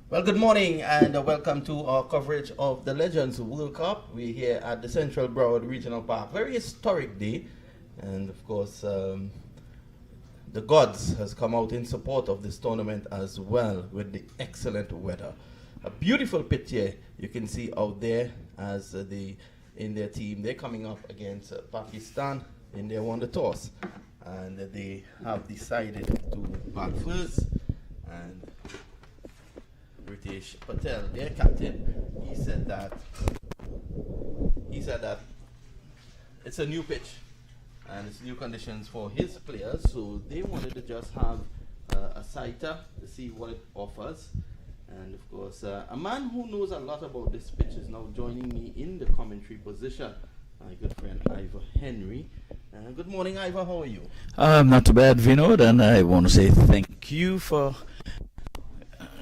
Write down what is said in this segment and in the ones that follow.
Well, good morning and welcome to our coverage of the Legends World Cup. We're here at the Central Broward Regional Park. Very historic day. And of course, the gods has come out in support of this tournament as well with the excellent weather. A beautiful pitch here you can see out there as in their team. They're coming up against Pakistan and they won the toss. And they have decided to bat first. And British Patel, their captain, he said that it's a new pitch and it's new conditions for his players, so they wanted to just have a sighter to see what it offers. And of course, a man who knows a lot about this pitch is now joining me in the commentary position, my good friend Ivor Henry. Good morning, Ivor. How are you? Not too bad, Vinod, and I want to say thank you for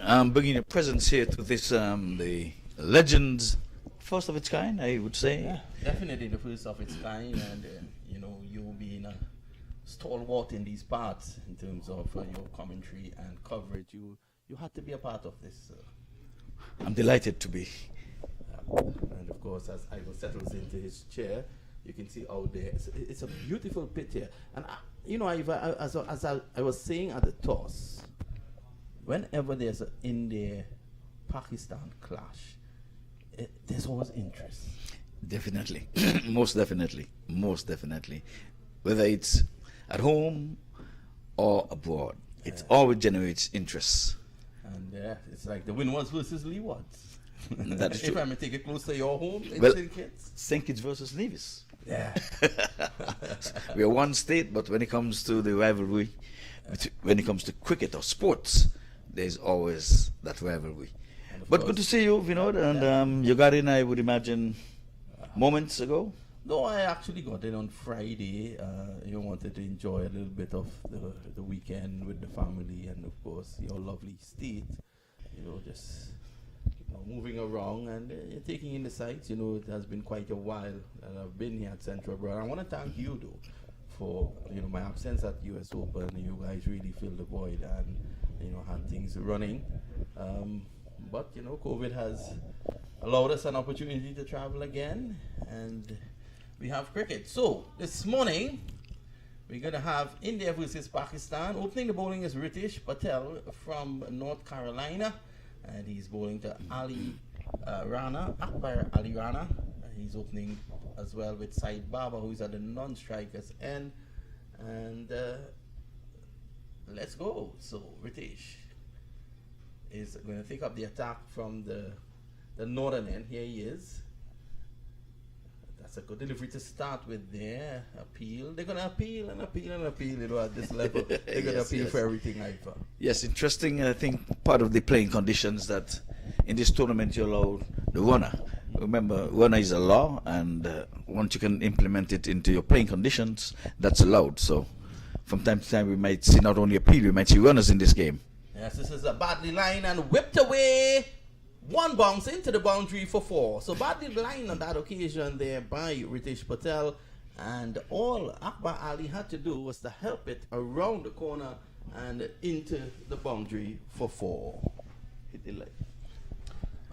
bringing your presence here to this the Legends first of its kind, I would say. Yeah, definitely the first of its kind, and you being a stalwart in these parts in terms of your commentary and coverage, you had to be a part of this. I'm delighted to be. And of course, as Ivor settles into his chair, you can see out there, it's a beautiful pit here. And Ivor, as I was saying at the toss, whenever there's an India-Pakistan clash, there's always interest. Definitely. Most definitely. Whether it's at home or abroad, it always generates interest. And it's like the Windwards versus Leewards. That is true. If I may take it close to your home in St. Kitts versus Nevis. Yeah. We are one state, but when it comes to the rivalry, when it comes to cricket or sports, there's always that rivalry. But good to see you, Vinod, and you got in, I would imagine, moments ago? No, I actually got in on Friday. You wanted to enjoy a little bit of the weekend with the family and, of course, your lovely state. Just moving around and taking in the sights. It has been quite a while that I've been here at Central Broward. I want to thank you, though, for my absence at US Open. You guys really filled the void and had things running. But COVID has allowed us an opportunity to travel again, and we have cricket. So this morning we're gonna have India versus Pakistan. Opening the bowling is Ritesh Patel from North Carolina, and he's bowling to Akbar Ali Rana. He's opening as well with Saeed Baba, who's at the non-strikers end. And let's go. So Ritesh is going to take up the attack from the northern end. Here he is. That's a good delivery to start with there. Appeal. They're going to appeal and appeal and appeal at this level. They're going to appeal for everything, Ivor. Yes, interesting. I think part of the playing conditions that in this tournament you allow the runner. Remember, runner is a law, and once you can implement it into your playing conditions, that's allowed. So from time to time we might see not only appeal, we might see runners in this game. Yes, this is a badly line and whipped away. One bounce into the boundary for 4. So badly line on that occasion there by Ritesh Patel. And all Akbar Ali had to do was to help it around the corner and into the boundary for 4. Hit the leg.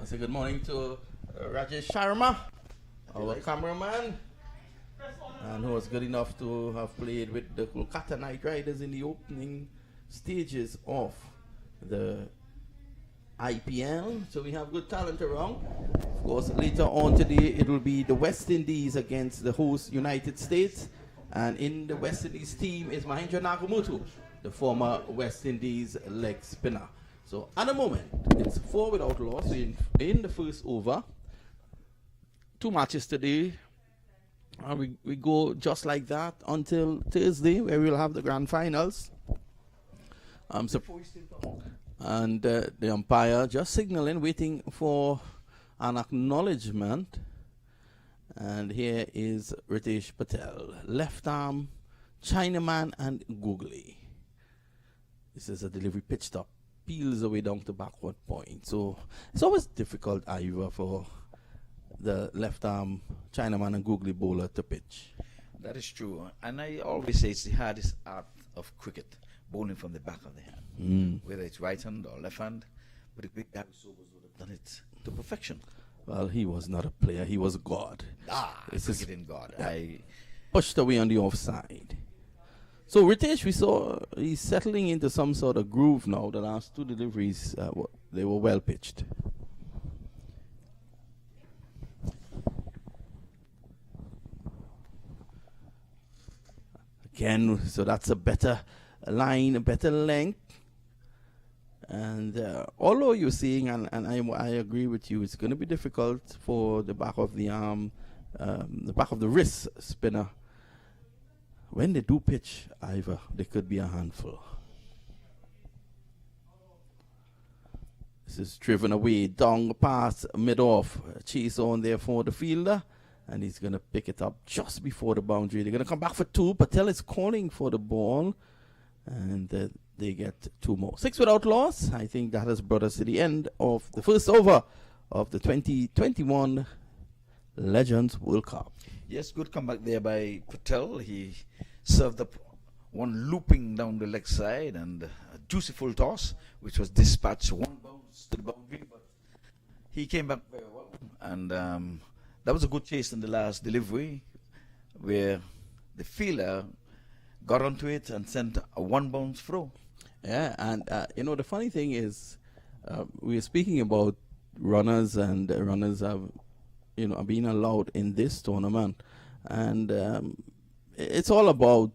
I say good morning to Rajesh Sharma, our cameraman, and who was good enough to have played with the Kolkata Knight Riders in the opening stages of the IPL. So we have good talent around. Of course, later on today it will be the West Indies against the host United States, and in the West Indies team is Mahendra Nagamutu, the former West Indies leg spinner. So at the moment it's 4 without loss in the first over. 2 matches today, and we go just like that until Thursday, where we'll have the grand finals. And the umpire just signaling, waiting for an acknowledgement. And here is Ritesh Patel, left arm, Chinaman and googly. This is a delivery pitch stop, peels away down to backward point. So it's always difficult, Ivor, for the left arm Chinaman and googly bowler to pitch. That is true, and I always say it's the hardest art of cricket, bowling from the back of the hand, whether it's right hand or left hand. but the great Gary Sobers would have done it to perfection. Well, he was not a player. He was God. This is in God. Pushed away on the offside. So, Ritesh, we saw he's settling into some sort of groove now. The last two deliveries, they were well pitched. Again, so that's a better line, a better length. And although you're seeing, and I agree with you, it's going to be difficult for the back of the arm, the back of the wrist spinner. When they do pitch, Ivor, they could be a handful. This is driven away, down past mid-off. Chase on there for the fielder. And he's going to pick it up just before the boundary. They're going to come back for two. Patel is calling for the ball. And they get two more. 6 without loss. I think that has brought us to the end of the first over of the 2021 Legends World Cup. Yes, good comeback there by Patel. He served up one looping down the leg side and a juicy full toss, which was dispatched one bounce to the boundary. But he came back very well. And that was a good chase in the last delivery where the fielder got onto it and sent a one bounce throw. Yeah, and the funny thing is, we are speaking about runners, and runners have, are being allowed in this tournament, and it's all about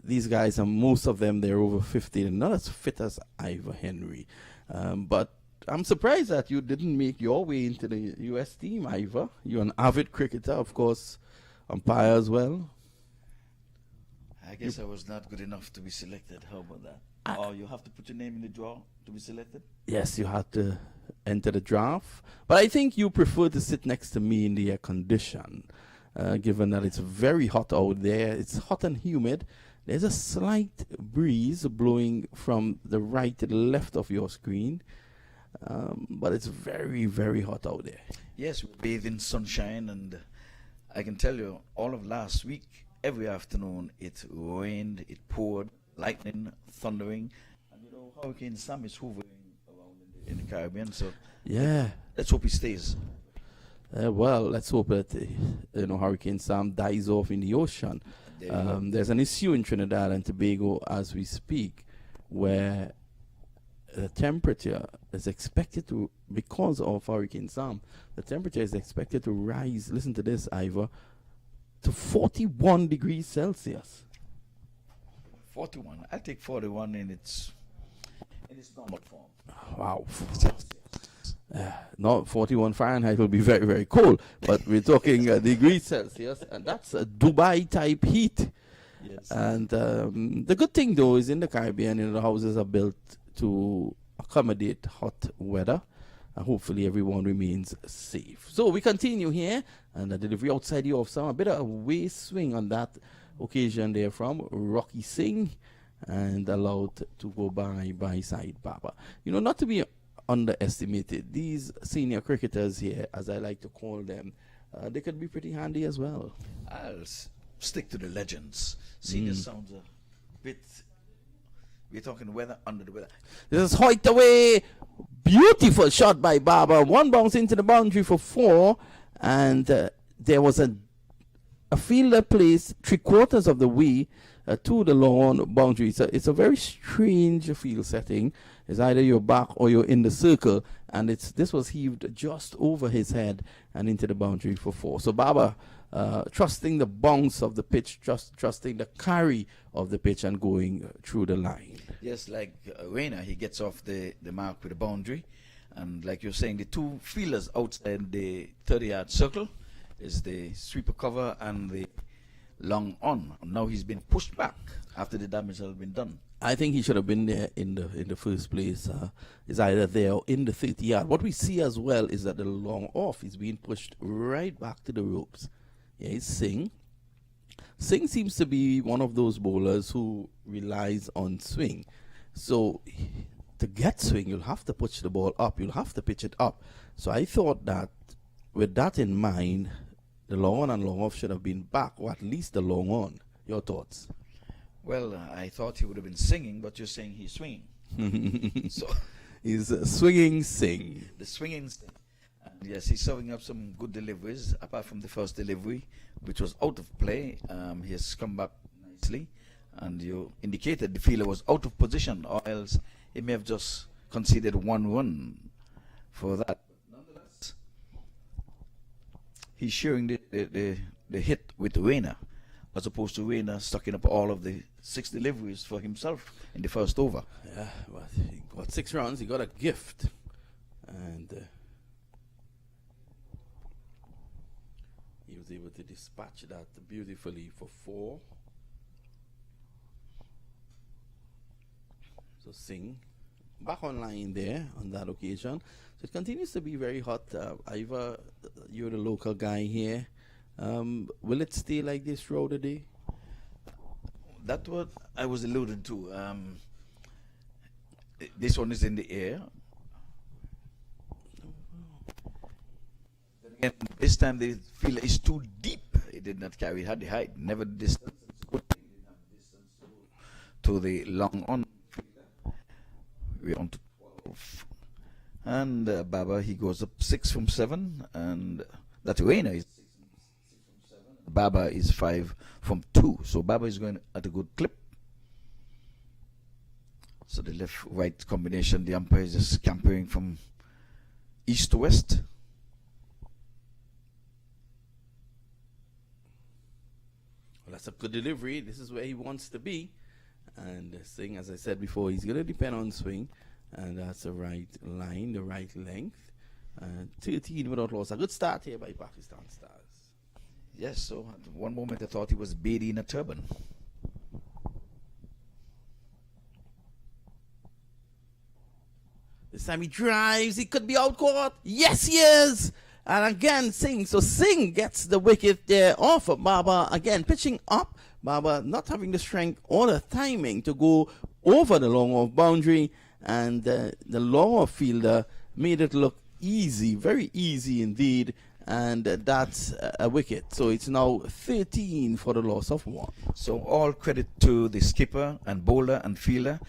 these guys, and most of them they're over 50, and not as fit as Ivor Henry, but I'm surprised that you didn't make your way into the U.S. team, Ivor. You're an avid cricketer, of course, umpire as well. I guess I was not good enough to be selected. How about that? Or you have to put your name in the draw to be selected? Yes, you had to enter the draft. But I think you prefer to sit next to me in the air condition, given that it's very hot out there. It's hot and humid. There's a slight breeze blowing from the right to the left of your screen. But it's very, very hot out there. Yes, we bathe in sunshine, and I can tell you, all of last week, every afternoon, it rained, it poured, lightning, thundering, and Hurricane Sam is hovering around in the Caribbean. So yeah, let's hope he stays. Well, let's hope that Hurricane Sam dies off in the ocean. There's an issue in Trinidad and Tobago as we speak, where the temperature is expected to, because of Hurricane Sam, the temperature is expected to rise, listen to this, Ivor, to 41 degrees Celsius. 41. I'll take 41 in its normal form. Wow. Not 41 Fahrenheit will be very, very cold, but we're talking degrees Celsius, and that's a Dubai type heat. Yes. And the good thing, though, is in the Caribbean, the houses are built to accommodate hot weather, and hopefully everyone remains safe. So we continue here, and the delivery outside the off side, a bit of a waist swing on that occasion there from Rocky Singh, and allowed to go by Saeed Baba. Not to be underestimated, these senior cricketers here, as I like to call them, they could be pretty handy as well. I'll stick to the legends. Senior sounds a bit. We're talking weather under the weather. This is Hoyt away. Beautiful shot by Baba. One bounce into the boundary for 4. And there was a fielder placed 3/4 of the way to the long boundary. It's a very strange field setting. It's either you're back or you're in the circle. And this was heaved just over his head and into the boundary for 4. So Baba trusting the bounce of the pitch, trusting the carry of the pitch and going through the line. Yes, like Reina, he gets off the mark with the boundary. And like you're saying, the two fielders outside the 30-yard circle is the sweeper cover and the long on. And now he's been pushed back after the damage has been done. I think he should have been there in the first place. Is either there or in the 30-yard. What we see as well is that the long off is being pushed right back to the ropes. Yeah, it's Singh. Singh seems to be one of those bowlers who relies on swing. So to get swing, you'll have to push the ball up. You'll have to pitch it up. So I thought that with that in mind, the long on and long off should have been back, or at least the long on. Your thoughts? Well, I thought he would have been singing, but you're saying he's swinging. So is swinging Singh. The swinging. And yes, he's serving up some good deliveries. Apart from the first delivery, which was out of play, he has come back nicely. And you indicated the fielder was out of position, or else he may have just conceded 1 run for that. Nonetheless, he's sharing the hit with Rayner, as opposed to Rayner stocking up all of the 6 deliveries for himself in the first over. Yeah, but he got 6 runs. He got a gift, and he was able to dispatch that beautifully for 4. So Singh back online there on that occasion. So it continues to be very hot. Ivor, you're the local guy here. Will it stay like this throughout the day? That's what I was alluding to. This one is in the air. Again, this time the fielder is too deep. It did not carry, it had the height. Never distance to the long on. We're on to 12. And Baba, he goes up 6 from 7. And that Rayner is 6 from 7. Baba is 5 from 2. So Baba is going at a good clip. So the left-right combination, the umpire is just scampering from east to west. Well, that's a good delivery. This is where he wants to be. And Singh, as I said before, he's going to depend on swing. And that's the right line, the right length. 13 without loss. A good start here by Pakistan Stars. Yes, so at one moment I thought he was bathing in a turban. This time he drives. He could be out caught. Yes, he is. And again, Singh. So Singh gets the wicket there off of Baba. Again, pitching up. Baba not having the strength or the timing to go over the long off boundary. And the long off fielder made it look easy, very easy indeed. And that's a wicket. So it's now 13 for the loss of 1. So all credit to the skipper and bowler and fielder.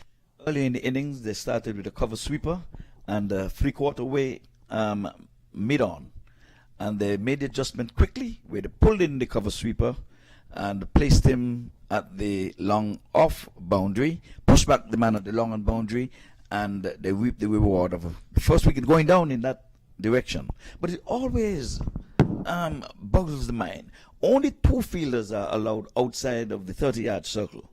Early in the innings, they started with a cover sweeper and a 3/4 way mid-on. And they made the adjustment quickly, where they pulled in the cover sweeper and placed him at the long off boundary, pushed back the man at the long on boundary, and they reaped the reward of the first wicket going down in that direction. But it always boggles the mind. Only 2 fielders are allowed outside of the 30-yard circle.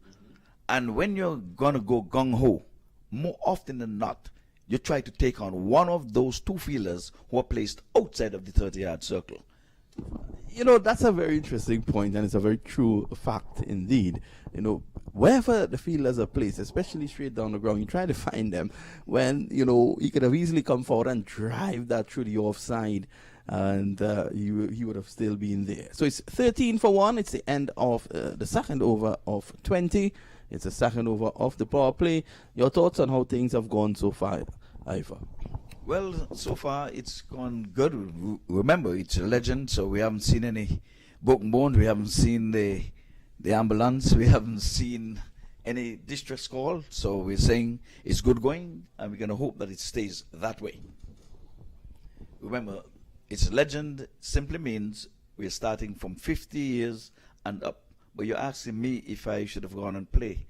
And when you're going to go gung-ho, more often than not, you try to take on one of those 2 fielders who are placed outside of the 30-yard circle. You know, that's a very interesting point, and it's a very true fact indeed. You know, wherever the fielders are placed, especially straight down the ground, you try to find them when, you know, he could have easily come forward and drive that through the offside, and he would have still been there. So it's 13 for 1. It's the end of the second over of 20. It's the second over of the power play. Your thoughts on how things have gone so far, Ivor? Well, so far it's gone good. Remember, it's a legend, so we haven't seen any broken bones. We haven't seen the ambulance. We haven't seen any distress call. So we're saying it's good going, and we're going to hope that it stays that way. Remember, it's a legend simply means we're starting from 50 years and up. But you're asking me if I should have gone and play.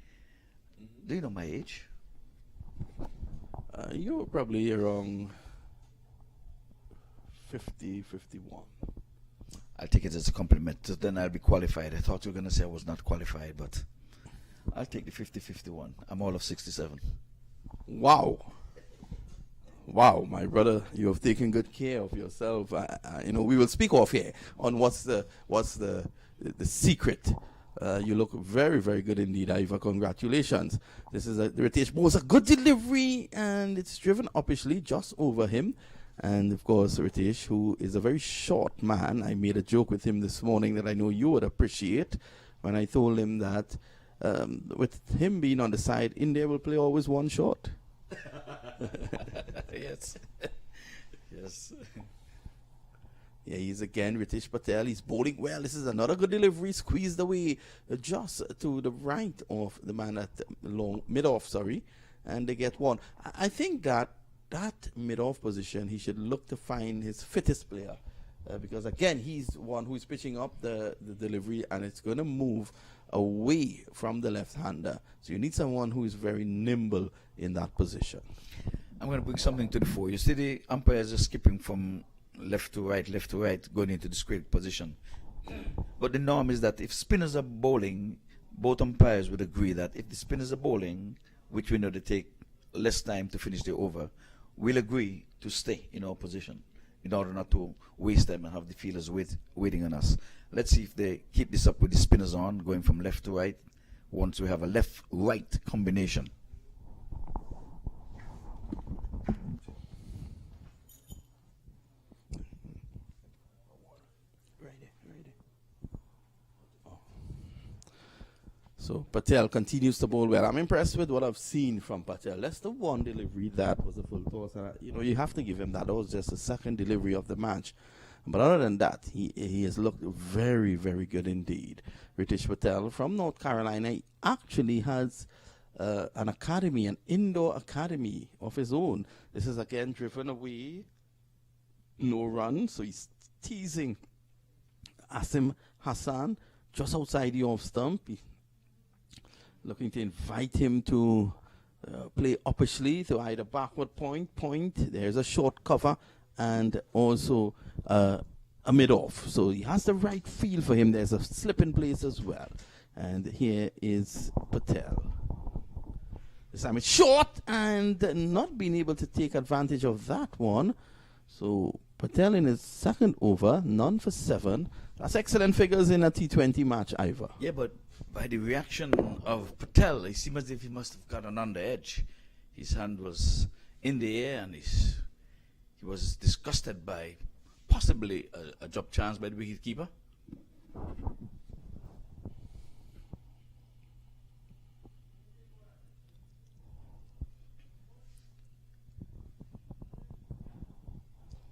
Do you know my age? You're probably around 50, 51. I'll take it as a compliment. Then I'll be qualified. I thought you were going to say I was not qualified, but I'll take the 50-51. I'm all of 67. Wow. Wow, my brother, you have taken good care of yourself. You know, we will speak off here on what's the secret. You look very, very good indeed, Ivor. Congratulations. This is Ritesh Bose, a good delivery, and it's driven uppishly just over him. And of course, Ritesh, who is a very short man, I made a joke with him this morning that I know you would appreciate when I told him that with him being on the side, India will play always one shot. Yes. Yes. Yeah, he's again Ritesh Patel. He's bowling well. This is another good delivery, squeezed away just to the right of the man at long mid-off, and they get 1. I think that that mid-off position, he should look to find his fittest player. Because again, he's one who is pitching up the delivery, and it's going to move away from the left-hander. So you need someone who is very nimble in that position. I'm going to bring something to the fore. You see the umpires are skipping from left to right, going into the square position. But the norm is that if spinners are bowling, both umpires would agree that if the spinners are bowling, which we know they take less time to finish the over, we'll agree to stay in our position in order not to waste time and have the fielders waiting on us. Let's see if they keep this up with the spinners on, going from left to right, once we have a left-right combination. So Patel continues to bowl well. I'm impressed with what I've seen from Patel. That's the one delivery that was a full toss. You have to give him that. That was just the second delivery of the match. But other than that, he has looked very, very good indeed. Ritesh Patel from North Carolina, he actually has an academy, an indoor academy of his own. This is again driven away, no run. So he's teasing Asim Hassan just outside the off stump. Looking to invite him to play uppishly to either backward point. There's a short cover and also a mid-off. So he has the right feel for him. There's a slip in place as well. And here is Patel. This time it's short and not being able to take advantage of that one. So Patel in his second over, none for 7. That's excellent figures in a T20 match, Ivor. Yeah, but by the reaction of Patel, it seems as if he must have gotten on the edge. His hand was in the air, and he was disgusted by possibly a drop chance by the wicketkeeper.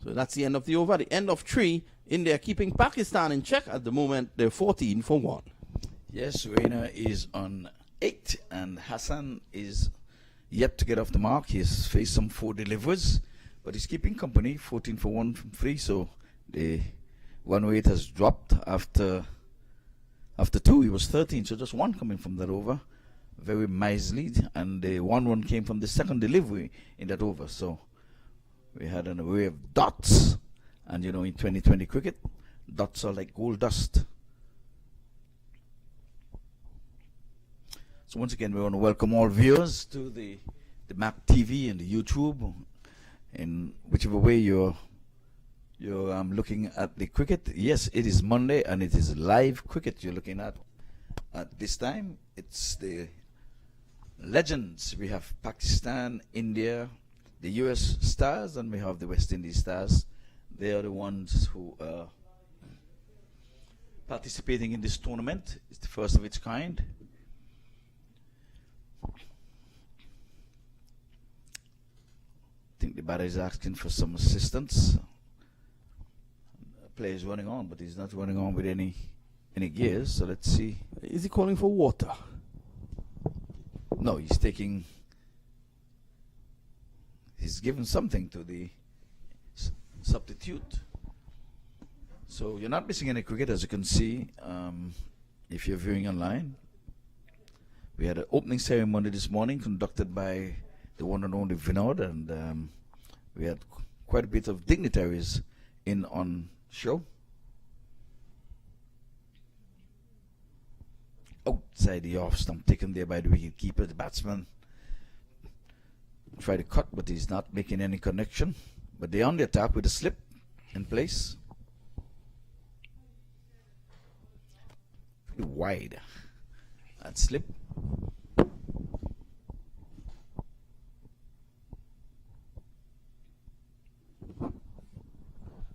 So that's the end of the over. The end of 3. India keeping Pakistan in check at the moment. They're 14 for 1. Yes, Reina is on 8, and Hassan is yet to get off the mark. He has faced some 4 deliveries, but he's keeping company, 14 for 1 from 3. So the 1 weight has dropped after 2. He was 13, so just 1 coming from that over, very miserly, and the 1 came from the second delivery in that over. So we had an array of dots, and in 2020 cricket, dots are like gold dust. So once again, we want to welcome all viewers to the MAP TV and the YouTube, in whichever way you're looking at the cricket. Yes, it is Monday, and it is live cricket you're looking at this time. It's the legends. We have Pakistan, India, the US Stars, and we have the West Indies Stars. They are the ones who are participating in this tournament. It's the first of its kind. I think the batter is asking for some assistance. The player is running on, but he's not running on with any gears. So let's see. Is he calling for water? No, he's given something to the substitute. So you're not missing any cricket, as you can see, if you're viewing online. We had an opening ceremony this morning conducted by the one and only Vinod, and we had quite a bit of dignitaries in on show. Outside the off stump, taken there by the wicketkeeper. The batsman tried to cut, but he's not making any connection. But they're on the attack with a slip in place. Pretty wide, that slip.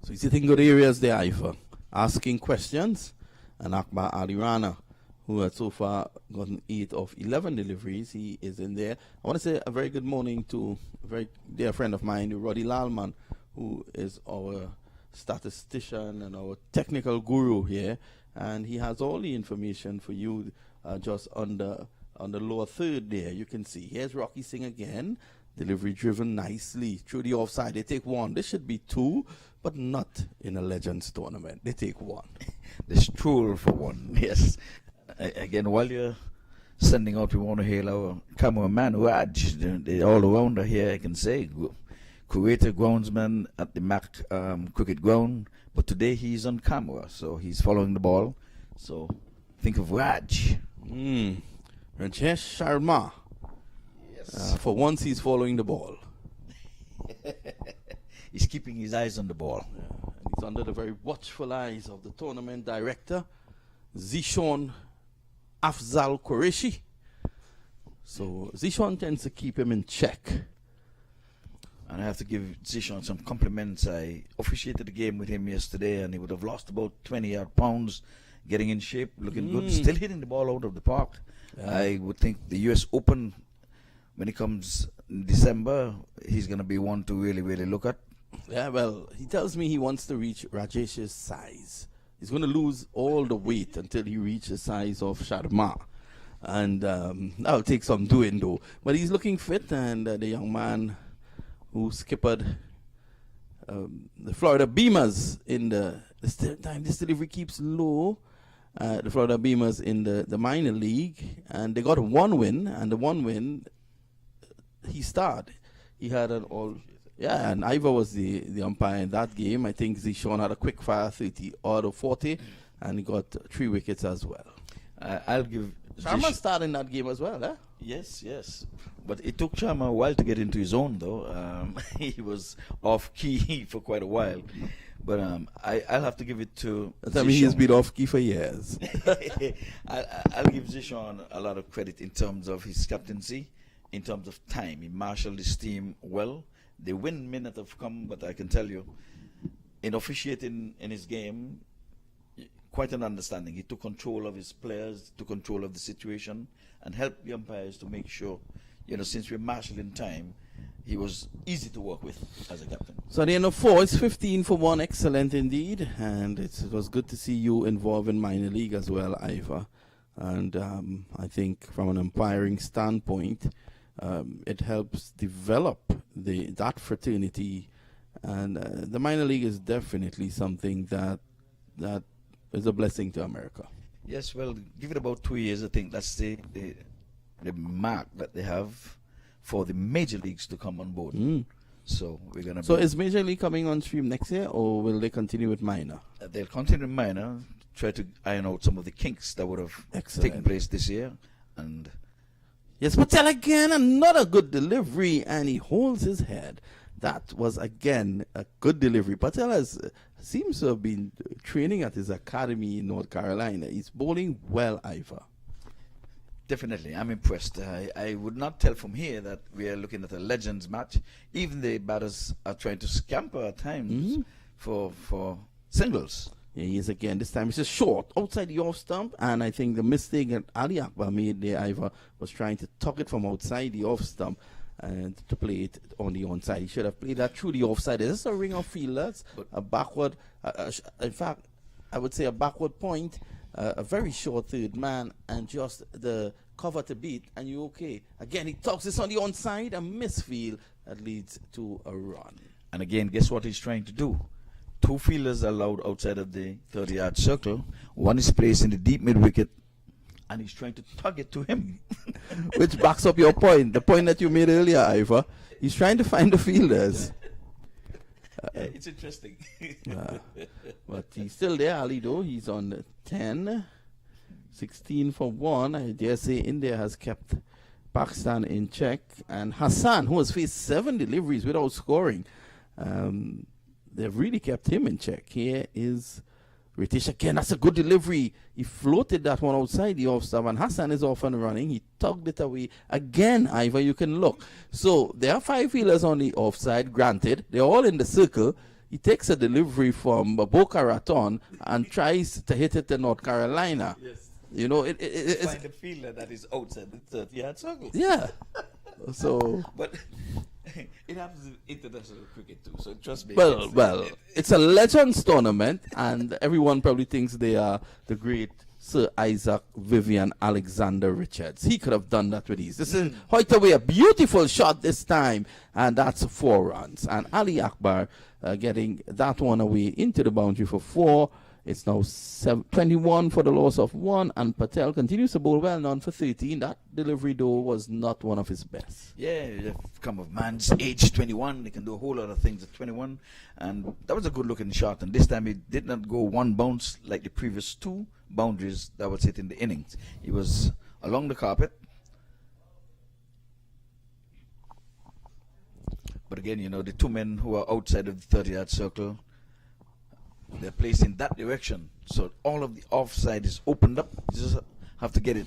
So he's hitting good areas there, Ivor. Asking questions. And Akbar Ali Rana, who has so far gotten 8 of 11 deliveries, he is in there. I want to say a very good morning to a very dear friend of mine, Roddy Lalman, who is our statistician and our technical guru here. And he has all the information for you just on the lower third there. You can see. Here's Rocky Singh again. Delivery driven nicely through the offside. They take one. This should be two, but not in a Legends tournament. They take one. The stroll for one, yes. Again, while you're sending out, we want to hail our cameraman, Raj, the all-rounder here, I can say. Creator groundsman at the Mac cricket ground, but today he's on camera, so he's following the ball. So think of Raj. Rajesh Sharma. Yes. For once, he's following the ball. He's keeping his eyes on the ball. And he's under the very watchful eyes of the tournament director, Zishon Afzal Qureshi. So Zishon tends to keep him in check. And I have to give Zishon some compliments. I officiated the game with him yesterday, and he would have lost about 20 odd pounds, getting in shape, looking good, still hitting the ball out of the park. I would think the US Open, when it comes in December, he's going to be one to really, really look at. Yeah, well, he tells me he wants to reach Rajesh's size. He's going to lose all the weight until he reaches the size of Sharma. And that'll take some doing, though. But he's looking fit, and the young man who skippered the Florida Beamers in this time this delivery keeps low. The Florida Beamers in the minor league, and they got one win, and the one win he starred. He had an all, yeah, and Ivor was the umpire in that game. I think Zishon had a quick fire 30 out of 40, and he got 3 wickets as well. I'll give Sharma started in that game as well, eh? Yes, yes. But it took Sharma a while to get into his own, though. He was off key for quite a while. But I'll have to give it to I mean, he's been off key for years. I'll give Zishon a lot of credit in terms of his captaincy, in terms of time. He marshaled his team well. The win may not have come, but I can tell you, in officiating in his game, quite an understanding. He took control of his players, took control of the situation, and helped the umpires to make sure, since we're marshalling time, he was easy to work with as a captain. So at the end of 4, it's 15 for 1. Excellent indeed. And it was good to see you involved in minor league as well, Ivor. And I think from an umpiring standpoint, it helps develop that fraternity. And the minor league is definitely something that is a blessing to America. Yes, well, give it about 2 years. I think that's the mark that they have for the major leagues to come on board. So we're gonna. So is major league coming on stream next year, or will they continue with minor? They'll continue with minor. Try to iron out some of the kinks that would have taken place this year, and yes, Patel again, another good delivery, and he holds his head. That was again a good delivery. Patel seems to have been training at his academy in North Carolina. He's bowling well, Ivor. Definitely, I'm impressed. I would not tell from here that we are looking at a Legends match. Even the batters are trying to scamper at times for singles. Yeah, he is again. This time it's just short outside the off stump, and I think the mistake that Ali Akbar made there, Ivor, was trying to tuck it from outside the off stump and to play it on the onside. He should have played that through the offside. Is this a ring of fielders? A backward, in fact, I would say a backward point, a very short third man, and just the cover to beat, and you're okay. Again, he tucks this on the onside, a misfield that leads to a run. And again, guess what he's trying to do? 2 fielders are allowed outside of the 30-yard circle. One is placed in the deep mid-wicket, and he's trying to tug it to him. Which backs up your point, the point that you made earlier, Ivor. He's trying to find the fielders. It's interesting. But he's still there, Ali, though. He's on 10, 16 for 1. I dare say India has kept Pakistan in check. And Hassan, who has faced 7 deliveries without scoring, they've really kept him in check. Here is Ritesh again. That's a good delivery. He floated that one outside the off stump, and Hassan is off and running. He tugged it away. Again, Ivor, you can look. So there are 5 fielders on the offside, granted. They're all in the circle. He takes a delivery from Boca Raton and tries to hit it to North Carolina. Yes. It's find a fielder that is outside the 30-yard circle. Yeah. So, but it happens in international cricket too. So trust me. Well, it's a Legends tournament, and everyone probably thinks they are the great Sir Isaac Vivian Alexander Richards. He could have done that with ease. This is Hoytaway, a beautiful shot this time, and that's 4 runs. And Ali Akbar getting that one away into the boundary for 4. It's now 21 for the loss of 1, and Patel continues to bowl well, none for 13. That delivery, though, was not one of his best. Yeah, come of man's age 21. They can do a whole lot of things at 21. And that was a good-looking shot. And this time he did not go one bounce like the previous 2 boundaries that was hit in the innings. He was along the carpet. But again, you know, the 2 men who are outside of the 30-yard circle, they're placed in that direction. So all of the offside is opened up. You just have to get it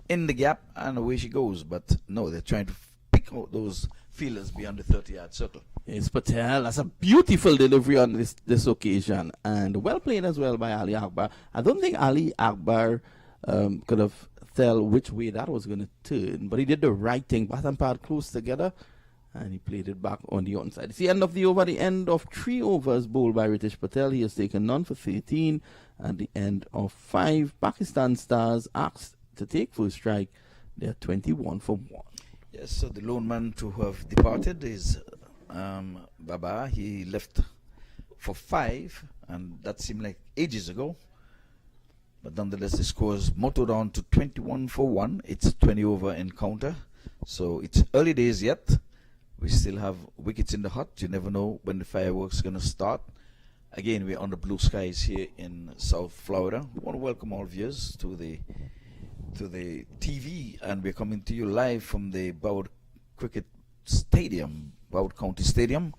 in the gap, and away she goes. But no, they're trying to pick out those fielders beyond the 30-yard circle. It's Patel. That's a beautiful delivery on this occasion, and well played as well by Ali Akbar. I don't think Ali Akbar could have tell which way that was going to turn, but he did the right thing. Bat and pad close together, and he played it back on the onside. It's the end of the over, the end of 3 overs bowled by Ritesh Patel. He has taken none for 13. At the end of 5, Pakistan Stars asked to take full strike. They're 21 for 1. Yes, so the lone man to have departed is Baba. He left for 5, and that seemed like ages ago. But nonetheless, the score is motored on to 21 for 1. It's a 20 over encounter. So it's early days yet. We still have wickets in the hut. You never know when the fireworks are going to start. Again, we're under blue skies here in South Florida. We want to welcome all viewers to the TV, and we're coming to you live from the Broward Cricket Stadium, Broward County Stadium.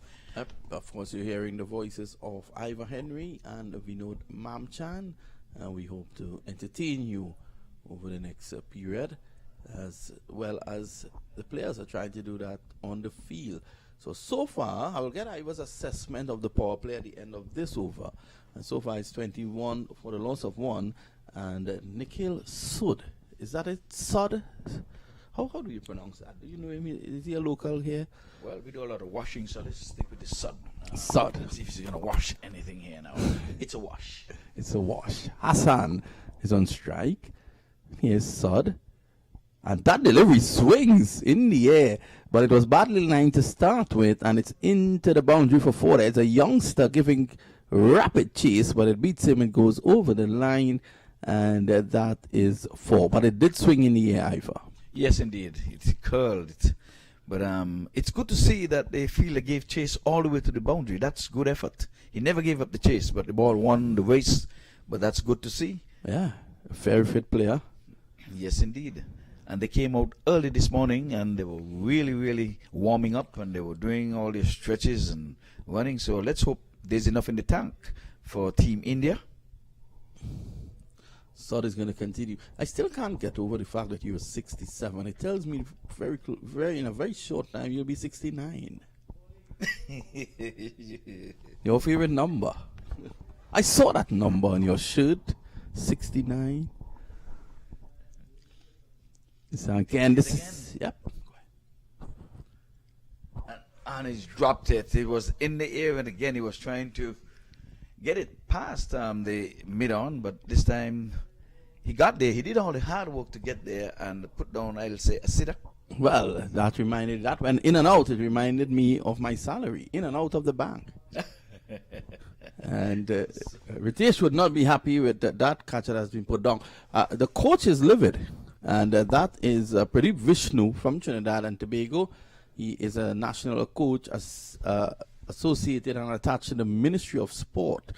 Of course, you're hearing the voices of Ivor Henry and Vinod Mamchan, and we hope to entertain you over the next period, as well as the players are trying to do that on the field. So far, I will get Ivor's assessment of the power play at the end of this over. And so far, it's 21 for the loss of 1. And Nikhil Sud, is that it? Sud? How do you pronounce that? Do you know him? Is he a local here? Well, we do a lot of washing, so let's stick with the Sud. Sud. Let's see if he's going to wash anything here now. It's a wash. It's a wash. Hassan is on strike. Here's Sud. And that delivery swings in the air, but it was badly lined to start with, and it's into the boundary for 4. It's a youngster giving rapid chase, but it beats him and goes over the line, and that is 4. But it did swing in the air, Ivor. Yes, indeed. It's curled. But it's good to see that the fielder gave chase all the way to the boundary. That's good effort. He never gave up the chase, but the ball won the race. But that's good to see. Yeah, a very fit player. Yes, indeed. And they came out early this morning, and they were really, really warming up, and they were doing all their stretches and running. So let's hope there's enough in the tank for Team India. Sud is going to continue. I still can't get over the fact that you're 67. It tells me in a very short time you'll be 69. Your favorite number? I saw that number on your shirt, 69. So again, this is, yep. And he's dropped it. It was in the air, and again he was trying to get it past the mid-on, but this time he got there. He did all the hard work to get there and put down, I'll say, a sitter. Well, that when in and out, it reminded me of my salary, in and out of the bank. And Ritesh would not be happy with that catch that has been put down. The coach is livid. And that is Pradeep Vishnu from Trinidad and Tobago. He is a national coach associated and attached to the Ministry of Sport.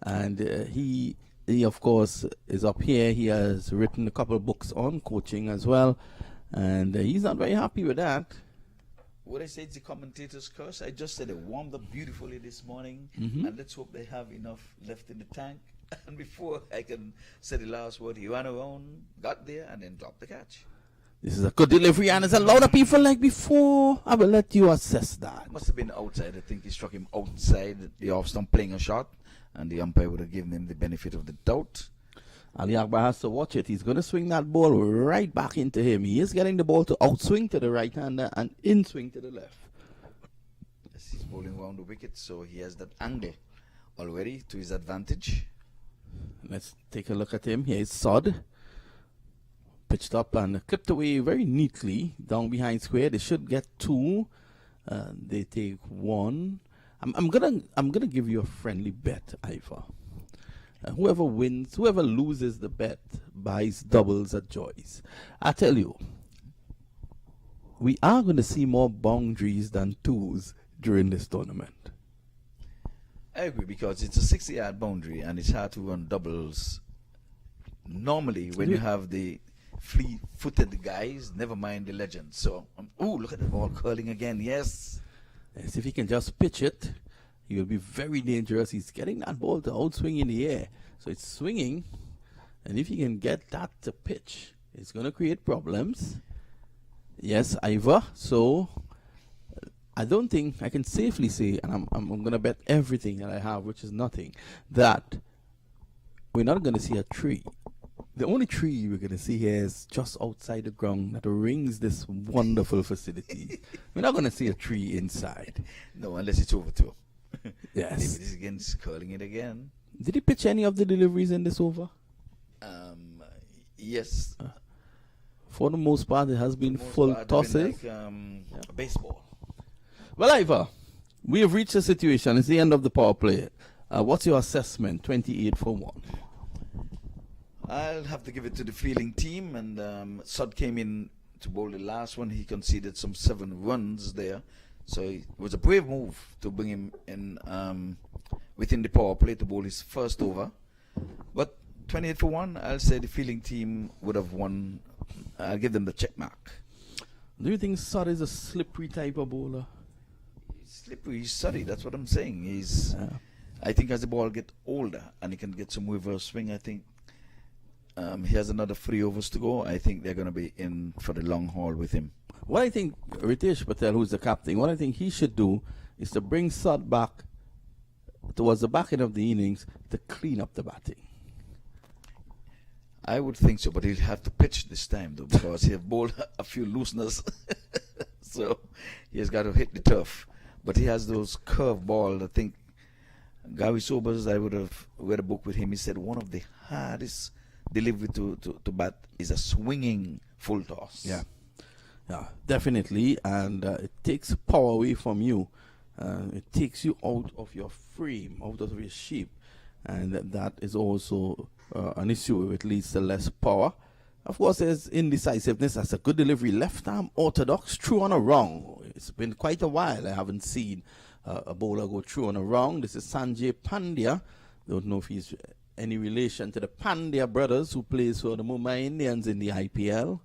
And he of course, is up here. He has written a couple of books on coaching as well. And he's not very happy with that. What I say, it's the commentator's curse. I just said it warmed up beautifully this morning. And let's hope they have enough left in the tank. And before I can say the last word, he ran around, got there, and then dropped the catch. This is a good delivery, and there's a lot of people like before. I will let you assess that. Must have been outside. I think he struck him outside the off stump playing a shot, and the umpire would have given him the benefit of the doubt. Ali Akbar has to watch it. He's going to swing that ball right back into him. He is getting the ball to outswing to the right-hander and in-swing to the left. Yes, he's bowling around the wicket, so he has that angle already to his advantage. Let's take a look at him. Here's Sod. Pitched up and clipped away very neatly down behind square. They should get 2. They take 1. I'm gonna give you a friendly bet, Ivor. Whoever wins, whoever loses the bet buys doubles at Joyce. I tell you, we are going to see more boundaries than 2s during this tournament. I agree, because it's a 60-yard boundary and it's hard to run doubles. Normally, when you have the fleet-footed guys, never mind the legends. So, look at the ball curling again. Yes. Yes, if he can just pitch it, he will be very dangerous. He's getting that ball to outswing in the air. So it's swinging, and if he can get that to pitch, it's going to create problems. Yes, Ivor. So I don't think I can safely say, and I'm going to bet everything that I have, which is nothing, that we're not going to see a tree. The only tree we're going to see here is just outside the ground that rings this wonderful facility. We're not going to see a tree inside. No, unless it's over 2. Yes. If it is again, curling it again. Did he pitch any of the deliveries in this over? Yes. For the most part, it has been full tosses. Like, baseball. Well, Ivor, we have reached a situation. It's the end of the power play. What's your assessment? 28 for 1. I'll have to give it to the fielding team. And Sud came in to bowl the last one. He conceded some 7 runs there. So it was a brave move to bring him in within the power play to bowl his first over. But 28 for 1, I'll say the fielding team would have won. I'll give them the check mark. Do you think Sud is a slippery type of bowler? He's slippery, he's sorry, that's what I'm saying. I think as the ball get older and he can get some reverse swing, I think he has another 3 overs to go. I think they're going to be in for the long haul with him. What I think Ritesh Patel, who's the captain, what I think he should do is to bring Sud back towards the back end of the innings to clean up the batting. I would think so, but he'll have to pitch this time, though, because he have bowled a few looseners. So he has got to hit the turf. But he has those curve balls. I think Gary Sobers, I would have read a book with him. He said one of the hardest delivery to bat is a swinging full toss. Yeah, definitely. And it takes power away from you. It takes you out of your frame, out of your shape. And that is also an issue. It leads to less power. Of course, there's indecisiveness. That's a good delivery. Left arm orthodox, true on a wrong. It's been quite a while I haven't seen a bowler go true on a wrong. This is Sanjay Pandya. Don't know if he's any relation to the Pandya brothers who plays for the Mumbai Indians in the IPL.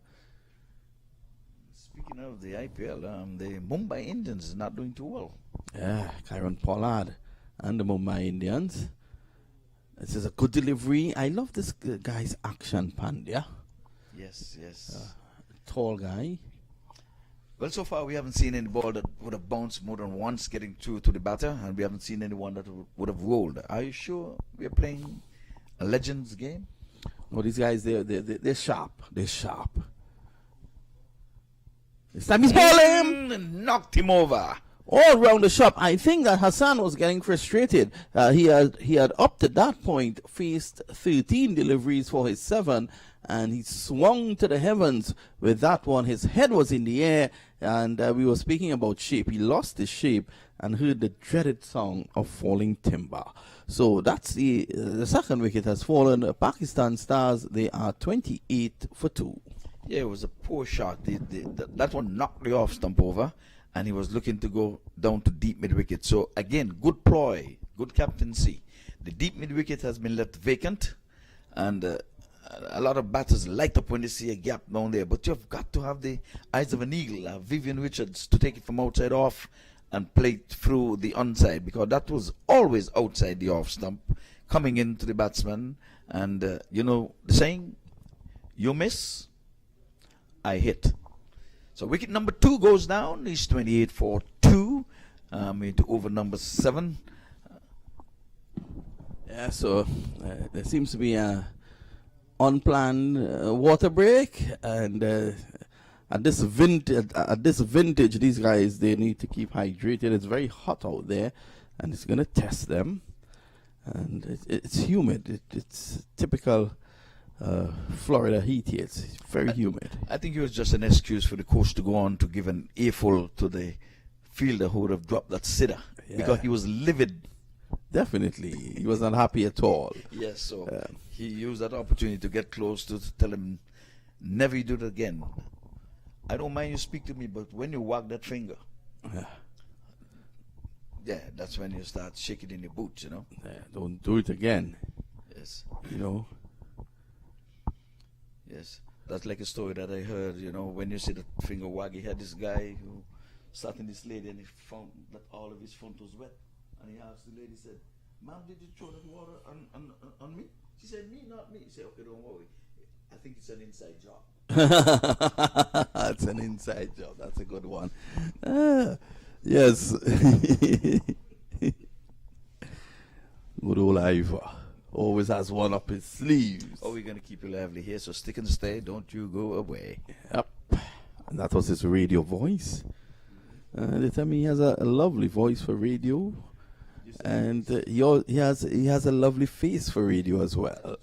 Speaking of the IPL, the Mumbai Indians is not doing too well. Yeah, Kyron Pollard and the Mumbai Indians. This is a good delivery. I love this guy's action, Pandya. Yes. Tall guy. Well, so far we haven't seen any ball that would have bounced more than once getting through to the batter, and we haven't seen anyone that would have rolled. Are you sure we are playing a Legends game? No, these guys, they're sharp. They're sharp. This time he's bowling! And knocked him over. All round the shop. I think that Hassan was getting frustrated. He had up to that point faced 13 deliveries for his 7, and he swung to the heavens with that one. His head was in the air, and we were speaking about shape. He lost his shape and heard the dreaded song of falling timber. So that's the second wicket has fallen. Pakistan Stars, they are 28 for 2. Yeah, it was a poor shot. That one knocked the off stump over, and he was looking to go down to deep mid-wicket. So, again, good ploy, good captaincy. The deep mid-wicket has been left vacant, and a lot of batters light up when they see a gap down there. But you've got to have the eyes of an eagle, Vivian Richards, to take it from outside off and play it through the onside, because that was always outside the off stump, coming into the batsman. And, you know the saying, you miss, I hit. So wicket number 2 goes down. He's 28 for 2. Into over number 7. Yeah, so there seems to be a unplanned water break, and at this vintage, these guys, they need to keep hydrated. It's very hot out there, and it's gonna test them. and it's humid. It's typical Florida heat here. It's very humid. I think it was just an excuse for the coach to go on to give an earful to the fielder who would have dropped that sitter because he was livid. Definitely, he was not happy at all. Yes, so he used that opportunity to get close to tell him, never do it again. I don't mind you speak to me, but when you wag that finger, that's when you start shaking in your boots, you know. Don't do it again. Yes. You know. Yes, that's like a story that I heard, you know, when you see the finger wag, he had this guy who sat in this lady and he found that all of his front was wet. And he asked the lady, said, "Ma'am, did you throw that water on me?" She said, "Me, not me." He said, "Okay, don't worry. I think it's an inside job." That's an inside job. That's a good one. Yes. Good old Ivor. Always has one up his sleeves. Oh, we're going to keep you lively here, so stick and stay. Don't you go away. Yep. And that was his radio voice. They tell me he has a lovely voice for radio. And he has a lovely face for radio as well.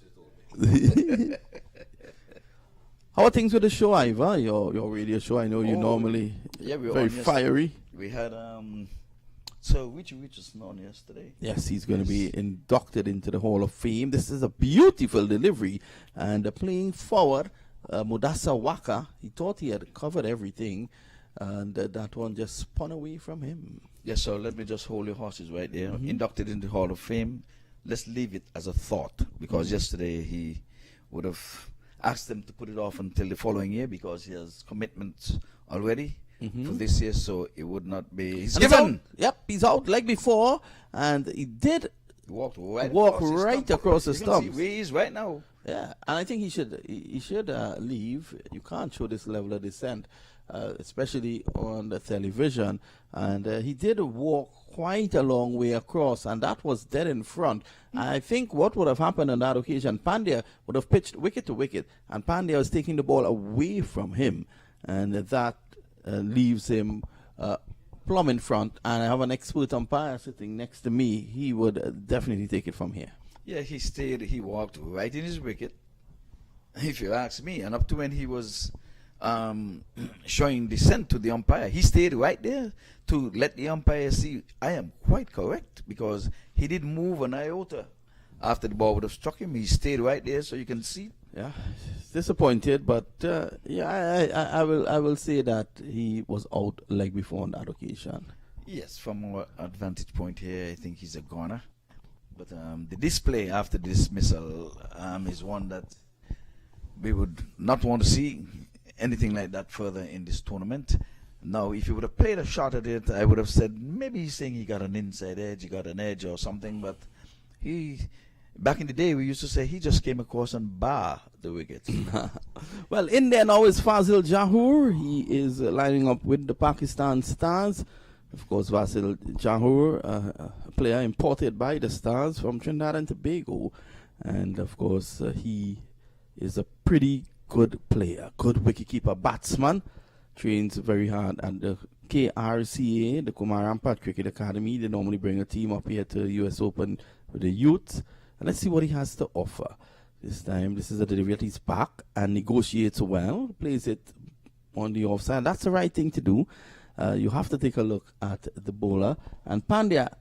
How are things with the show, Ivor? Your radio show? I know you normally very fiery. We had so Richie was on yesterday. Yes, he's going to be inducted into the Hall of Fame. This is a beautiful delivery, and playing forward, Mudasa Waka. He thought he had covered everything, and that one just spun away from him. Yes, so let me just hold your horses right there. Inducted into the Hall of Fame. Let's leave it as a thought, because yesterday he would have asked them to put it off until the following year because he has commitments already for this year, so it would not be. He's given. He's out like before, and he did walk right across the stumps. See where he is right now. Yeah, and I think he should leave. You can't show this level of dissent, especially on the television. And he did walk quite a long way across, and that was dead in front. I think what would have happened on that occasion, Pandya would have pitched wicket to wicket, and Pandya was taking the ball away from him, and that leaves him plumb in front. And I have an expert umpire sitting next to me. He would definitely take it from here. Yeah, he walked right in his wicket, if you ask me. And up to when he was showing dissent to the umpire, he stayed right there to let the umpire see I am quite correct, because he didn't move an iota after the ball would have struck him. He stayed right there so you can see. Yeah, disappointed, but I will say that he was out like before on that occasion. Yes, from our advantage point here, I think he's a goner. But the display after dismissal is one that we would not want to see anything like that further in this tournament. Now, if he would have played a shot at it, I would have said maybe he's saying he got an inside edge, he got an edge or something. But back in the day, we used to say he just came across and bar the wicket. Well, in there now is Fazil Jahur. He is lining up with the Pakistan Stars. Of course, Fazil Jahur, a player imported by the Stars from Trinidad and Tobago. And, of course, he is a pretty good player, good wicketkeeper, batsman. Trains very hard at the KRCA, the Kumar Rampart Cricket Academy. They normally bring a team up here to US Open with the youth. And let's see what he has to offer. This time, this is a delivery that he's back and negotiates well, plays it on the offside. That's the right thing to do. You have to take a look at the bowler. And Pandya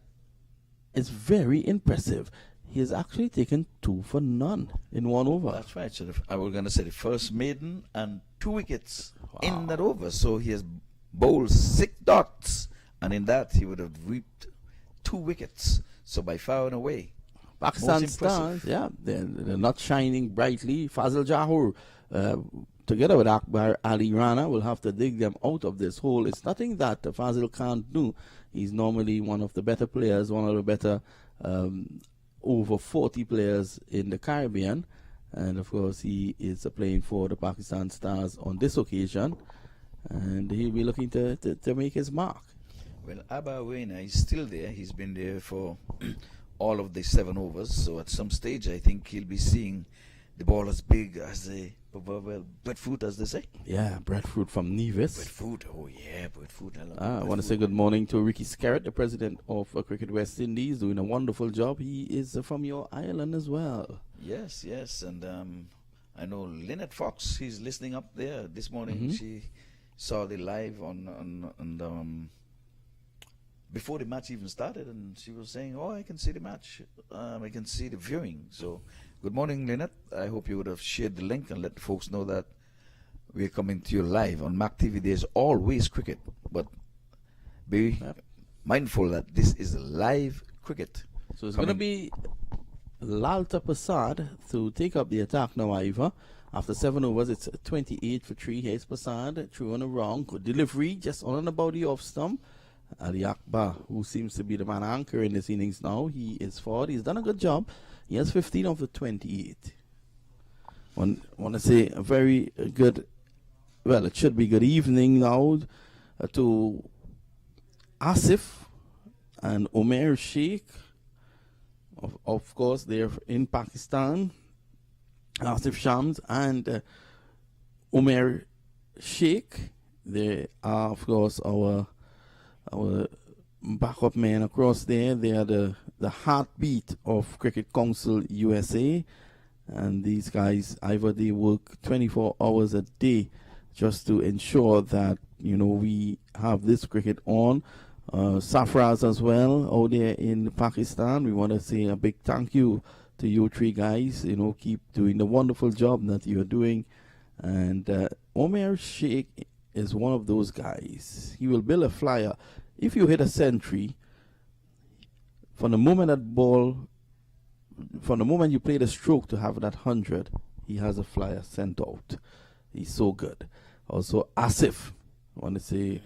is very impressive. He has actually taken 2 for none in 1 over. That's right. So I was going to say the first maiden and 2 wickets in that over. So he has bowled 6 dots. And in that, he would have reaped 2 wickets. So by far and away, Pakistan Stars, they're not shining brightly. Fazil Jahur, together with Akbar Ali Rana, will have to dig them out of this hole. It's nothing that Fazil can't do. He's normally one of the better players, one of the better over 40 players in the Caribbean. And, of course, he is playing for the Pakistan Stars on this occasion. And he'll be looking to make his mark. Well, Abba Wena is still there. He's been there for all of the 7 overs. So at some stage, I think he'll be seeing the ball as big as the proverbial breadfruit, as they say. Yeah, breadfruit from Nevis. Breadfruit, oh yeah, breadfruit. I love I want to say good morning to Ricky Scarrett, the president of Cricket West Indies, doing a wonderful job. He is from your island as well. Yes, yes, and I know Lynette Fox. He's listening up there this morning. Mhm. She saw the live on before the match even started, and she was saying, "Oh, I can see the match. I can see the viewing." So, good morning, Lynette. I hope you would have shared the link and let the folks know that we're coming to you live on Mac TV. There's always cricket, but be mindful that this is live cricket. So it's going to be Lalta Prasad to take up the attack now, Iva. After 7 overs, it's 28 for 3. Here's Prasad, through on the wrong. Good delivery, just on and about the off stump. Ali Akbar, who seems to be the man anchor in this innings now, he is forward. He's done a good job. He has 15 of the 28. Want to say a very good, well, it should be good evening now to Asif and Omer Sheikh. Of course, they're in Pakistan. Asif Shams and Omer Sheikh. They are, of course, our backup men across there. They are the heartbeat of Cricket Council USA. And these guys, either they work 24 hours a day just to ensure that, we have this cricket on. Safraz as well out there in Pakistan. We want to say a big thank you to you three guys. Keep doing the wonderful job that you're doing. And Omer Sheikh is one of those guys. He will build a flyer. If you hit a century, from the moment you play the stroke to have that 100, he has a flyer sent out. He's so good. Also, Asif, I want to say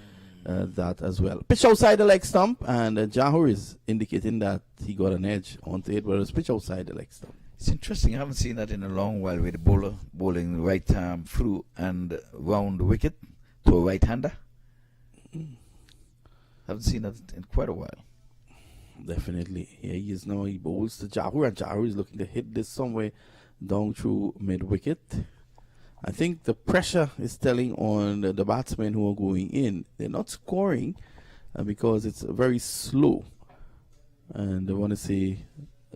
that as well. Pitch outside the leg stump, and Jahur is indicating that he got an edge onto it, whereas pitch outside the leg stump. It's interesting. I haven't seen that in a long while, with the bowler bowling right arm through and round the wicket to a right-hander. Haven't seen that in quite a while. Definitely. Here he is now. He bowls to Jahur, and Jahur is looking to hit this somewhere down through mid-wicket. I think the pressure is telling on the batsmen who are going in. They're not scoring because it's very slow. And I want to say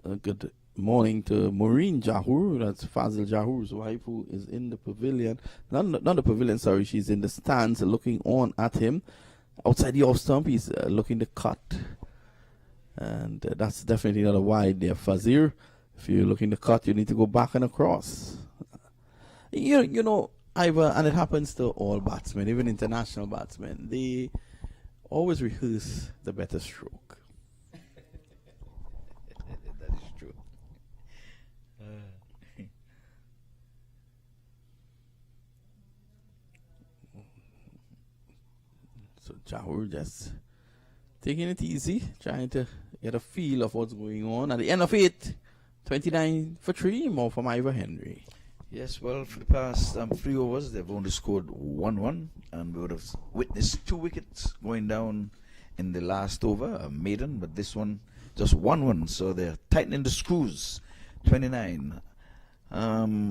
a good morning to Maureen Jahur. That's Fazil Jahur's wife, who is in the pavilion. Not the pavilion, sorry. She's in the stands looking on at him. Outside the off stump, he's looking to cut. And that's definitely not a wide there, Fazir. If you're looking to cut, you need to go back and across. You know, Ivor, and it happens to all batsmen, even international batsmen. They always rehearse the better stroke. That is true. So Jahur just taking it easy, trying to get a feel of what's going on. At the end of it, 29 for 3, more from Ivor Henry. Yes, well, for the past 3 overs, they've only scored 1-1, and we would have witnessed 2 wickets going down in the last over, a maiden, but this one just 1-1, so they're tightening the screws. 29.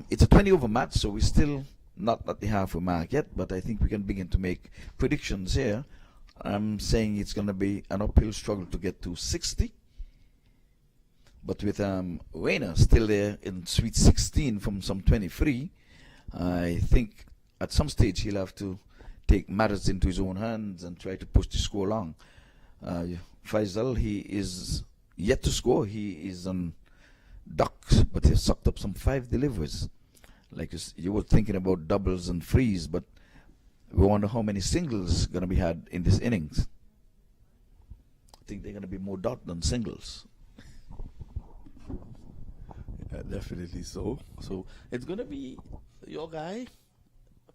It's a 20-over match, so we're still not at the halfway mark yet, but I think we can begin to make predictions here. I'm saying it's going to be an uphill struggle to get to 60. But with Rayner still there in Sweet 16 from some 23, I think at some stage he'll have to take matters into his own hands and try to push the score along. Faisal, he is yet to score. He is on ducks, but he's sucked up some 5 deliveries. Like you were thinking about doubles and threes, but we wonder how many singles going to be had in this innings. I think they're going to be more dot than singles. Yeah, definitely so. So it's going to be your guy,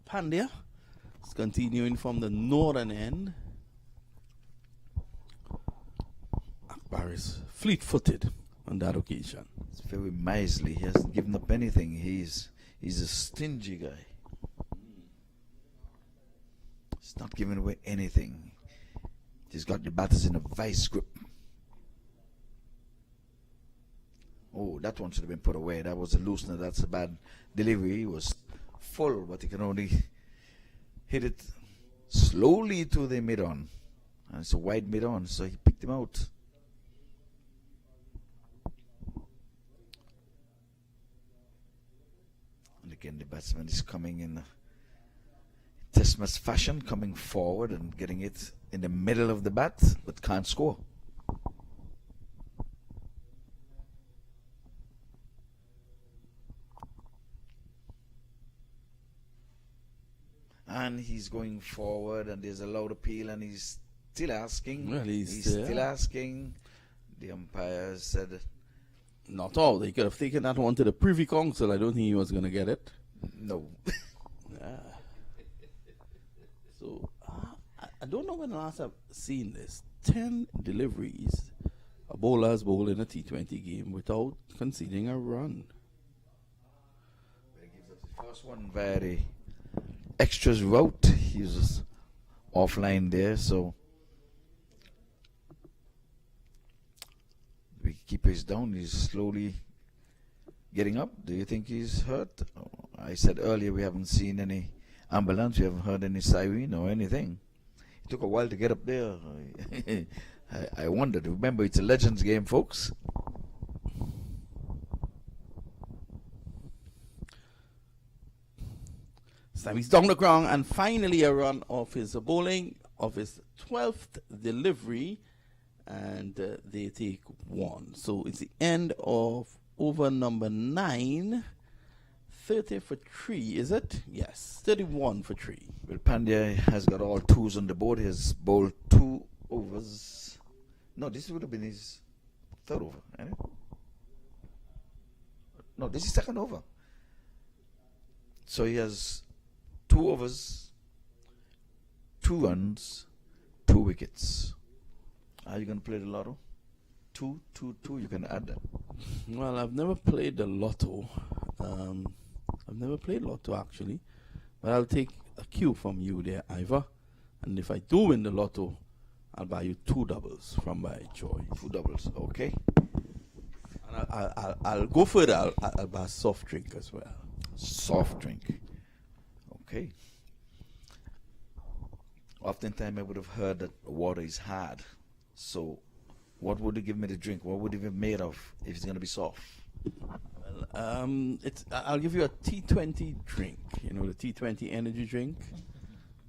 Pandya. It's continuing from the northern end. Akbar is fleet-footed on that occasion. It's very miserly. He hasn't given up anything. He's a stingy guy. He's not giving away anything. He's got the batters in a vice grip. Oh, that one should have been put away. That was a loosener. That's a bad delivery. It was full, but he can only hit it slowly to the mid-on. And it's a wide mid-on, so he picked him out. And again, the batsman is coming in test match fashion, coming forward and getting it in the middle of the bat, but can't score. And he's going forward, and there's a loud appeal, and he's still asking. Well, he's still asking. The umpire said, not all. They could have taken that one to the Privy Council. I don't think he was going to get it. no. So, I don't know when last I've seen this. 10 deliveries. A bowler has bowled in a T20 game without conceding a run. But he gives us the first one via the extras route. He was offline there, so the keeper is down. He's slowly getting up. Do you think he's hurt? I said earlier we haven't seen any ambulance. We haven't heard any siren or anything. It took a while to get up there. I wondered. Remember, it's a Legends game, folks. So he's down the ground, and finally a run off his bowling, of his 12th delivery, and they take one. So it's the end of over number 9. 30 for 3, is it? Yes, 31 for 3. Well, Pandya has got all 2s on the board. He has bowled 2 overs. No, this would have been his 3rd over, ain't it? No, this is 2nd over. So he has 2 overs, 2 runs, 2 wickets. Are you going to play the lotto? 2, 2, 2, you can add that. Well, I've never played the lotto. I've never played lotto, actually. But I'll take a cue from you there, Ivor. And if I do win the lotto, I'll buy you 2 doubles from my choice. 2 doubles, okay. And I'll go further. I'll buy a soft drink as well. Soft drink. Okay. Oftentimes I would have heard that water is hard. So what would you give me the drink? What would it be made of if it's going to be soft? I'll give you a T20 drink. You know, the T20 energy drink.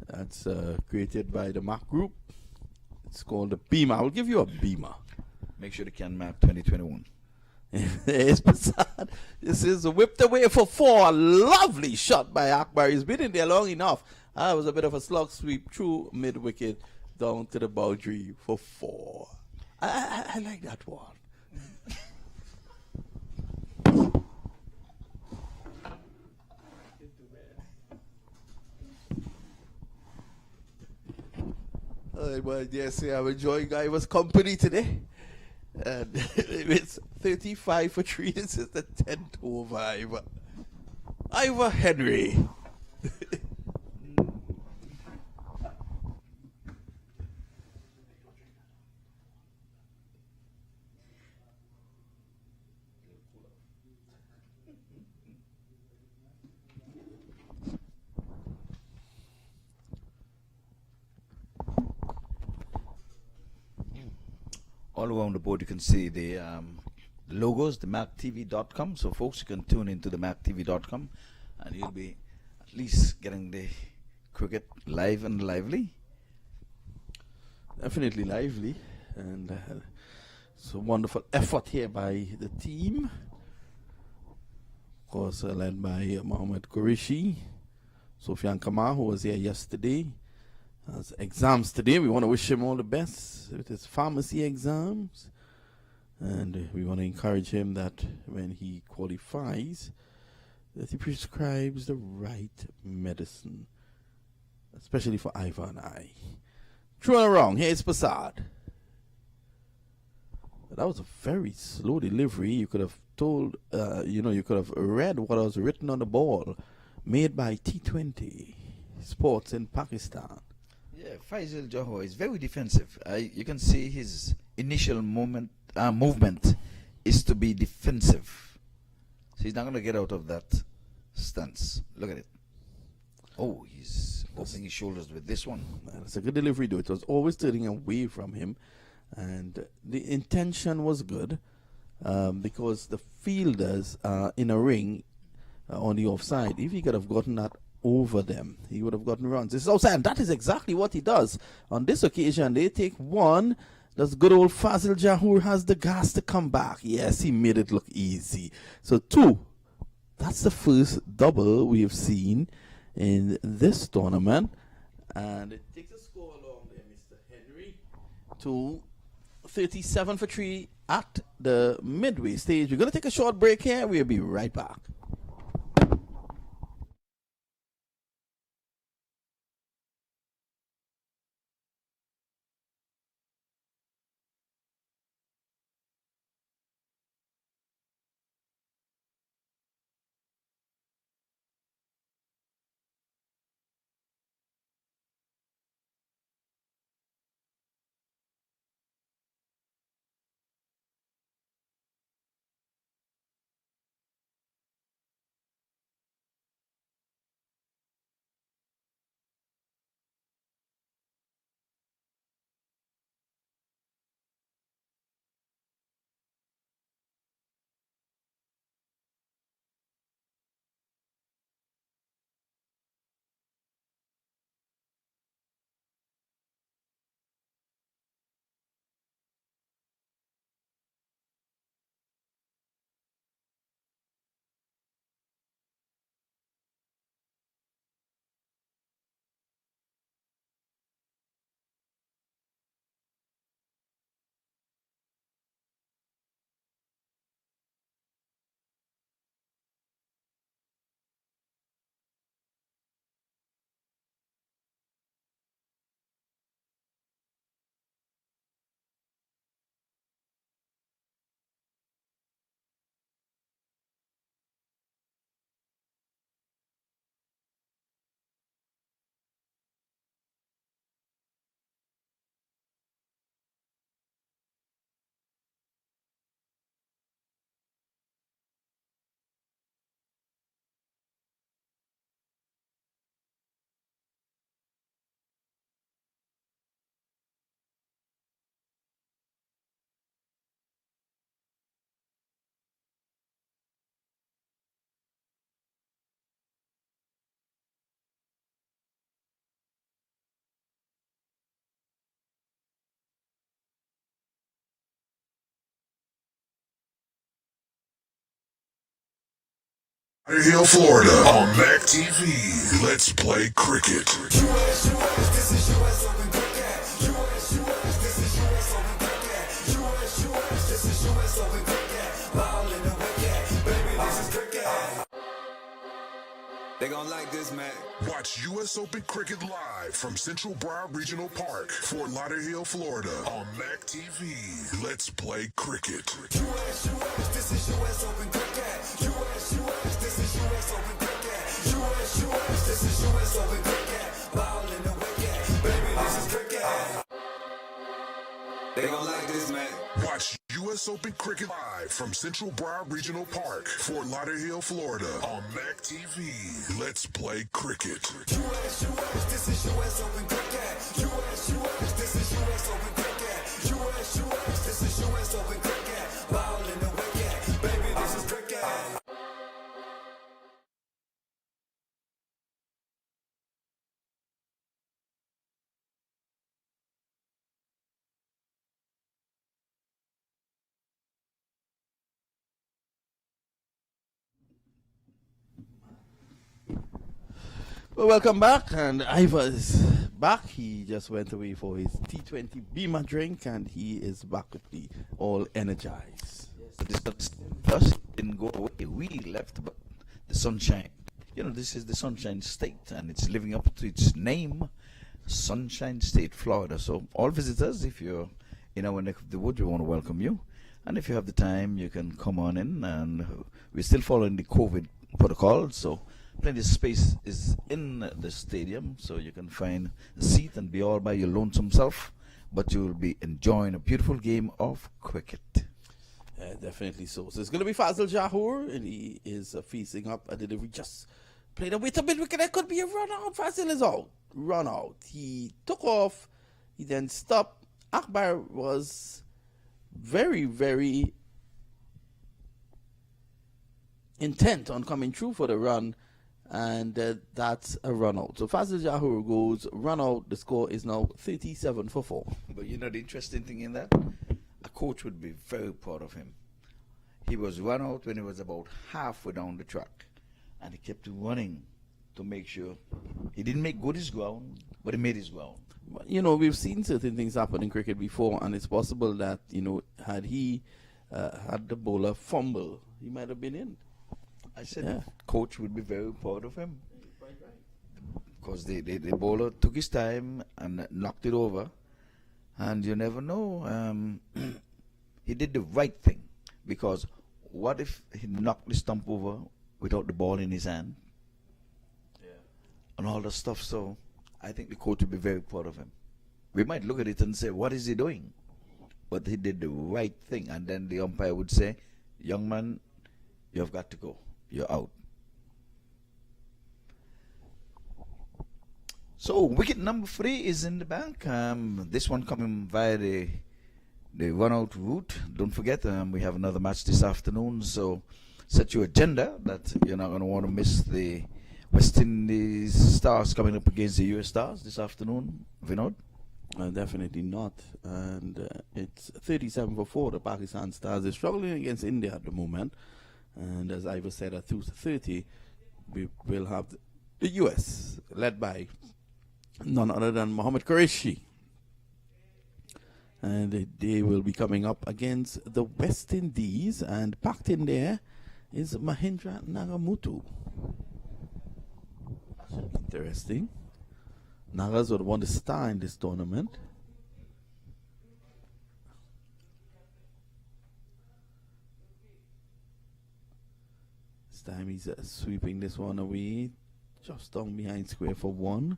That's created by the Mac Group. It's called the Beamer. I'll give you a Beamer. Make sure the can map 2021. It's bizarre. This is whipped away for 4. A lovely shot by Akbar. He's been in there long enough. It was a bit of a slug sweep through mid-wicket down to the boundary for 4. I like that one. Well, yes, I'm enjoying Ivor's company today. And it's 35 for 3. This is the 10th over Ivor. Ivor Henry. All around the board you can see the logos, the mactv.com. So folks, you can tune into the mactv.com and you'll be at least getting the cricket live and lively. Definitely lively. And it's a wonderful effort here by the team. Of course, led by Mohammed Qureshi. Sufyan Kamar, who was here yesterday. Has exams today. We want to wish him all the best with his pharmacy exams, and we want to encourage him that when he qualifies, that he prescribes the right medicine, especially for Ivor and I. True or wrong? Here's Passad. That was a very slow delivery. You could have told, you could have read what was written on the ball, made by T20 Sports in Pakistan. Yeah, Faisal Johor is very defensive. You can see his initial movement is to be defensive. So he's not going to get out of that stance. Look at it. Oh, he's opening his shoulders with this one. That's a good delivery, though. It was always turning away from him. And the intention was good because the fielders are in a ring on the offside. If he could have gotten that over them, he would have gotten runs. This is outside, and that is exactly what he does. On this occasion, they take one. That's good old Fazil Jahur has the gas to come back. Yes, he made it look easy. So 2. That's the first double we have seen in this tournament. And it takes a score along there, Mr. Henry, to 37 for 3 at the midway stage. We're going to take a short break here. We'll be right back. Hill, Florida, on MAC TV. Let's play cricket. This is US Open Cricket. This is US Open Cricket. This is US Open Cricket. Ball in the wicket. Baby, this is cricket. They gon' like this, man. Watch US Open Cricket live from Central Broward Regional Park, Fort Lauderdale, Florida, on MAC TV. Let's play cricket. This is US Open Cricket. This is US Open Cricket. This is US Open Cricket. Ball in the wicket. Baby, this is cricket. They gon' like this, man. Watch US Open Cricket live from Central Broward Regional Park, Fort Lauderdale, Florida, on MAC TV. Let's play cricket. This is US Open Cricket. This is US Open Cricket. This is US Open Cricket. Ball in the wicket. Baby, this is cricket. Well, welcome back, and Ivar's back. He just went away for his T20 Beamer drink, and he is back with me, all energized. Yes, this first didn't go away. We left, but the sunshine. You know, this is the Sunshine State, and it's living up to its name, Sunshine State, Florida. So, all visitors, if you're in our neck of the woods, we want to welcome you. And if you have the time, you can come on in, and we're still following the COVID protocol, so plenty of space is in the stadium, so you can find a seat and be all by your lonesome self, but you will be enjoying a beautiful game of cricket. Yeah, definitely so. So it's going to be Fazil Jahur, and he is facing up a delivery. Just played away to mid-wicket. There could be a run out. Fazil is out. Run out. He took off. He then stopped. Akbar was very, very intent on coming through for the run, and that's a run out. So Fazil Jahur goes run out. The score is now 37 for 4. But you know the interesting thing in that? A coach would be very proud of him. He was run out when he was about halfway down the track, and he kept running to make sure he didn't make good his ground, but he made his ground. You know, we've seen certain things happen in cricket before, and it's possible that, you know, had he had the bowler fumble, he might have been in. I said the coach would be very proud of him. Because the bowler took his time and knocked it over. And you never know. He did the right thing. Because what if he knocked the stump over without the ball in his hand? Yeah. And all the stuff. So I think the coach would be very proud of him. We might look at it and say, what is he doing? But he did the right thing. And then the umpire would say, young man, you've got to go. You're out. So wicket number 3 is in the bank. This one coming via the run-out route. Don't forget, we have another match this afternoon. So set your agenda that you're not going to want to miss the West Indies Stars coming up against the US Stars this afternoon. Vinod? Definitely not. And it's 37 for 4. The Pakistan Stars is struggling against India at the moment. And as Ivor said, at 2:30, we will have the US led by none other than Mohammad Qureshi. And they will be coming up against the West Indies. And packed in there is Mahindra Nagamutu. Interesting. Nagas would want to star in this tournament. This time he's sweeping this one away. Just down behind square for 1.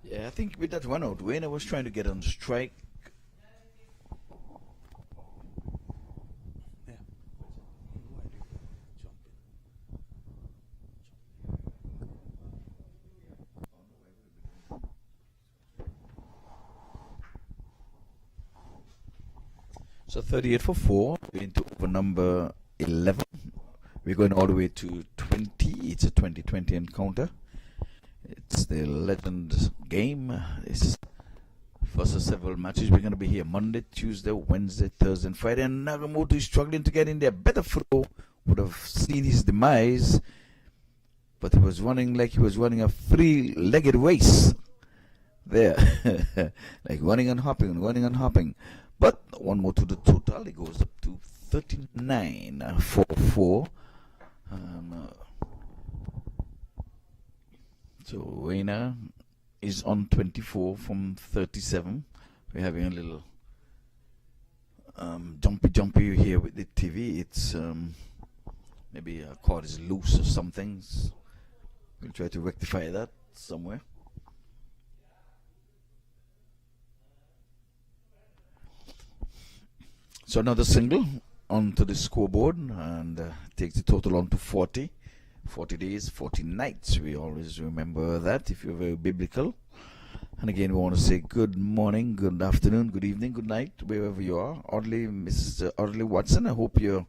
Yeah, I think with that run out, Wayne was trying to get on strike. Yeah. So 38 for 4, into over number 11. We're going all the way to 20. It's a 2020 encounter. It's the legend game. It's first of several matches. We're going to be here Monday, Tuesday, Wednesday, Thursday, and Friday. And Nagamoto is struggling to get in there. Better throw would have seen his demise. But he was running like he was running a 3-legged race there. Like running and hopping, running and hopping. But one more to the total. It goes up to 39 for 4. So Reina is on 24 from 37. We're having a little jumpy here with the TV. It's maybe a cord is loose or something. We'll try to rectify that somewhere. So another single onto the scoreboard and takes the total on to 40. 40 days, 40 nights. We always remember that if you're very biblical. And again, we want to say good morning, good afternoon, good evening, good night, wherever you are. Mrs. Audley Watson, I hope you're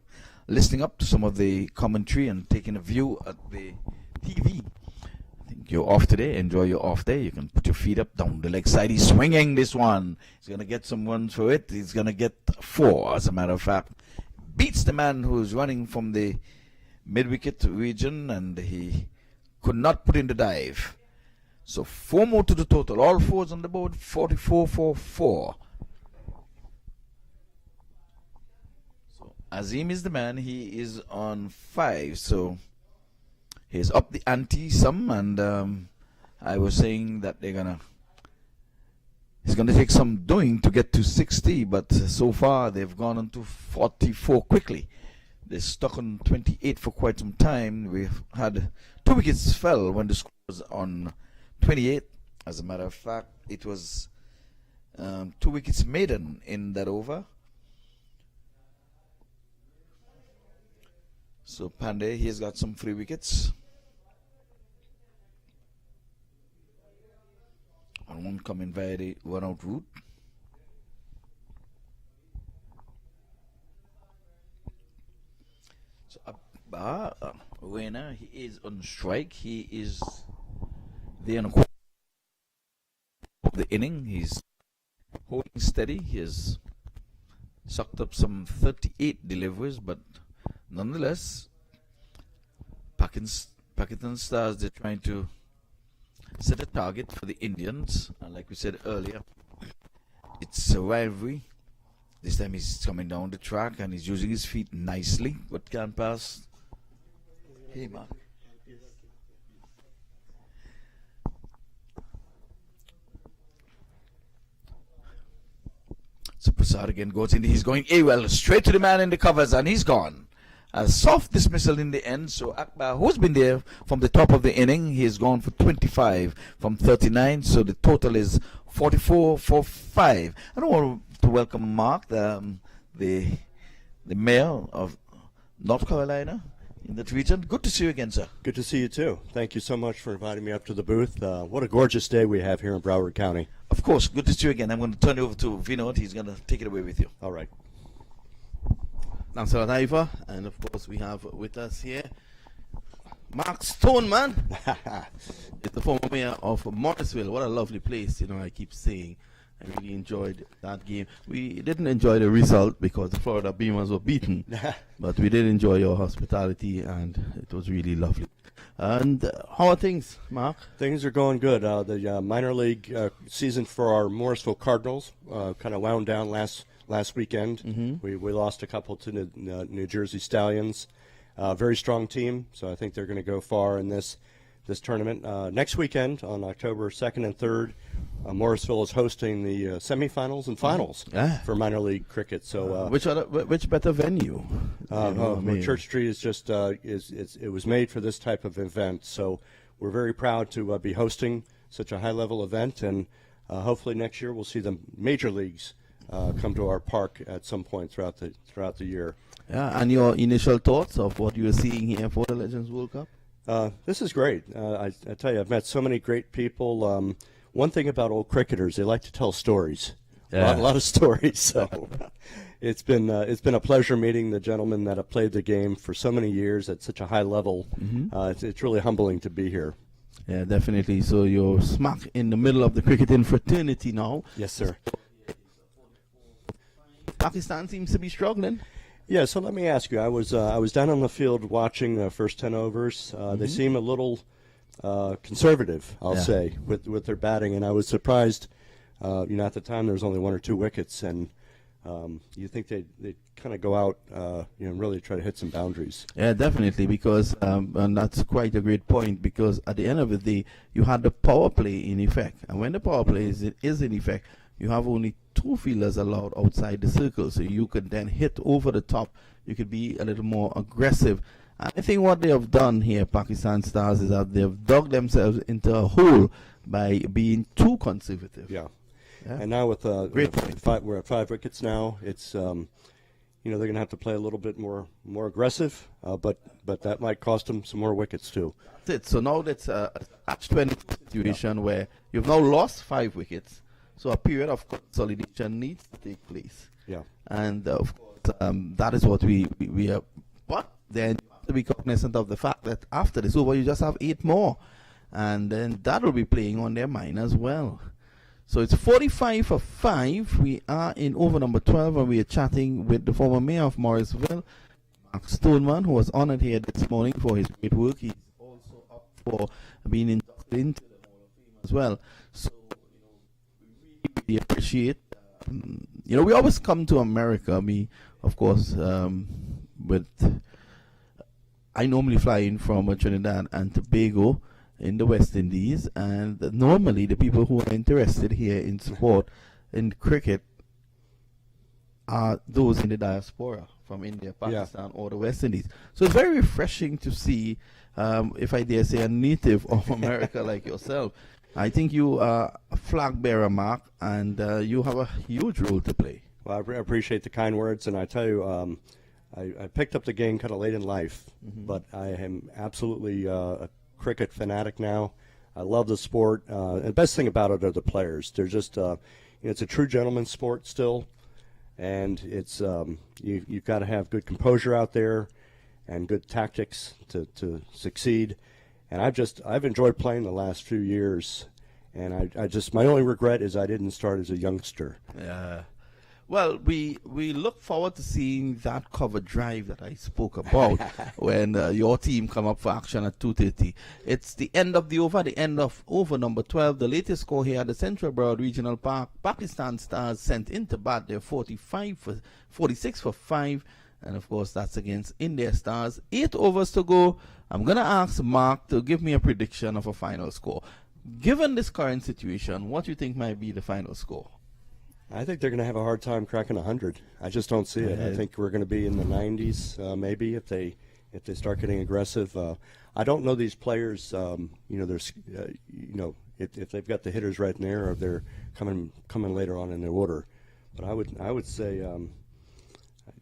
listening up to some of the commentary and taking a view at the TV. I think you're off today. Enjoy your off day. You can put your feet up, down the leg side. He's swinging this one. He's going to get some runs for it. He's going to get 4, as a matter of fact. Beats the man who's running from the mid-wicket region, and he could not put in the dive. So 4 more to the total. All 4s on the board. 44 for 4. So Azim is the man. He is on 5. So he's up the ante some, and I was saying that it's gonna take some doing to get to 60, but so far they've gone on to 44 quickly. They're stuck on 28 for quite some time. We've had 2 wickets fell when the score was on 28. As a matter of fact, it was 2 wickets maiden in that over. So Pandey, he's got some free wickets. And one coming via the one-out route. So Reina, he is on strike. He is there on the the inning. He's holding steady. He has sucked up some 38 deliveries, but nonetheless, Pakistan Stars, they're trying to set a target for the Indians. And like we said earlier, it's a rivalry. This time he's coming down the track and he's using his feet nicely, but can't pass. Hey, Mark. So Prasad again goes in. He's going well straight to the man in the covers, and he's gone. A soft dismissal in the end. So Akbar, who's been there from the top of the inning, he has gone for 25 from 39. So the total is 44 for 5. I don't want to welcome Mark, the mayor of North Carolina in that region. Good to see you again, sir. Good to see you too. Thank you so much for inviting me up to the booth. What a gorgeous day we have here in Broward County. Of course, good to see you again. I'm going to turn you over to Vinod. He's going to take it away with you. All right. Thanks a lot, Ivor. And of course, we have with us here Mark Stoneman. It's the former mayor of Morrisville. What a lovely place, I keep saying. I really enjoyed that game. We didn't enjoy the result because the Florida Beamers were beaten, but we did enjoy your hospitality, and it was really lovely. And how are things, Mark? Things are going good. The minor league season for our Morrisville Cardinals kind of wound down last weekend. We lost a couple to the New Jersey Stallions. Very strong team, so I think they're going to go far in this tournament. Next weekend, on October 2nd and 3rd, Morrisville is hosting the semifinals and finals for minor league cricket. So, which better venue? Church Street is just it was made for this type of event. So we're very proud to be hosting such a high level event, and hopefully next year we'll see the major leagues come to our park at some point throughout the year. Yeah, and your initial thoughts of what you are seeing here for the Legends World Cup? This is great. I tell you, I've met so many great people. One thing about old cricketers, they like to tell stories. Yeah. A lot of stories. So it's been a pleasure meeting the gentlemen that have played the game for so many years at such a high level. It's really humbling to be here. Yeah, definitely. So you're smack in the middle of the cricketing fraternity now. Yes, sir. Pakistan seems to be struggling. Yeah, so let me ask you. I was down on the field watching the first 10 overs. They seem a little conservative, I'll say, with their batting, and I was surprised. At the time there was only 1 or 2 wickets, and you think they kind of go out, really try to hit some boundaries. Yeah, definitely, because and that's quite a great point. Because at the end of the day, you had the power play in effect, and when the power play is in effect, you have only 2 fielders allowed outside the circle, so you could then hit over the top. You could be a little more aggressive. And I think what they have done here, Pakistan Stars, is that they have dug themselves into a hole by being too conservative. Yeah. And now with we're at 5 wickets now. It's they're going to have to play a little bit more aggressive, but that might cost them some more wickets too. That's it. So now that's a catch-20 situation where you've now lost 5 wickets. So a period of consolidation needs to take place. Yeah. And of course, that is what we are. But then you have to be cognizant of the fact that after this over, you just have 8 more. And then that will be playing on their mind as well. So it's 45 for 5. We are in over number 12, and we are chatting with the former mayor of Morrisville, Mark Stoneman, who was honored here this morning for his great work. He's also up for being inducted into the Hall of Fame as well. So we appreciate. We always come to America. Me, of course, I normally fly in from Trinidad and Tobago in the West Indies, and normally the people who are interested here in sport, in cricket, are those in the diaspora from India, Pakistan, or the West Indies. So it's very refreshing to see, if I dare say, a native of America like yourself. I think you are a flag bearer, Mark, and you have a huge role to play. Well, I appreciate the kind words, and I tell you, I picked up the game kind of late in life, but I am absolutely a cricket fanatic now. I love the sport. And the best thing about it are the players. They're just, it's a true gentleman's sport still, and it's you've got to have good composure out there and good tactics to succeed. And I've enjoyed playing the last few years, and I just my only regret is I didn't start as a youngster. Yeah. Well, we look forward to seeing that cover drive that I spoke about when your team come up for action at 2:30. It's the end of the over number 12. The latest score here at the Central Broward Regional Park. Pakistan Stars sent into bat their 46 for 5. And of course, that's against India Stars. 8 overs to go. I'm going to ask Mark to give me a prediction of a final score. Given this current situation, what do you think might be the final score? I think they're going to have a hard time cracking 100. I just don't see it. I think we're going to be in the 90s, maybe if they start getting aggressive. I don't know these players. There's if they've got the hitters right in there, or they're coming later on in their order. But I would say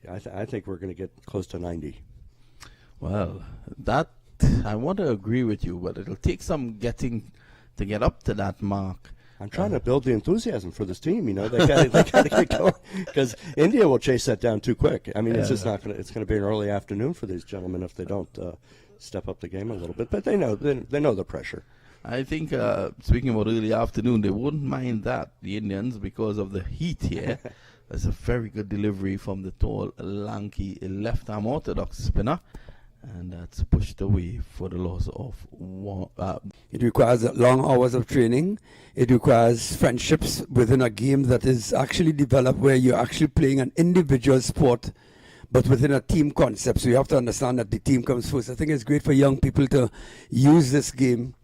I think we're going to get close to 90. Well, that I want to agree with you, but it'll take some getting to get up to that mark. I'm trying to build the enthusiasm for this team. They got to get going, because India will chase that down too quick. I mean, it's just not going to. It's going to be an early afternoon for these gentlemen if they don't step up the game a little bit. But they know the pressure. I think speaking about early afternoon, they wouldn't mind that, the Indians, because of the heat here. There's a very good delivery from the tall, lanky left-arm orthodox spinner. And that's pushed away for the loss of one. It requires long hours of training. It requires friendships within a game that is actually developed where you're actually playing an individual sport, but within a team concept. So you have to understand that the team comes first. I think it's great for young people to use this game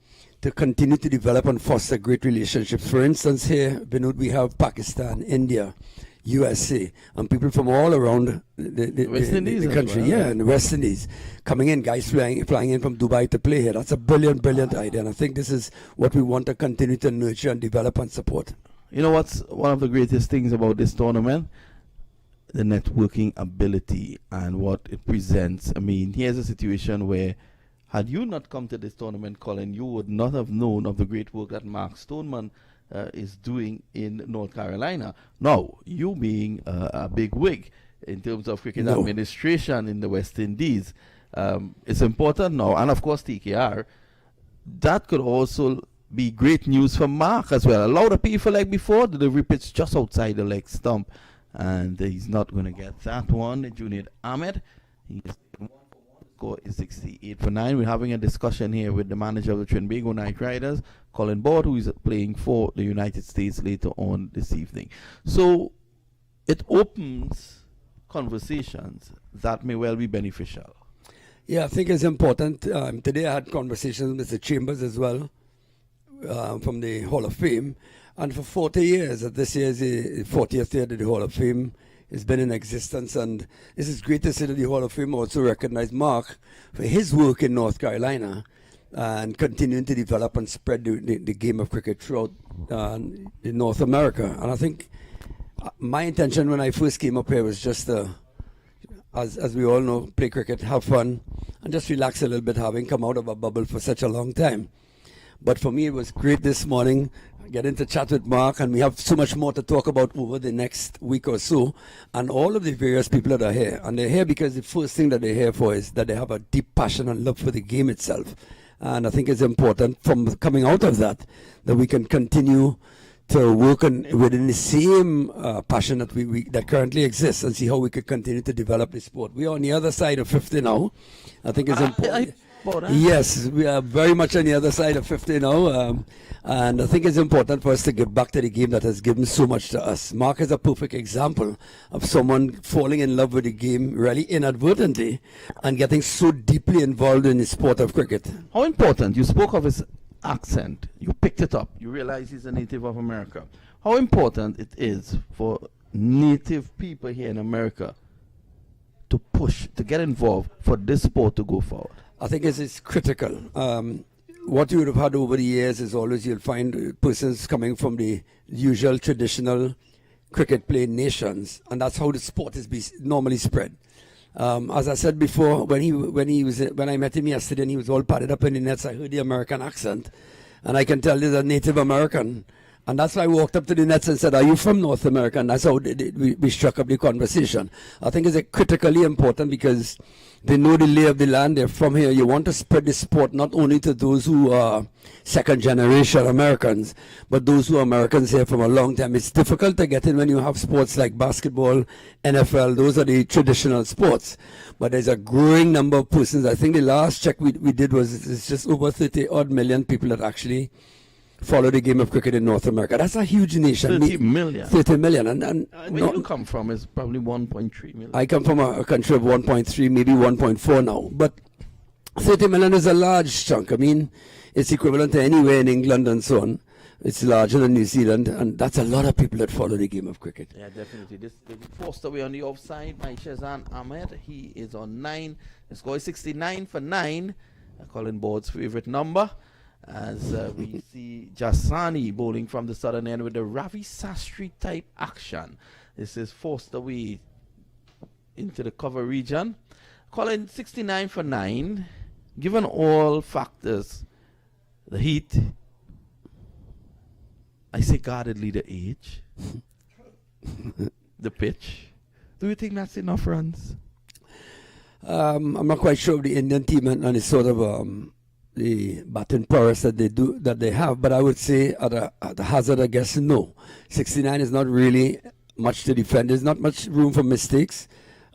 to continue to develop and foster great relationships. For instance, here, Vinod, we have Pakistan, India, USA, and people from all around the country, well, and the West Indies, coming in, guys flying in from Dubai to play here. That's a brilliant idea, and I think this is what we want to continue to nurture and develop and support. You know what's one of the greatest things about this tournament? The networking ability and what it presents. I mean, here's a situation where had you not come to this tournament, Colin, you would not have known of the great work that Mark Stoneman is doing in North Carolina. Now, you being a big wig in terms of cricket administration in the West Indies, it's important now. And of course, TKR, that could also be great news for Mark as well. A lot of people like before, the delivery pitch just outside the leg stump. And he's not going to get that one. Junaid Ahmed, he's score is 68 for 9. We're having a discussion here with the manager of the Trinbago Knight Riders, Colin Board, who is playing for the United States later on this evening. So it opens conversations that may well be beneficial. Yeah, I think it's important. Today I had conversations with Mr. Chambers as well from the Hall of Fame. And for 40 years, this year is the 40th year that the Hall of Fame has been in existence, and this is great to see that the Hall of Fame also recognize Mark for his work in North Carolina and continuing to develop and spread the game of cricket throughout in North America. And I think my intention when I first came up here was just to, as we all know, play cricket, have fun, and just relax a little bit, having come out of a bubble for such a long time. But for me, it was great this morning, getting to chat with Mark, and we have so much more to talk about over the next week or so, and all of the various people that are here. And they're here because the first thing that they're here for is that they have a deep passion and love for the game itself. And I think it's important from coming out of that we can continue to work within the same passion that that currently exists, and see how we could continue to develop the sport. We are on the other side of 50 now. I think it's important. Yes, we are very much on the other side of 50 now, and I think it's important for us to give back to the game that has given so much to us. Mark is a perfect example of someone falling in love with the game really inadvertently and getting so deeply involved in the sport of cricket. How important, you spoke of his accent, you picked it up, you realize he's a native of America. How important it is for native people here in America to push, to get involved for this sport to go forward? I think it's critical. What you would have had over the years is always you'll find persons coming from the usual traditional cricket playing nations, and that's how the sport is normally spread. As I said before, when I met him yesterday and he was all padded up in the nets, I heard the American accent, and I can tell he's a Native American. And that's why I walked up to the nets and said, "Are you from North America?" And that's how we struck up the conversation. I think it's critically important because they know the lay of the land. They're from here. You want to spread the sport not only to those who are second-generation Americans, but those who are Americans here from a long time. It's difficult to get in when you have sports like basketball, NFL. Those are the traditional sports. But there's a growing number of persons. I think the last check we did was it's just over 30-odd million people that actually follow the game of cricket in North America. That's a huge nation. 30 million. 30 million. And Where you come from is probably 1.3 million. I come from a country of 1.3, maybe 1.4 now. But 30 million is a large chunk. I mean, it's equivalent to anywhere in England and so on. It's larger than New Zealand, and that's a lot of people that follow the game of cricket. Yeah, definitely. This forced away on the offside by Shazan Ahmed. He is on 9. The score is 69 for 9. Colin Board's favorite number. As we see Jasani bowling from the southern end with the Ravi Sastry type action. This is forced away into the cover region. Colin 69 for 9. Given all factors, the heat, I say guardedly the age, the pitch. Do you think that's enough runs? I'm not quite sure of the Indian team and it's sort of the batting prowess that they have, but I would say at the hazard, I guess, no. 69 is not really much to defend. There's not much room for mistakes.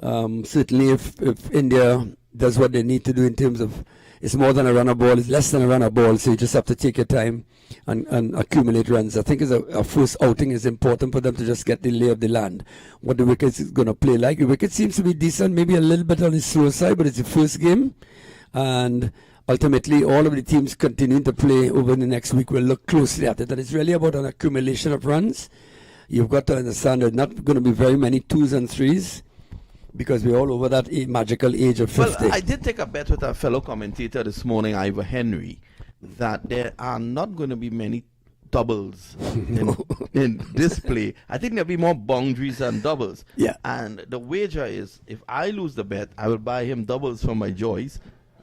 Certainly if India does what they need to do in terms of, it's more than a runner ball, it's less than a runner ball, so you just have to take your time and accumulate runs. I think a first outing is important for them to just get the lay of the land, what the wicket is going to play like. The wicket seems to be decent, maybe a little bit on the slow side, but it's the first game, and ultimately all of the teams continuing to play over the next week will look closely at it, and it's really about an accumulation of runs. You've got to understand there's not going to be very many 2s and 3s, because we're all over that magical age of 50. Well, I did take a bet with a fellow commentator this morning, Ivor Henry, that there are not going to be many doubles in this play. I think there'll be more boundaries than doubles. Yeah. And the wager is, if I lose the bet, I will buy him doubles for my joys.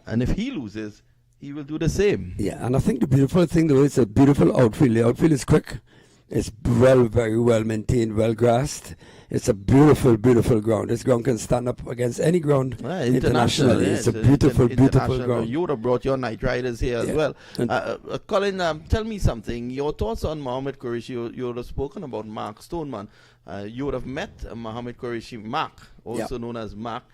And if he loses, he will do the same. Yeah, and I think the beautiful thing, though, it's a beautiful outfield. The outfield is quick. It's very well maintained, well grassed. It's a beautiful ground. This ground can stand up against any ground internationally. Yeah, it's a beautiful ground. You would have brought your Night Riders here as well. Colin, tell me something. Your thoughts on Mohammad Qureshi? You would have spoken about Mark Stoneman. You would have met Mohammad Qureshi, Mark, also known as Mark.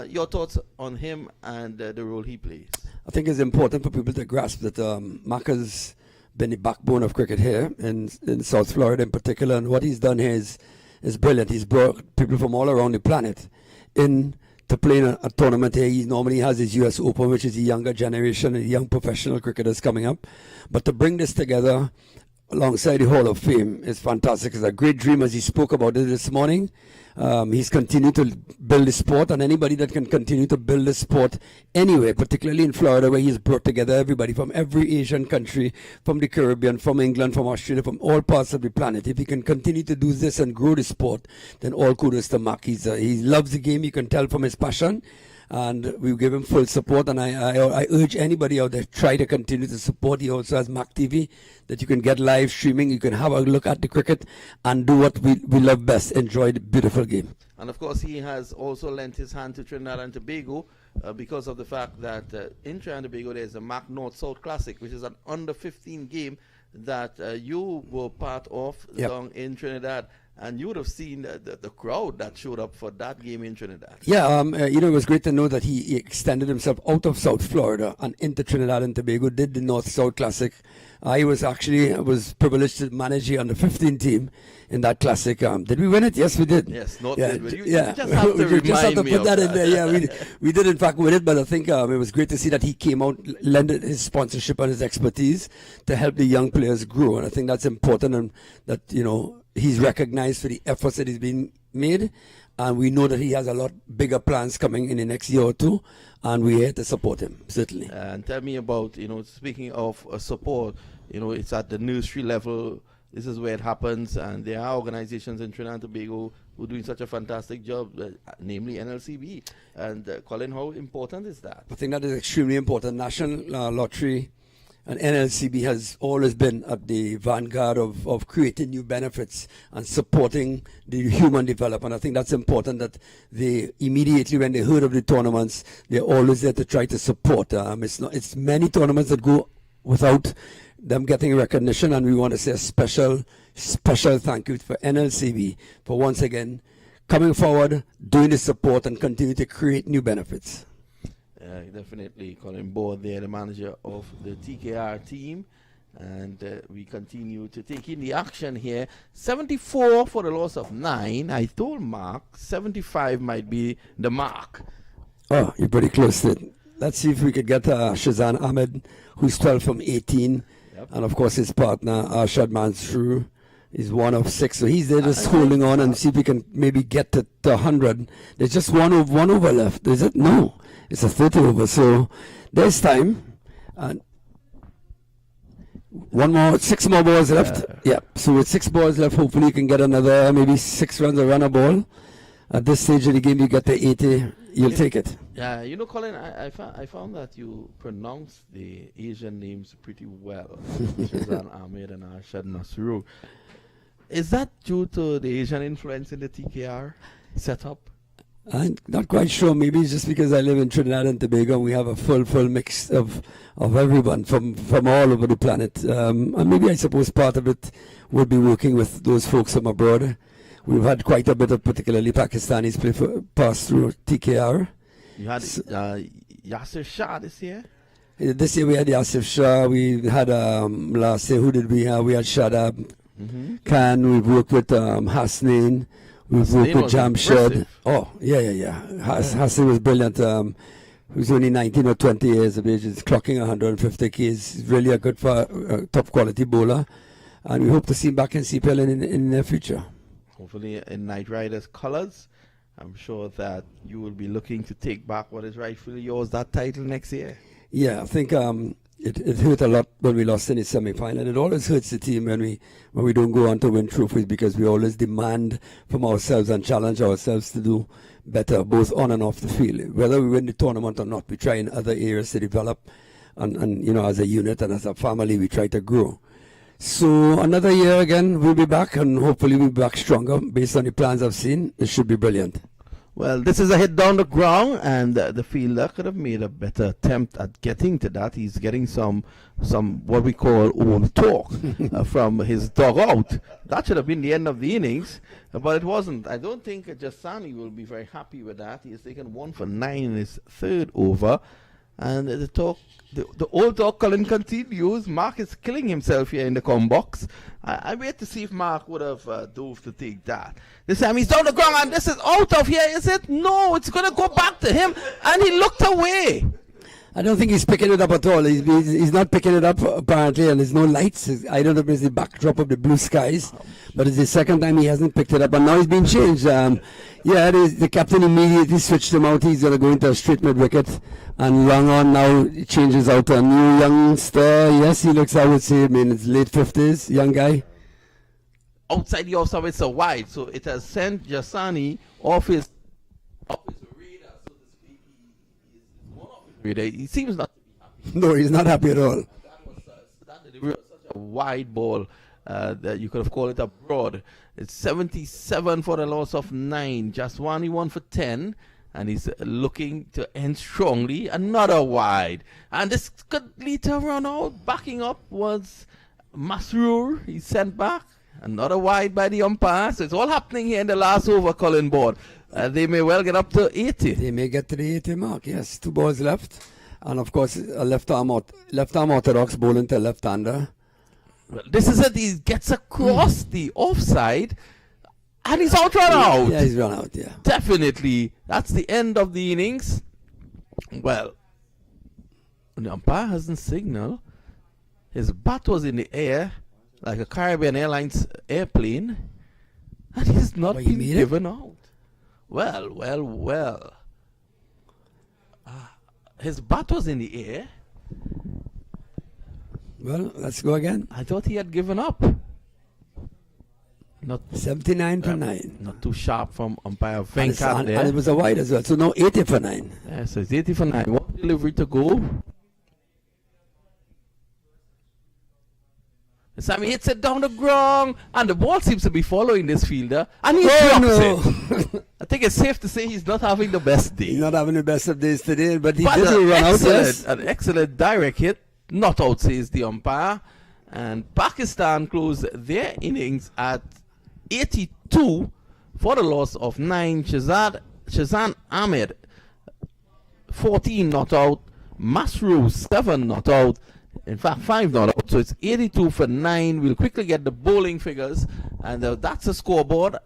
Your thoughts on him and the role he plays? I think it's important for people to grasp that Mark has been the backbone of cricket here in South Florida in particular, and what he's done here is brilliant. He's brought people from all around the planet in to play in a tournament here. He normally has his US Open, which is the younger generation, young professional cricketers coming up. But to bring this together alongside the Hall of Fame is fantastic. It's a great dream, as he spoke about it this morning. He's continued to build the sport, and anybody that can continue to build the sport anywhere, particularly in Florida, where he's brought together everybody from every Asian country, from the Caribbean, from England, from Australia, from all parts of the planet. If he can continue to do this and grow the sport, then all kudos to Mark. He loves the game. You can tell from his passion. And we give him full support, and I urge anybody out there, try to continue to support. He also has Mac TV, that you can get live streaming, you can have a look at the cricket and do what we love best, enjoy the beautiful game. And of course he has also lent his hand to Trinidad and Tobago because of the fact that in Trinidad and Tobago there's a Mac North-South Classic, which is an under 15 game that you were part of down in Trinidad. And you would have seen the crowd that showed up for that game in Trinidad. Yeah, it was great to know that he extended himself out of South Florida and into Trinidad and Tobago, did the North-South Classic. I was privileged to manage the under 15 team in that classic. Did we win it? Yes, we did. Yes, North yeah, did. You yeah. just have to put that in there. Yeah, we did in fact win it, but I think it was great to see that he came out, lended his sponsorship and his expertise to help the young players grow. And I think that's important, and that, he's recognized for the efforts that he's been made, and we know that he has a lot bigger plans coming in the next year or two, and we're here to support him, certainly. And tell me about, speaking of support, it's at the nursery level this is where it happens, and there are organizations in Trinidad and Tobago who are doing such a fantastic job, namely NLCB. And Colin, how important is that? I think that is extremely important. National Lottery and NLCB has always been at the vanguard of creating new benefits and supporting the human development. I think that's important, that they immediately, when they heard of the tournaments, they're always there to try to support. It's many tournaments that go without them getting recognition, and we want to say a special thank you for NLCB for once again coming forward, doing the support, and continue to create new benefits. Definitely, Colin Board there, the manager of the TKR team, and we continue to take in the action here. 74 for the loss of 9. I told Mark 75 might be the mark. Oh, you're pretty close to it. Let's see if we could get Shazan Ahmed, who's 12 from 18. Yep. And of course his partner Arshad Mansour is 1 of 6, so he's there just holding on, and see if we can maybe get to 100. There's just one over left, is it? No, it's a 30 over, so there's time. And 6 more balls left. Yeah, so with 6 balls left, hopefully you can get another maybe 6 runs or run a ball. At this stage of the game, you get the 80, you'll take it. Yeah, you know, Colin, I found that you pronounce the Asian names pretty well. Shazan Ahmed and Arshad Nasru. Is that due to the Asian influence in the TKR setup? I'm not quite sure. Maybe it's just because I live in Trinidad and Tobago and we have a full mix of everyone from all over the planet. And maybe I suppose part of it would be working with those folks from abroad. We've had quite a bit of particularly Pakistanis pass through TKR. You had Yasir Shah this year? This year we had Yasir Shah. We had last year, who did we have? We had Shadab Khan. We've worked with Hasnain. We've worked with Jamshed. Oh, yeah. Hasnain was brilliant. He was only 19 or 20 years of age. He's clocking 150 Ks. He's really a good top quality bowler. And we hope to see him back in CPL in the near future. Hopefully in Knight Riders colours. I'm sure that you will be looking to take back what is rightfully yours, that title next year. Yeah, I think it hurt a lot when we lost in the semi-final. It always hurts the team when we don't go on to win trophies, because we always demand from ourselves and challenge ourselves to do better, both on and off the field. Whether we win the tournament or not, we try in other areas to develop, and you know, as a unit and as a family, we try to grow. So another year again, we'll be back, and hopefully we'll be back stronger. Based on the plans I've seen, it should be brilliant. Well, this is a hit down the ground, and the fielder could have made a better attempt at getting to that. He's getting some what we call old talk from his dugout. That should have been the end of the innings, but it wasn't. I don't think Jasani will be very happy with that. He has taken 1 for 9 in his 3rd over. And the old talk, Colin, continues. Mark is killing himself here in the com box. I wait to see if Mark would have dove to take that. This time he's down the ground, and this is out of here, is it? No, it's going to go back to him, and he looked away. I don't think he's picking it up at all. He's not picking it up, apparently, and there's no lights. I don't know if it's the backdrop of the blue skies, but it's the second time he hasn't picked it up, and now he's been changed. The captain immediately switched him out. He's going to go into a straight mid-wicket, and long on now changes out to a new youngster. Yes, he looks, I would say, it's late 50s, young guy. Outside the off-side, it's a wide, so it has sent Jasani off his radar, so to speak. He seems not to be happy. No, he's not happy at all. That was such a wide ball that you could have called it a broad. It's 77 for the loss of 9. Jaswani 1 for 10. And he's looking to end strongly. Another wide. And this could lead to a run out. Backing up was Masroor. He's sent back. Another wide by the umpire. So it's all happening here in the last over, Colin Board. They may well get up to 80. They may get to the 80 mark, yes. 2 balls left. And of course, a left arm orthodox bowling to left-hander. Well, this is it. He gets across the offside. And he's out, run out. Yeah, he's run out, yeah. Definitely. That's the end of the innings. Well, the umpire hasn't signaled. His bat was in the air, like a Caribbean Airlines airplane. And he's not been given out. Well. His bat was in the air. Well, let's go again. I thought he had given up. Not 79 for 9. not too sharp from umpire And, Venkat there. and it was a wide as well. So now 80 for 9. Yeah, so it's 80 for 9. One delivery to go. Sammy hits it down the ground, and the ball seems to be following this fielder, and he drops it. I think it's safe to say he's not having the best day. He's not having the best of days today, but he But did run out. Yes. an excellent direct hit, not out, says the umpire. And Pakistan closed their innings at 82 for the loss of 9. Shazan Ahmed, 14 not out. Masrur, 7 not out. In fact, 5 not out. So it's 82 for 9. We'll quickly get the bowling figures. And that's the scoreboard.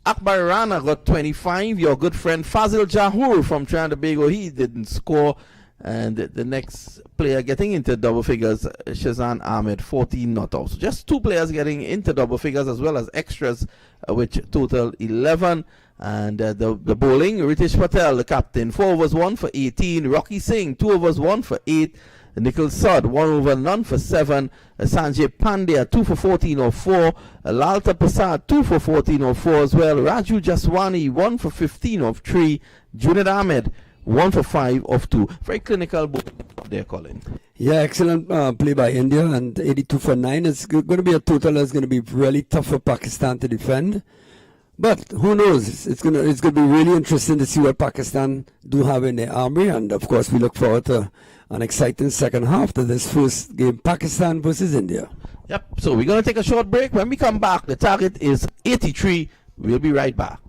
Akbar Rana got 25. Your good friend Fazil Jahur from Trinidad and Tobago, he didn't score. And the next player getting into double figures, Shazan Ahmed, 14 not out. So just 2 players getting into double figures as well as extras, which total 11. And the bowling, Ritesh Patel, the captain, 4 overs 1 for 18. Rocky Singh, 2 overs 1 for 8. Nikhil Sod, 1 over none for 7. Sanjay Pandya, 2 for 14 or 4. Lalta Prasad, 2 for 14 or 4 as well. Raju Jaswani, 1 for 15 of 3. Junaid Ahmed, 1 for 5 of 2. Very clinical bowling there, Colin. Yeah, excellent play by India, and 82 for 9. It's going to be a total that's going to be really tough for Pakistan to defend. But who knows? It's going to be really interesting to see what Pakistan do have in their army, and of course we look forward to an exciting second half to this first game, Pakistan versus India. Yep, so we're going to take a short break. When we come back, the target is 83. We'll be right back.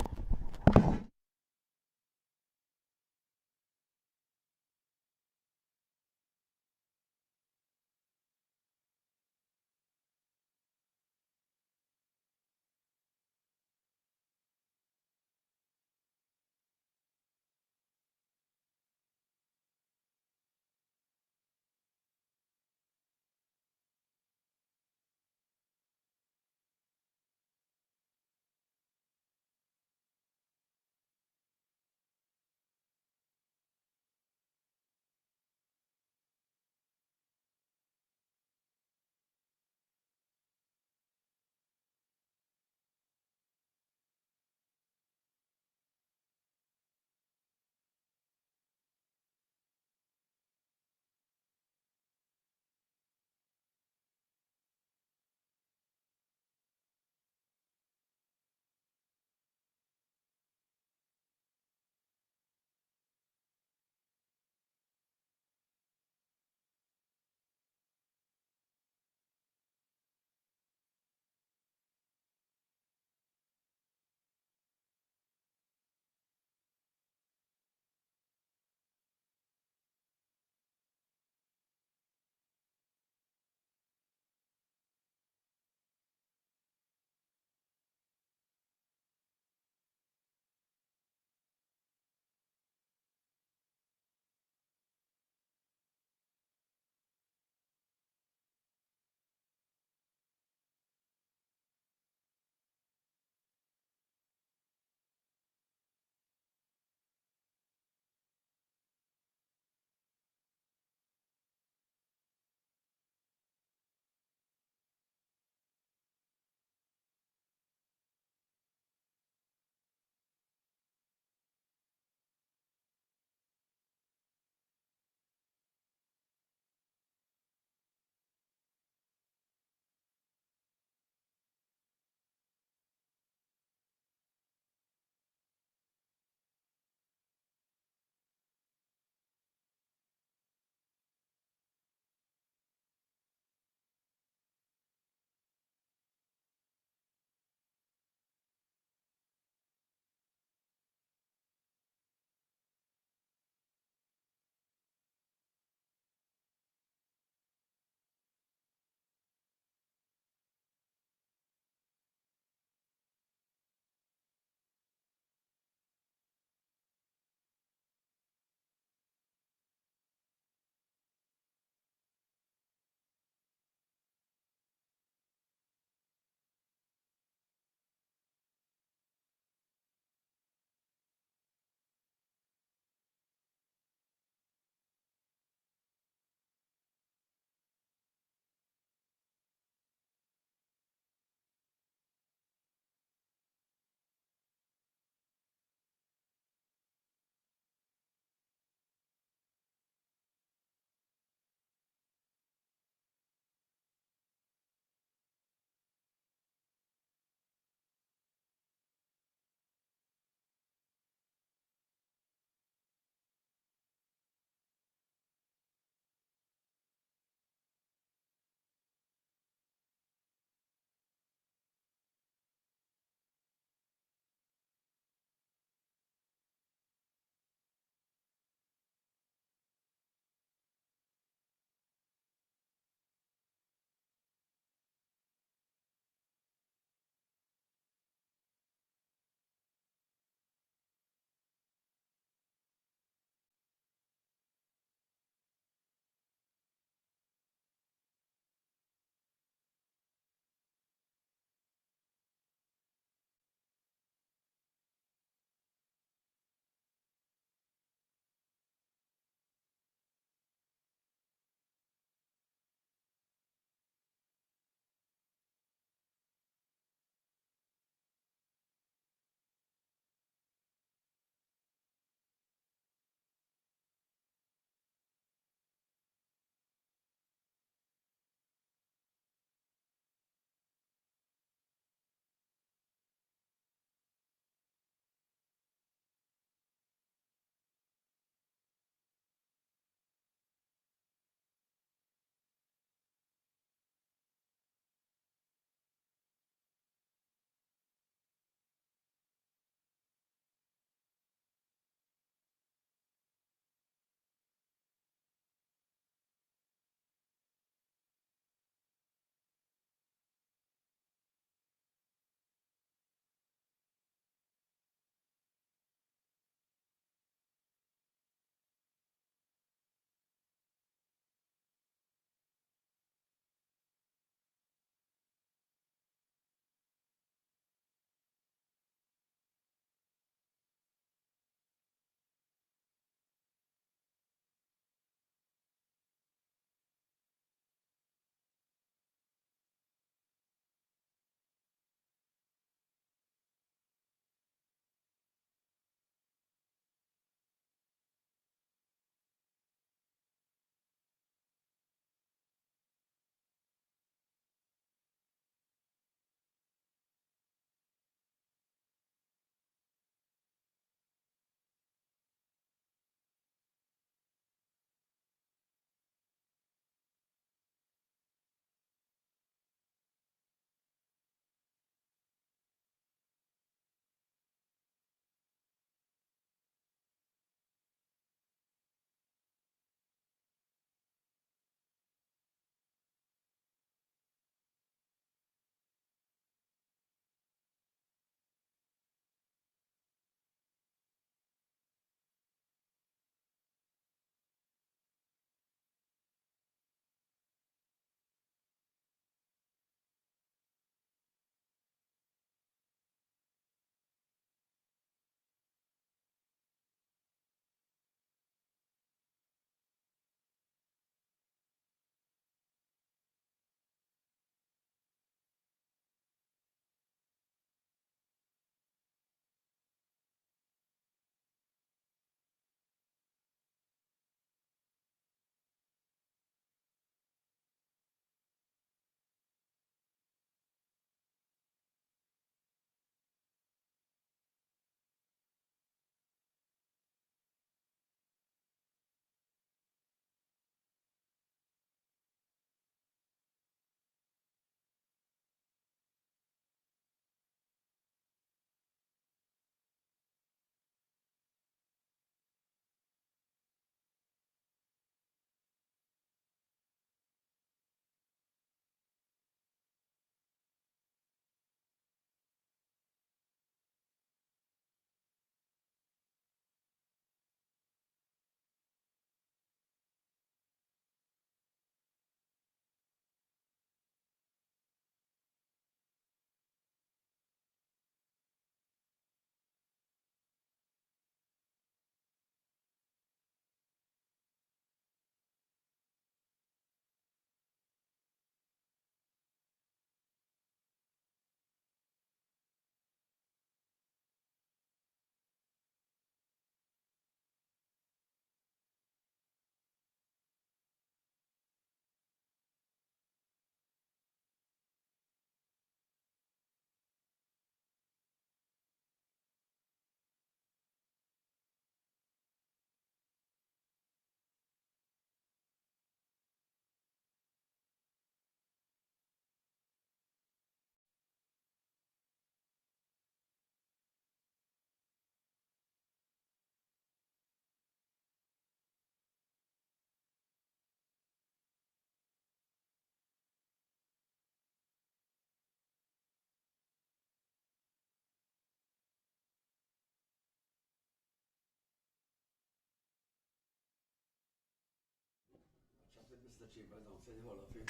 Mr. Chambers outside the Hall of Fame.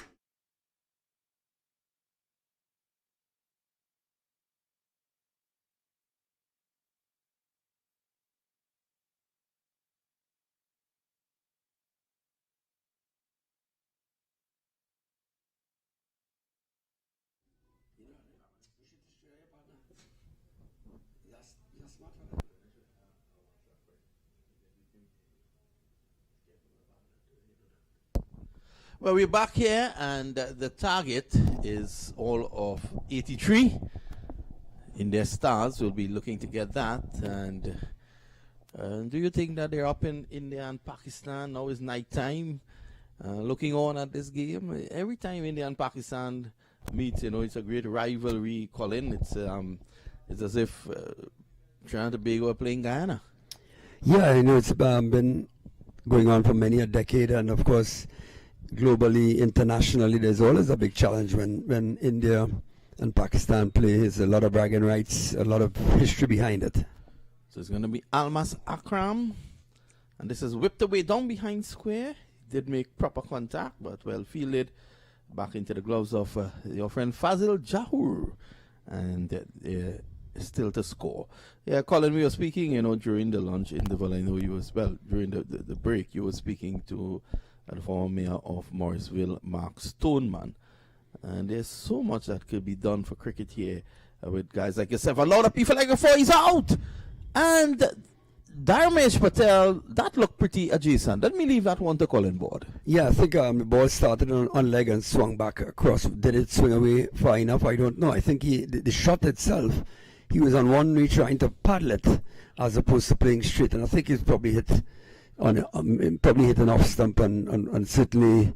Well, we're back here, and the target is all of 83. India Stars will be looking to get that. And do you think that they're up in India and Pakistan? Now is night time. Looking on at this game, every time India and Pakistan meet, it's a great rivalry. Colin, it's as if Trinidad and Tobago are playing Guyana. Yeah, it's been going on for many a decade, and of course, globally, internationally, there's always a big challenge when India and Pakistan play. There's a lot of bragging rights, a lot of history behind it. So it's going to be Almas Akram, and this is whipped away down behind square. Did make proper contact, but well fielded back into the gloves of your friend Fazil Jahur, and still to score. Yeah, Colin, we were speaking, during the lunch interval. I know you was, during the break, you were speaking to the former mayor of Morrisville, Mark Stoneman. And there's so much that could be done for cricket here with guys like yourself. A lot of people like before he's out. And Dharmesh Patel, that looked pretty adjacent. Let me leave that one to Colin Board. Yeah, I think the ball started on leg and swung back across. Did it swing away far enough? I don't know. I think the shot itself, he was on one knee trying to paddle it as opposed to playing straight. And I think he's probably hit an off stump, and certainly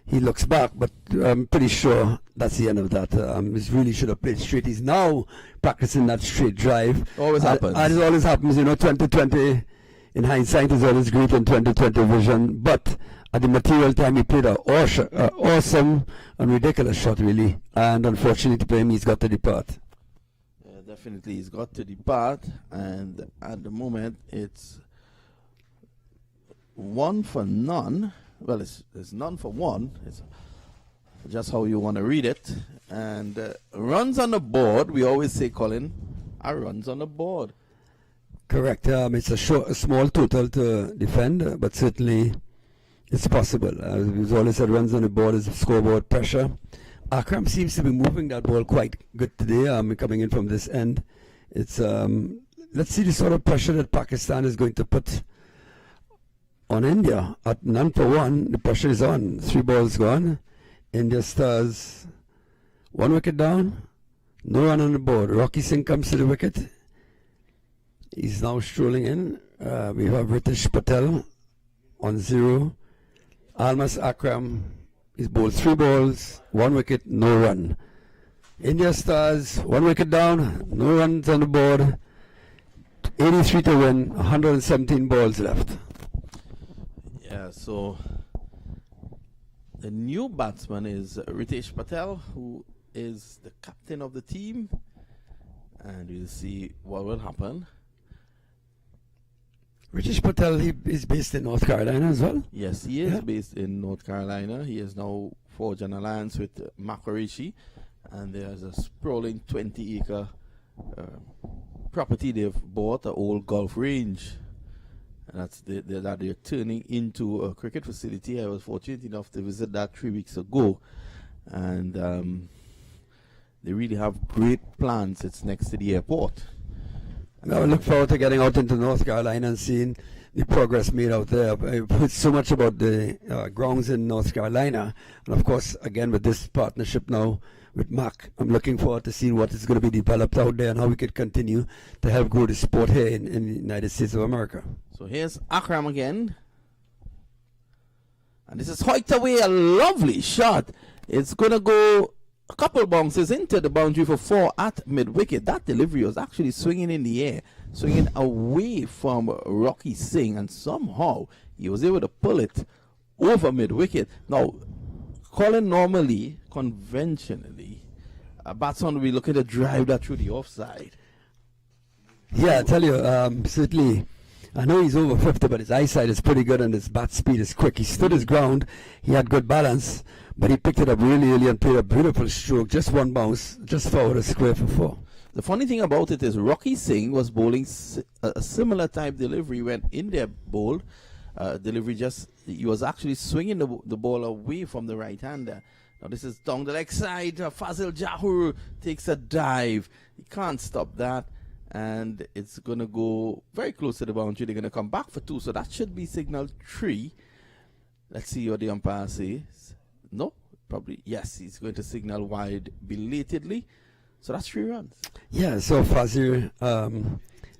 he looks back, but I'm pretty sure that's the end of that. He really should have played straight. He's now practicing that straight drive. Always happens. And it always happens, 2020 in hindsight is always great in 2020 vision, but at the material time he played an awesome and ridiculous shot, really, and unfortunately for him, he's got to depart. Yeah, definitely he's got to depart, and at the moment it's 1 for none. Well, it's none for one. It's just how you want to read it. And runs on the board. We always say, Colin, are runs on the board. Correct. It's a small total to defend, but certainly it's possible. We've always said runs on the board is scoreboard pressure. Akram seems to be moving that ball quite good today. Coming in from this end, it's let's see the sort of pressure that Pakistan is going to put on India. At none for one, the pressure is on. 3 balls gone. India Stars 1 wicket down, no run on the board. Rocky Singh comes to the wicket. He's now strolling in. We have Ritesh Patel on 0. Almas Akram is bowled 3 balls, 1 wicket, no run. India Stars 1 wicket down, no runs on the board. 83 to win, 117 balls left. Yeah, so the new batsman is Ritesh Patel, who is the captain of the team, and we'll see what will happen. Ritesh Patel, he is based in North Carolina as well? Yes, he is based in North Carolina. He has now forged an alliance with Makarishi, and there's a sprawling 20-acre property they've bought, an old golf range. And that's that they're turning into a cricket facility. I was fortunate enough to visit that 3 weeks ago, and they really have great plans. It's next to the airport. I look forward to getting out into North Carolina and seeing the progress made out there. I've heard so much about the grounds in North Carolina, and of course, again with this partnership now with Mac, I'm looking forward to seeing what is going to be developed out there and how we could continue to help grow the sport here in the United States of America. So here's Akram again, and this is hoiked away, a lovely shot. It's going to go a couple bounces into the boundary for 4 at mid-wicket. That delivery was actually swinging in the air, swinging away from Rocky Singh, and somehow he was able to pull it over mid-wicket. Now, Colin, normally, conventionally, a batsman will be looking to drive that through the offside. Yeah, I tell you, certainly I know he's over 50, but his eyesight is pretty good and his bat speed is quick. He stood his ground. He had good balance, but he picked it up really early and played a beautiful stroke. Just one bounce, just forward a square for 4. The funny thing about it is Rocky Singh was bowling a similar type delivery when India bowled. He was actually swinging the ball away from the right-hander. Now this is down the leg side. Fazil Jahur takes a dive. He can't stop that. And it's going to go very close to the boundary. They're going to come back for 2. So that should be signal 3. Let's see what the umpire says. No, probably. Yes, he's going to signal wide belatedly. So that's 3 runs. Yeah, so Fazil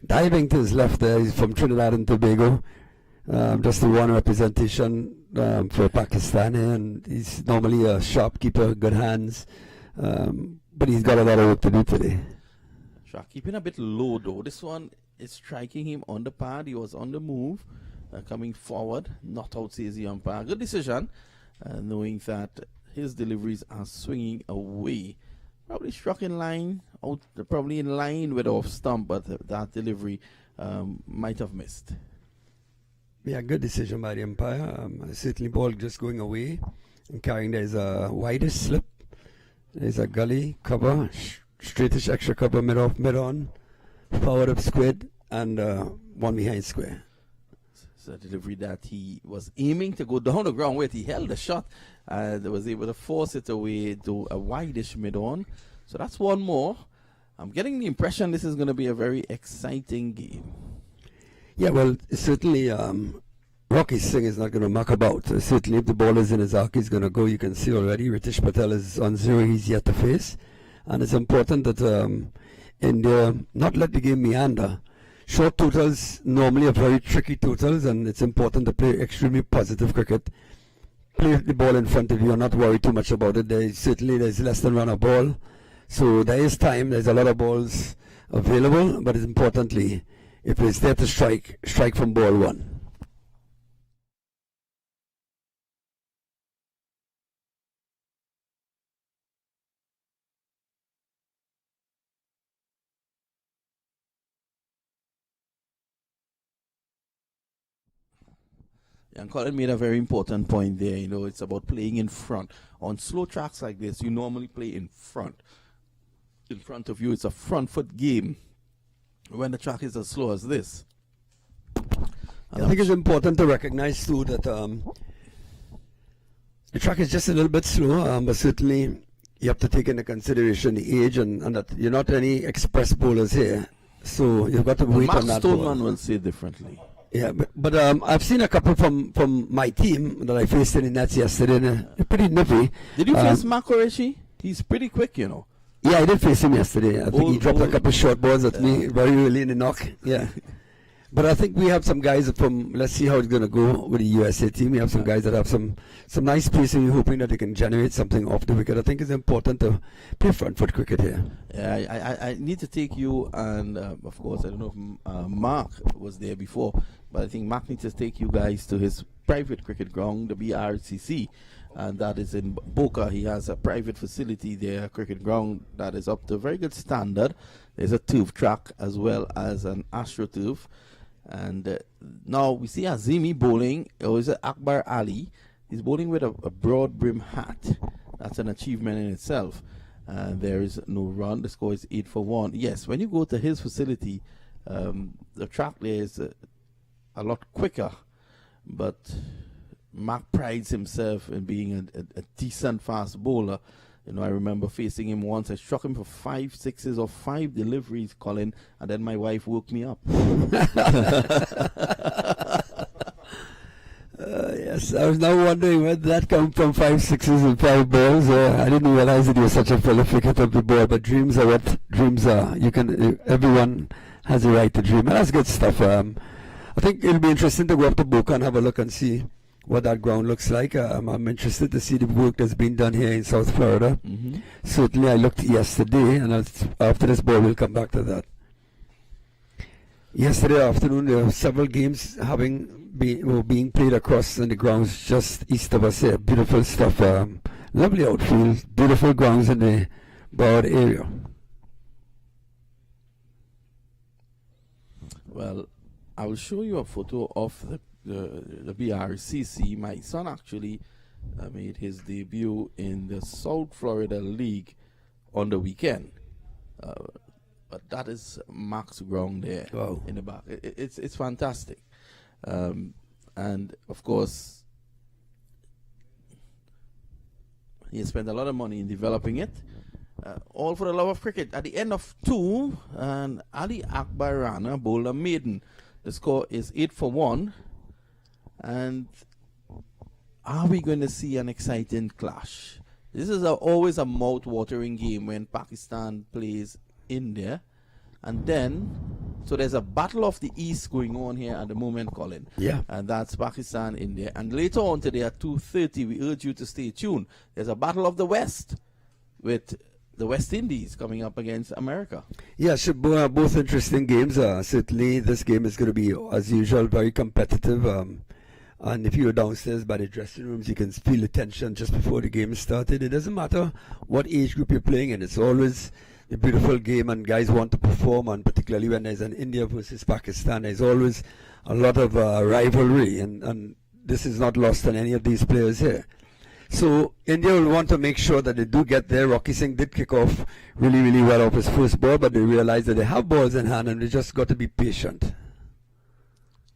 diving to his left there. He's from Trinidad and Tobago. Just the one representation for Pakistan. And he's normally a shopkeeper, good hands. But he's got a lot of work to do today. Keeping a bit low though. This one is striking him on the pad. He was on the move, coming forward. Not out, says the umpire. Good decision, knowing that his deliveries are swinging away. Probably struck in line, probably in line with off stump, but that delivery might have missed. Yeah, good decision by the umpire. Certainly ball just going away and carrying. There's a widest slip. There's a gully cover, straightish extra cover mid off, mid on, forward up squid, and one behind square. It's a delivery that he was aiming to go down the ground with. He held the shot and was able to force it away to a wideish mid on. So that's one more. I'm getting the impression this is going to be a very exciting game. Yeah, well, certainly Rocky Singh is not going to muck about. Certainly if the ball is in his arc, he's going to go. You can see already Ritesh Patel is on 0. He's yet to face. And it's important that India not let the game meander. Short totals normally are very tricky totals, and it's important to play extremely positive cricket. Play the ball in front of you and not worry too much about it. There's less than run a ball. So there is time. There's a lot of balls available, but it's importantly, if it's there to strike from ball 1. And Colin made a very important point there. You know, it's about playing in front. On slow tracks like this, you normally play in front. In front of you, it's a front foot game. When the track is as slow as this. I think it's important to recognize too that the track is just a little bit slow, but certainly you have to take into consideration the age and that you're not any express bowlers here. So you've got to wait Mark on that Stoneman ball. will say differently. Yeah, but I've seen a couple from my team that I faced in the nets yesterday, and they're pretty nippy. Did you face Mark Qureshi? He's pretty quick, you know. Yeah, I did face him yesterday. I think he dropped a couple of short balls at me very early in the knock. Yeah. But I think we have some guys let's see how it's going to go with the USA team. We have some guys that have some nice pace, and we're hoping that they can generate something off the wicket. I think it's important to play front foot cricket here. Yeah, I need to take you, and of course, I don't know if Mark was there before, but I think Mark needs to take you guys to his private cricket ground, the BRCC, and that is in Boca. He has a private facility there, a cricket ground that is up to a very good standard. There's a turf track as well as an AstroTurf. And now we see Azimi bowling, or is it Akbar Ali? He's bowling with a broad brim hat. That's an achievement in itself. There is no run. The score is 8 for 1. Yes, when you go to his facility, the track there is a lot quicker. But Mark prides himself in being a decent fast bowler. You know, I remember facing him once. I struck him for 5 sixes or 5 deliveries, Colin, and then my wife woke me up. Yes, I was now wondering where did that come from, 5 sixes and 5 balls. I didn't realize that you were such a prolific hitter of the ball, but dreams are what dreams are. Everyone has a right to dream, and that's good stuff. I think it'll be interesting to go up to Boca and have a look and see what that ground looks like. I'm interested to see the work that's been done here in South Florida. Mm-hmm. Certainly I looked yesterday, and after this ball we'll come back to that. Yesterday afternoon there were several games being played across in the grounds just east of us here. Beautiful stuff. Lovely outfield, beautiful grounds in the Broward area. Well, I will show you a photo of the BRCC. My son actually made his debut in the South Florida League on the weekend. But that is Max ground there in the back. It's fantastic. And of course, he spent a lot of money in developing it. All for the love of cricket. At the end of 2, and Ali Akbar Rana bowled a maiden. The score is 8 for 1. And are we going to see an exciting clash? This is always a mouth-watering game when Pakistan plays India. And then, so there's a battle of the East going on here at the moment, Colin. Yeah. And that's Pakistan, India. And later on today at 2:30, we urge you to stay tuned. There's a battle of the West with the West Indies coming up against America. Yeah, both interesting games. Certainly, this game is going to be, as usual, very competitive. And if you're downstairs by the dressing rooms, you can feel the tension just before the game started. It doesn't matter what age group you're playing in. It's always a beautiful game, and guys want to perform. And particularly when there's an India versus Pakistan, there's always a lot of rivalry. And this is not lost on any of these players here. So India will want to make sure that they do get there. Rocky Singh did kick off really, really well off his first ball, but they realize that they have balls in hand and they just got to be patient.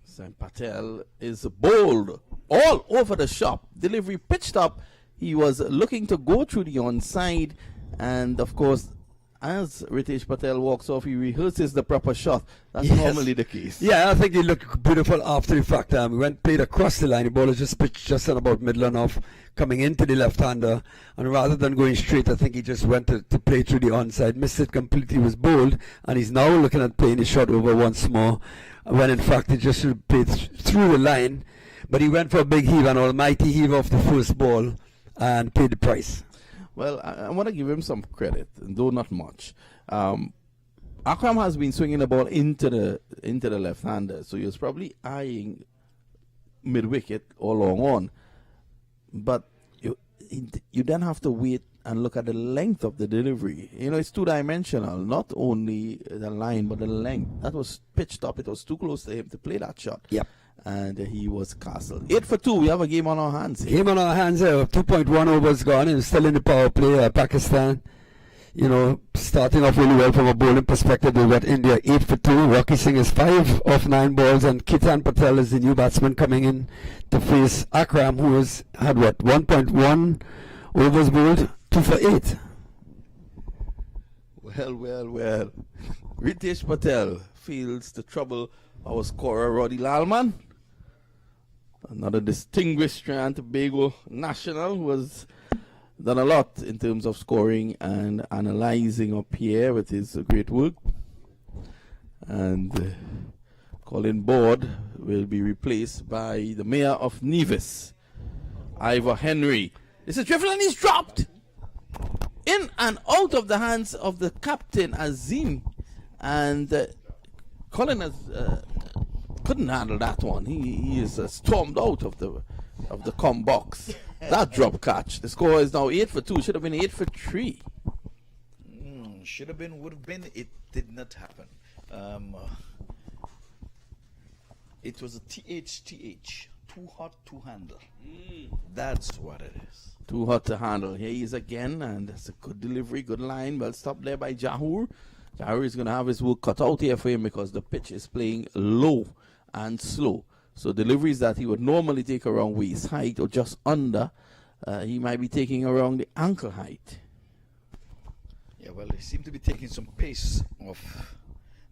Sam Patel is bold all over the shop. Delivery pitched up. He was looking to go through the onside, and of course, as Ritesh Patel walks off, he rehearses the proper shot. That's normally the case. Yeah, I think he looked beautiful after the fact. He played across the line. The ball was just pitched just on about middle and off, coming into the left-hander. And rather than going straight, I think he just went to play through the onside. Missed it completely, was bowled. And he's now looking at playing the shot over once more, when in fact he just should have played through the line. But he went for a big heave, an almighty heave off the first ball, and paid the price. Well, I want to give him some credit, though not much. Akram has been swinging the ball into the left-hander, so he was probably eyeing mid-wicket all along on. But you then have to wait and look at the length of the delivery. You know, it's two-dimensional, not only the line, but the length. That was pitched up. It was too close to him to play that shot. Yep. And he was castled. 8 for 2. We have a game on our hands here. Game on our hands here. 2.1 overs gone, and still in the power play. Pakistan, you know, starting off really well from a bowling perspective. They've got India 8 for 2. Rocky Singh is 5 off 9 balls, and Kitan Patel is the new batsman coming in to face Akram, who had 1.1 overs bowled, 2 for 8. Well. Ritesh Patel feels the trouble our scorer Roddy Lalman. Another distinguished Trinidad and Tobago national who has done a lot in terms of scoring and analysing up here with his great work. And Colin Board will be replaced by the mayor of Nevis, Ivor Henry. This is drifted and he's dropped in and out of the hands of the captain Azim, and Colin has couldn't handle that one. He is stormed out of the com box. That drop catch. The score is now 8 for 2. Should have been 8 for 3. Should have been, would have been. It did not happen. It was a TH. Too hot to handle. That's what it is. Too hot to handle. Here he is again, and that's a good delivery, good line. Well stopped there by Jahur. Jahur is going to have his work cut out here for him because the pitch is playing low and slow. So deliveries that he would normally take around waist height or just under, he might be taking around the ankle height. Yeah, well, he seemed to be taking some pace off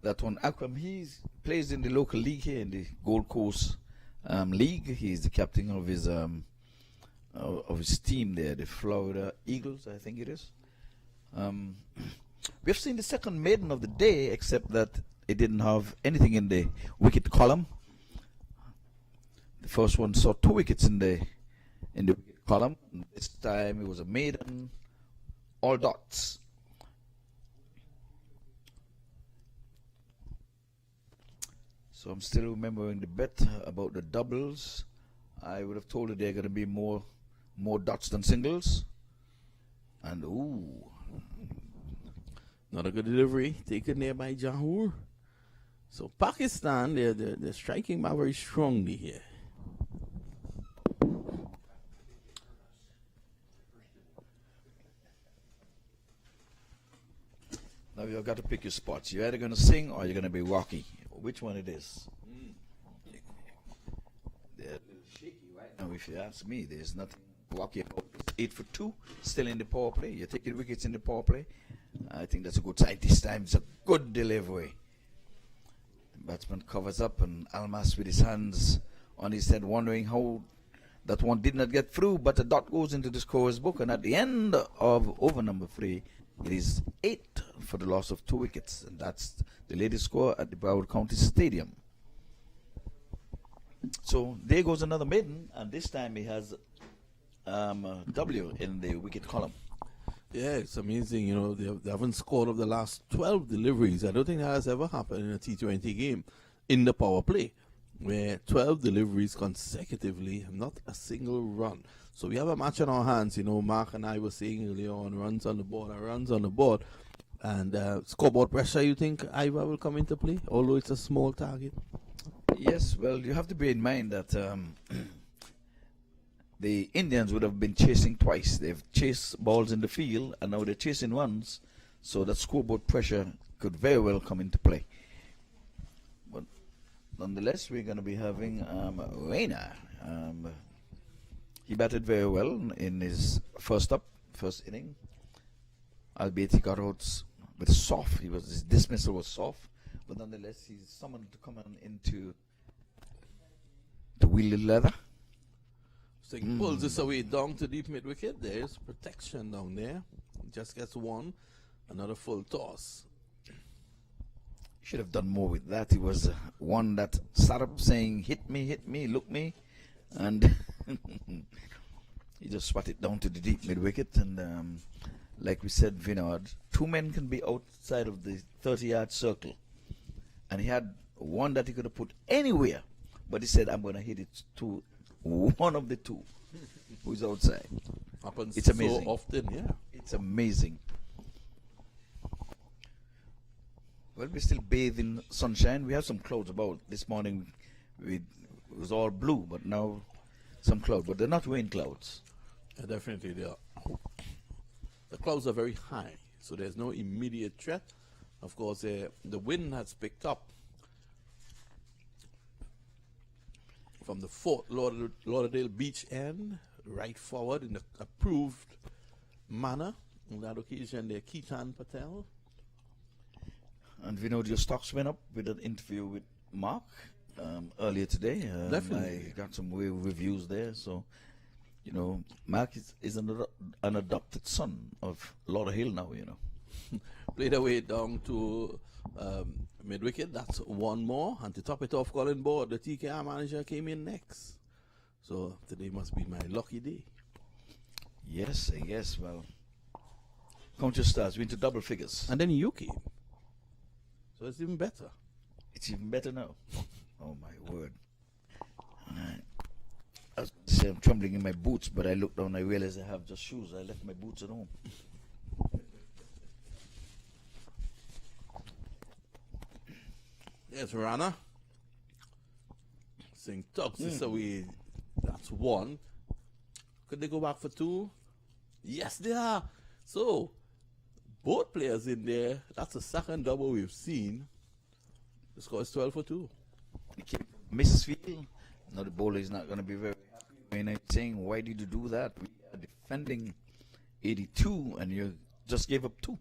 that one. Akram, he plays in the local league here in the Gold Coast League. He's the captain of his team there, the Florida Eagles, I think it is. We've seen the second maiden of the day, except that it didn't have anything in the wicket column. The first one saw 2 wickets in the wicket column. This time it was a maiden, all dots. So I'm still remembering the bet about the doubles. I would have told you they're going to be more dots than singles. And not a good delivery taken there by Jahur. So Pakistan, they're striking back very strongly here. Now you've got to pick your spots. You're either going to sing or you're going to be rocky. Which one it is? They're a little shaky right now, if you ask me. There's nothing rocky about it. 8 for 2, still in the power play. You're taking wickets in the power play. I think that's a good side. This time it's a good delivery. The batsman covers up, and Almas with his hands on his head, wondering how that one did not get through. But the dot goes into the scorer's book, and at the end of over number 3, it is 8 for the loss of 2 wickets, and that's the latest score at the Broward County Stadium. So there goes another maiden, and this time he has W in the wicket column. Yeah, it's amazing. You know, they haven't scored of the last 12 deliveries. I don't think that has ever happened in a T20 game in the power play, where 12 deliveries consecutively and not a single run. So we have a match on our hands. You know, Mark and I were saying earlier on, runs on the board and runs on the board. And scoreboard pressure, you think Iva will come into play, although it's a small target? Yes, well, you have to bear in mind that the Indians would have been chasing twice. They've chased balls in the field, and now they're chasing runs, so that scoreboard pressure could very well come into play. But nonetheless, we're going to be having Reina. He batted very well in his first inning, albeit he got out with soft. His dismissal was soft, but nonetheless, he's summoned to come on into the wheelie leather. So he pulls this away down to deep mid wicket. There's protection down there. He just gets one, another full toss. Should have done more with that. He was one that sat up saying, hit me, look me. And he just swatted down to the deep mid wicket. And like we said, Vinod, 2 men can be outside of the 30-yard circle. And he had one that he could have put anywhere. But he said, I'm going to hit it to one of the 2 who's outside. Happens It's amazing. so often, yeah. It's amazing. Well, we're still bathed in sunshine. We have some clouds about. This morning it was all blue, but now some clouds. But they're not rain clouds. Yeah, definitely they are. The clouds are very high, so there's no immediate threat. Of course, the wind has picked up from the Fort Lauderdale Beach end, right forward in the approved manner. On that occasion, there, Ketan Patel. And we know your stocks went up with an interview with Mark earlier today. Definitely. I got some reviews there. So, you know, Mark is an adopted son of Lauderdale now, you know. Played away down to mid-wicket. That's one more. And to top it off, Colin Board, the TKR manager, came in next. So today must be my lucky day. Yes, yes. Well, count your stars. We're into double figures. And then you came. So it's even better. It's even better now. Oh, my word. I was going to say I'm trembling in my boots, but I look down and I realize I have just shoes. I left my boots at home. There's Rana. Saying tucks this away. That's 1. Could they go back for 2? Yes, they are. So, both players in there. That's the second double we've seen. The score is 12 for 2. Mrs. Field. Now the bowler is not going to be very happy when I'm saying, why did you do that? We are defending 82 and you just gave up 2.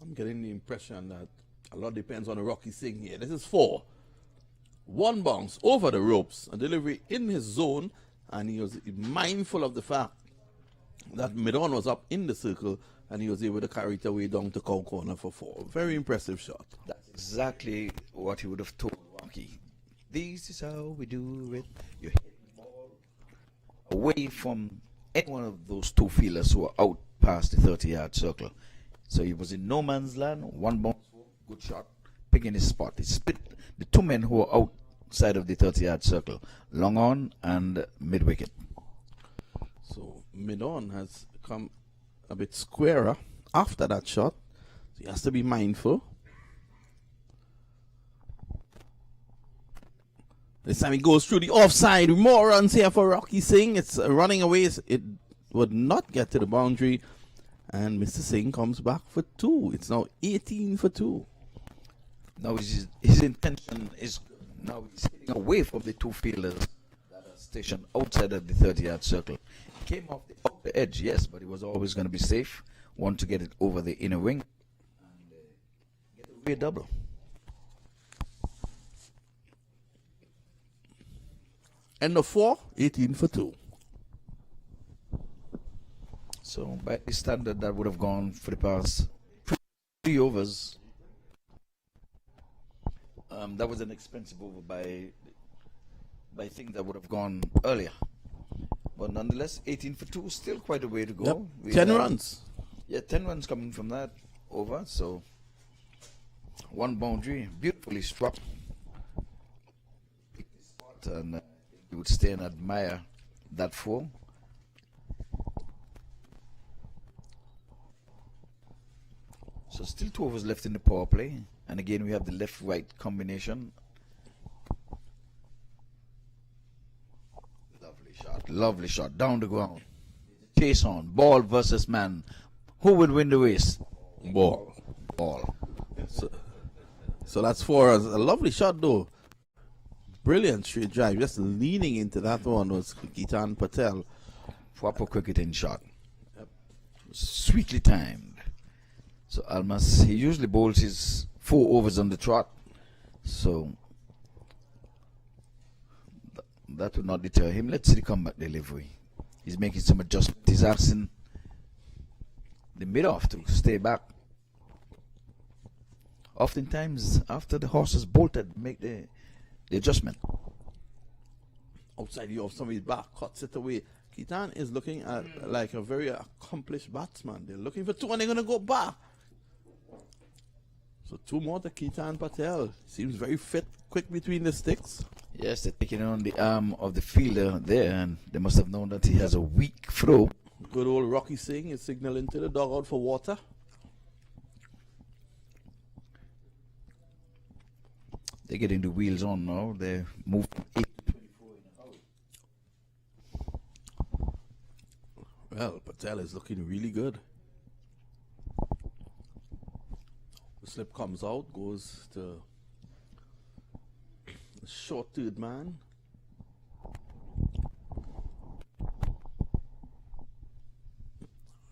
I'm getting the impression that a lot depends on the Rocky Singh here. This is 4. 1 bounce over the ropes, a delivery in his zone, and he was mindful of the fact that Mid-on was up in the circle, and he was able to carry it away down to cow corner for 4. Very impressive shot. That's exactly what he would have told Rocky. This is how we do it. You hit the ball away from any one of those 2 fielders who are out past the 30-yard circle. So he was in no man's land. 1 bounce, good shot, picking his spot. He split the 2 men who were outside of the 30-yard circle, long on and mid-wicket. So Mid-on has come a bit squarer after that shot. So he has to be mindful. This time he goes through the offside. More runs here for Rocky Singh. It's running away. It would not get to the boundary. And Mr. Singh comes back for 2. It's now 18 for 2. Now his intention is now he's hitting away from the 2 fielders that are stationed outside of the 30-yard circle. He came off the edge, yes, but he was always going to be safe. Want to get it over the inner wing and get a rear double. End of 4, 18 for 2. So by the standard, that would have gone for the past 3 overs. That was an expensive over by things that would have gone earlier. But nonetheless, 18 for 2, still quite a way to go. Yep. 10 runs. Yeah, 10 runs coming from that over. So 1 boundary, beautifully struck. And you would stay and admire that 4. So still 2 overs left in the power play. And again, we have the left-right combination. Lovely shot, down the ground. Chase on, ball versus man. Who would win the race? Ball. So that's 4 runs. A lovely shot though. Brilliant straight drive. Just leaning into that one was Ketan Patel. Proper cricketing shot. Yep. Sweetly timed. So Almas, he usually bowls his 4 overs on the trot. So that will not deter him. Let's see the comeback delivery. He's making some adjustments. He's asking the mid-off to stay back. Oftentimes, after the horse is bolted, make the adjustment. Outside the off, somebody's back, cuts it away. Ketan is looking at like a very accomplished batsman. They're looking for 2 and they're going to go back. So 2 more to Ketan Patel. Seems very fit, quick between the sticks. Yes, they're taking on the arm of the fielder there, and they must have known that he has a weak throw. Good old Rocky Singh is signaling to the dugout for water. They're getting the wheels on now. They move from 8 to 24 in a hurry. Well, Patel is looking really good. The slip comes out, goes to the short third man.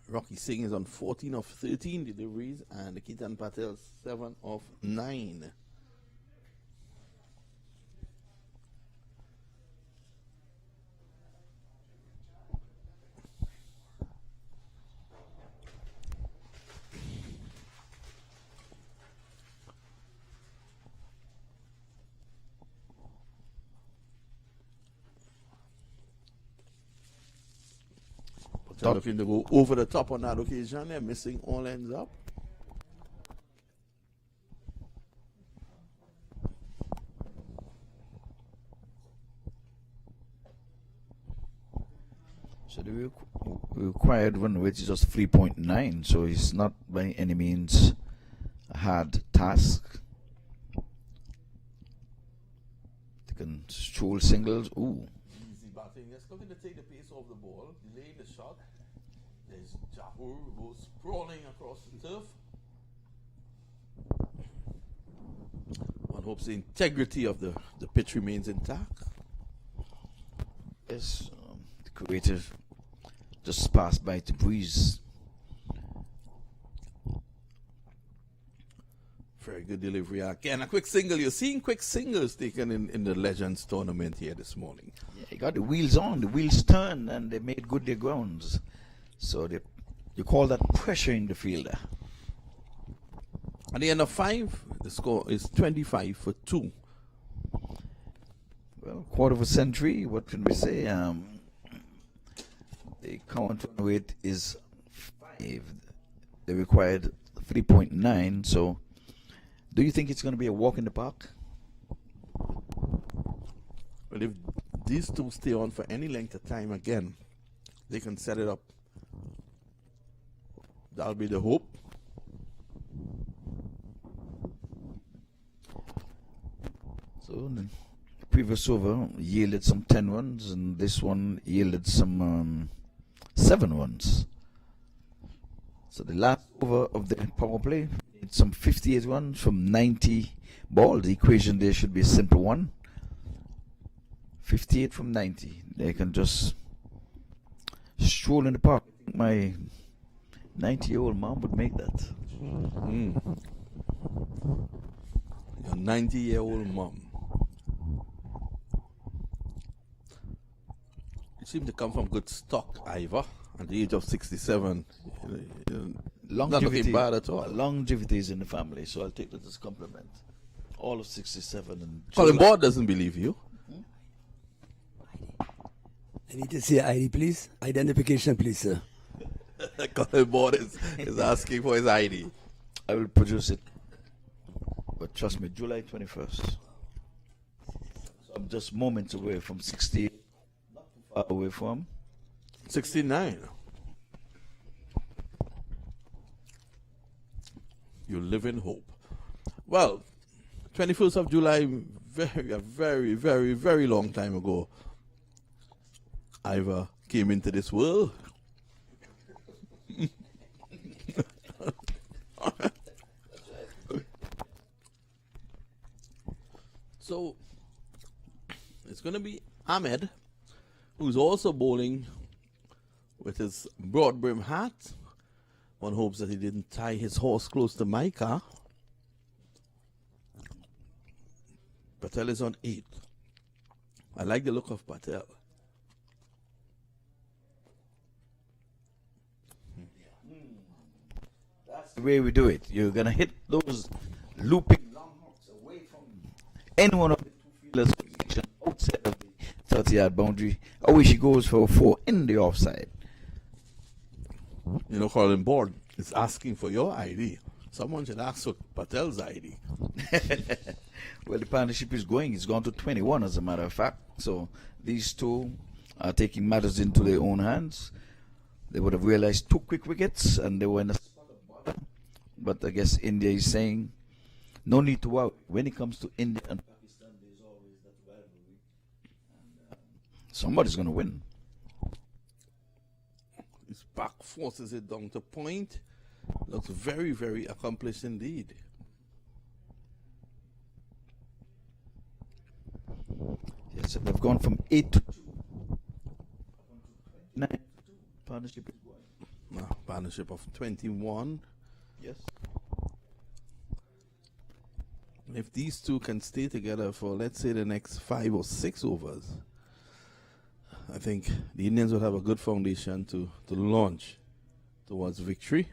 Rocky Singh is on 14 of 13 deliveries and Ketan Patel 7 of 9. They're looking to go over the top on that occasion. They're missing all ends up. So the required run rate is just 3.9, so it's not by any means a hard task. They can stroll singles. Ooh. Easy batting. Just looking to take the pace off the ball, delay the shot. There's Jahur goes sprawling across the turf. One hopes the integrity of the pitch remains intact. Yes, the creative just passed by to breeze. Very good delivery again. A quick single. You're seeing quick singles taken in the Legends tournament here this morning. Yeah, he got the wheels on, the wheels turned, and they made good their grounds. So you call that pressuring the fielder. At the end of 5, the score is 25 for 2. Well, quarter of a century, what can we say? The current run rate is 5. They required 3.9, so do you think it's going to be a walk in the park? Well, if these two stay on for any length of time again, they can set it up. That'll be the hope. So the previous over yielded some 10 runs, and this one yielded some 7 runs. So the last over of the power play, it's some 58 runs from 90 balls. The equation there should be a simple one. 58 from 90. They can just stroll in the park. My 90-year-old mom would make that. Your 90-year-old mom. You seem to come from good stock, Ivor. At the age of 67, not looking bad at all. Longevity is in the family, so I'll take that as a compliment. All of 67 and Colin Board doesn't believe you. I need to see ID, please. Identification, please, sir. Colin Board is asking for his ID. I will produce it. But trust me, July 21st. So I'm just moments away from 60, not too far away from 69. You live in hope. Well, 21st of July, a very, very, very long time ago, Ivor came into this world. So, it's going to be Ahmed, who's also bowling with his broad brim hat. One hopes that he didn't tie his horse close to my car. Patel is on 8. I like the look of Patel. That's the way we do it. You're going to hit those looping long hooks away from any one of the two fielders outside of the 30-yard boundary. I wish he goes for a 4 in the offside. You know, Colin Board is asking for your ID. Someone should ask for Patel's ID. Well, the partnership is going. It's gone to 21, as a matter of fact. So these two are taking matters into their own hands. They would have realized 2 quick wickets, and they were in a spot of bother. But I guess India is saying, no need to worry. When it comes to India and Pakistan, there's always that rivalry. And somebody's going to win. His back forces it down to point. Looks very, very accomplished indeed. Yes, and they've gone from 8 to 2. 9 to 2. Partnership is going. Partnership of 21. Yes. If these two can stay together for, let's say, the next 5 or 6 overs, I think the Indians will have a good foundation to launch towards victory.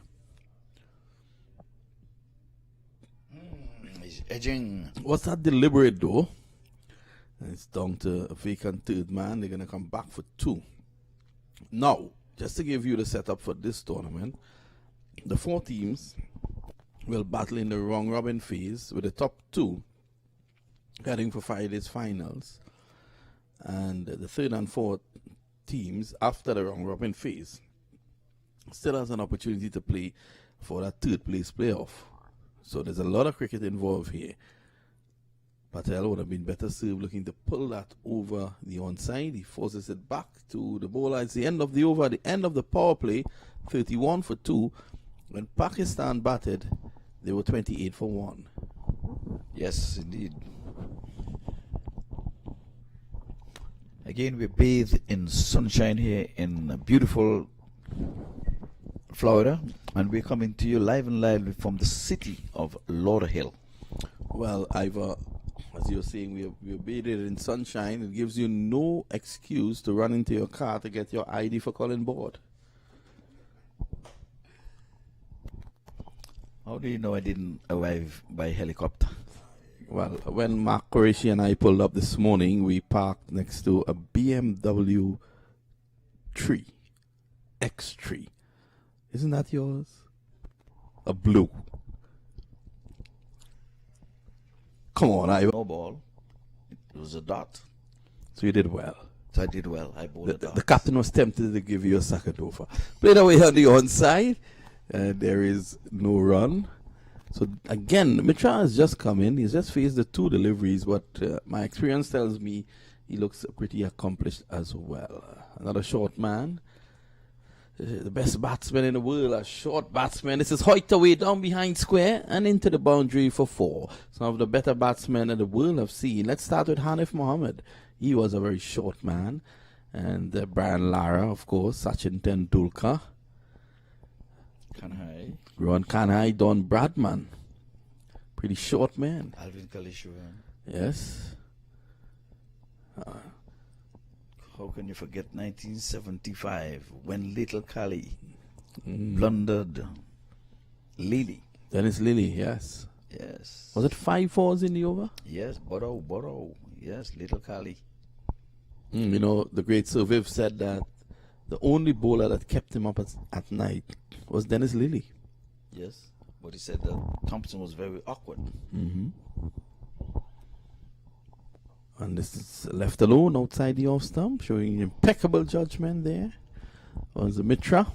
He's edging. Was that deliberate, though? And it's down to a vacant third man. They're going to come back for 2. Now, just to give you the setup for this tournament, the 4 teams will battle in the round robin phase, with the top 2 heading for Friday's finals, and the 3rd and 4th teams after the round robin phase still has an opportunity to play for that 3rd place playoff. So there's a lot of cricket involved here. Patel would have been better served looking to pull that over the onside. He forces it back to the bowler. It's the end of the over, the end of the power play, 31 for 2. When Pakistan batted, they were 28 for 1. Yes, indeed. Again, we bathe in sunshine here in beautiful Florida, and we're coming to you live and lively from the city of Lauderhill. Well, Ivor, as you're saying, we're bathed in sunshine. It gives you no excuse to run into your car to get your ID for Colin Board. How do you know I didn't arrive by helicopter? Well, when Mark Qureshi and I pulled up this morning, we parked next to a BMW X3. Isn't that yours? A blue. Come on, Ivor. No ball. It was a dot. So you did well. So I did well. I bowled a dot. The captain was tempted to give you a Sakadova. Played away on the onside. There is no run. So again, Mitra has just come in. He's just faced the 2 deliveries, but my experience tells me he looks pretty accomplished as well. Another short man. The best batsman in the world, a short batsman. This is Hoyt away down behind square and into the boundary for 4. Some of the better batsmen in the world have seen. Let's start with Hanif Mohammed. He was a very short man. And Brian Lara, of course, Sachin Tendulkar. Kanhai. Ron Kanhai, Don Bradman. Pretty short man. Alvin Kalishwaran. Yes. How can you forget 1975 when little Kali blundered Lily? Dennis Lilly, yes. Yes. Was it 5 fours in the over? Yes, Boro. Yes, little Kali. You know, the great Sir Viv said that the only bowler that kept him up at night was Dennis Lilly. Yes, but he said that Thompson was very awkward. And this is left alone outside the off stump, showing impeccable judgment there on the Mitra.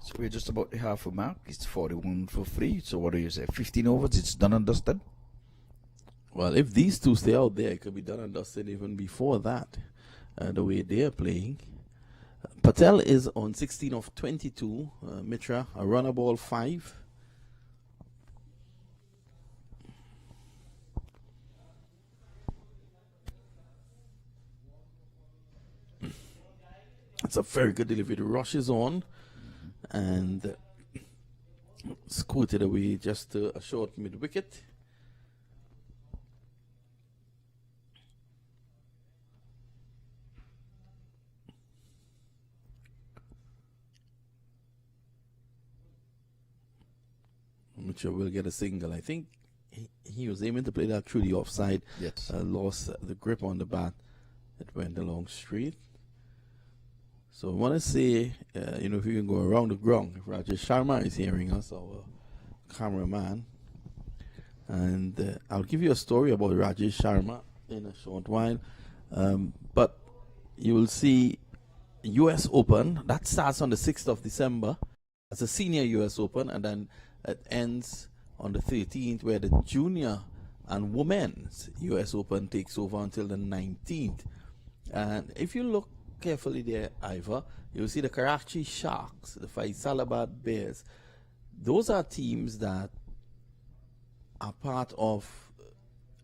So we're just about the half a mark. It's 41 for 3. So what do you say? 15 overs, it's done and dusted? Well, if these two stay out there, it could be done and dusted even before that, the way they're playing. Patel is on 16 of 22. Mitra, a runner ball 5. It's a very good delivery. The rush is on and scooted away just a short mid-wicket. Mitchell will get a single. I think he was aiming to play that through the offside. Yes. Lost the grip on the bat. It went along straight. So I want to say, if you can go around the ground, if Rajesh Sharma is hearing us, our cameraman, and I'll give you a story about Rajesh Sharma in a short while. But you will see US Open, that starts on the 6th of December. That's a senior US Open, and then it ends on the 13th, where the junior and women's US Open takes over until the 19th. And if you look carefully there, Ivor, you'll see the Karachi Sharks, the Faisalabad Bears. Those are teams that are part of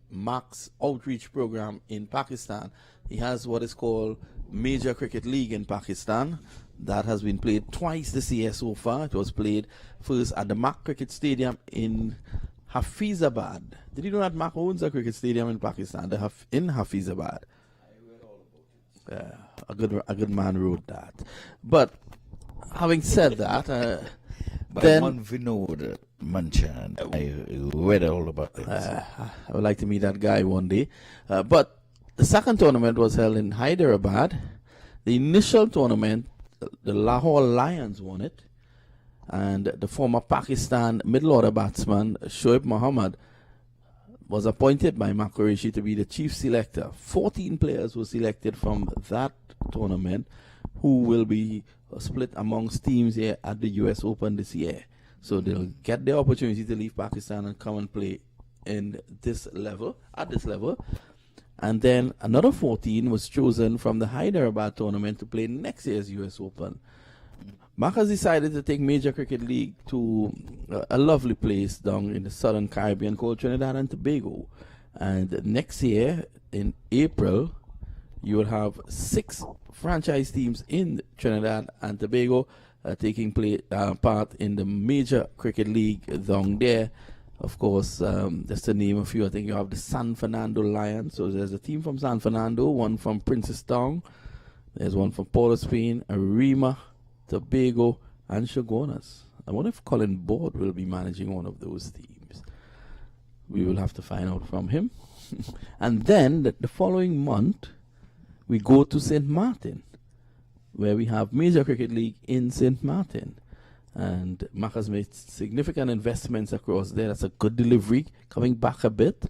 Mark's outreach program in Pakistan. He has what is called Major Cricket League in Pakistan that has been played twice this year so far. It was played first at the Mark Cricket Stadium in Hafizabad. Did you know that Mark owns a cricket stadium in Pakistan, in Hafizabad? A good man wrote that. But having said that, By then one Vinod Manchan, I read all about this. I would like to meet that guy one day. But the second tournament was held in Hyderabad. The initial tournament, the Lahore Lions won it, and the former Pakistan middle order batsman Shoaib Mohammad was appointed by Mark Qureshi to be the chief selector. 14 players were selected from that tournament who will be split amongst teams here at the US Open this year. So they'll get the opportunity to leave Pakistan and come and play at this level. And then another 14 was chosen from the Hyderabad tournament to play next year's US Open. Mark has decided to take Major Cricket League to a lovely place down in the southern Caribbean called Trinidad and Tobago. And next year, in April, you will have 6 franchise teams in Trinidad and Tobago taking part in the Major Cricket League down there. Of course, just to name a few, I think you have the San Fernando Lions. So there's a team from San Fernando, one from Princestown, there's one from Port of Spain, Arima, Tobago, and Shogunas. I wonder if Colin Board will be managing one of those teams. We will have to find out from him. And then the following month, we go to St. Martin, where we have Major Cricket League in St. Martin. And Mark has made significant investments across there. That's a good delivery, coming back a bit,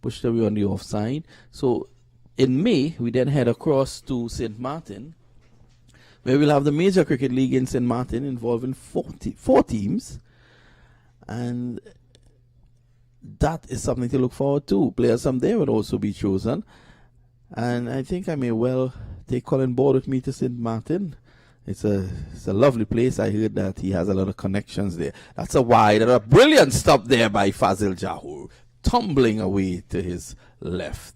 pushed away on the offside. So in May, we then head across to St. Martin, where we'll have the Major Cricket League in St. Martin involving 4 teams. And that is something to look forward to. Players from there will also be chosen. And I think I may well take Colin Board with me to St. Martin. It's a lovely place. I heard that he has a lot of connections there. That's a wide and a brilliant stop there by Fazil Jahu, tumbling away to his left.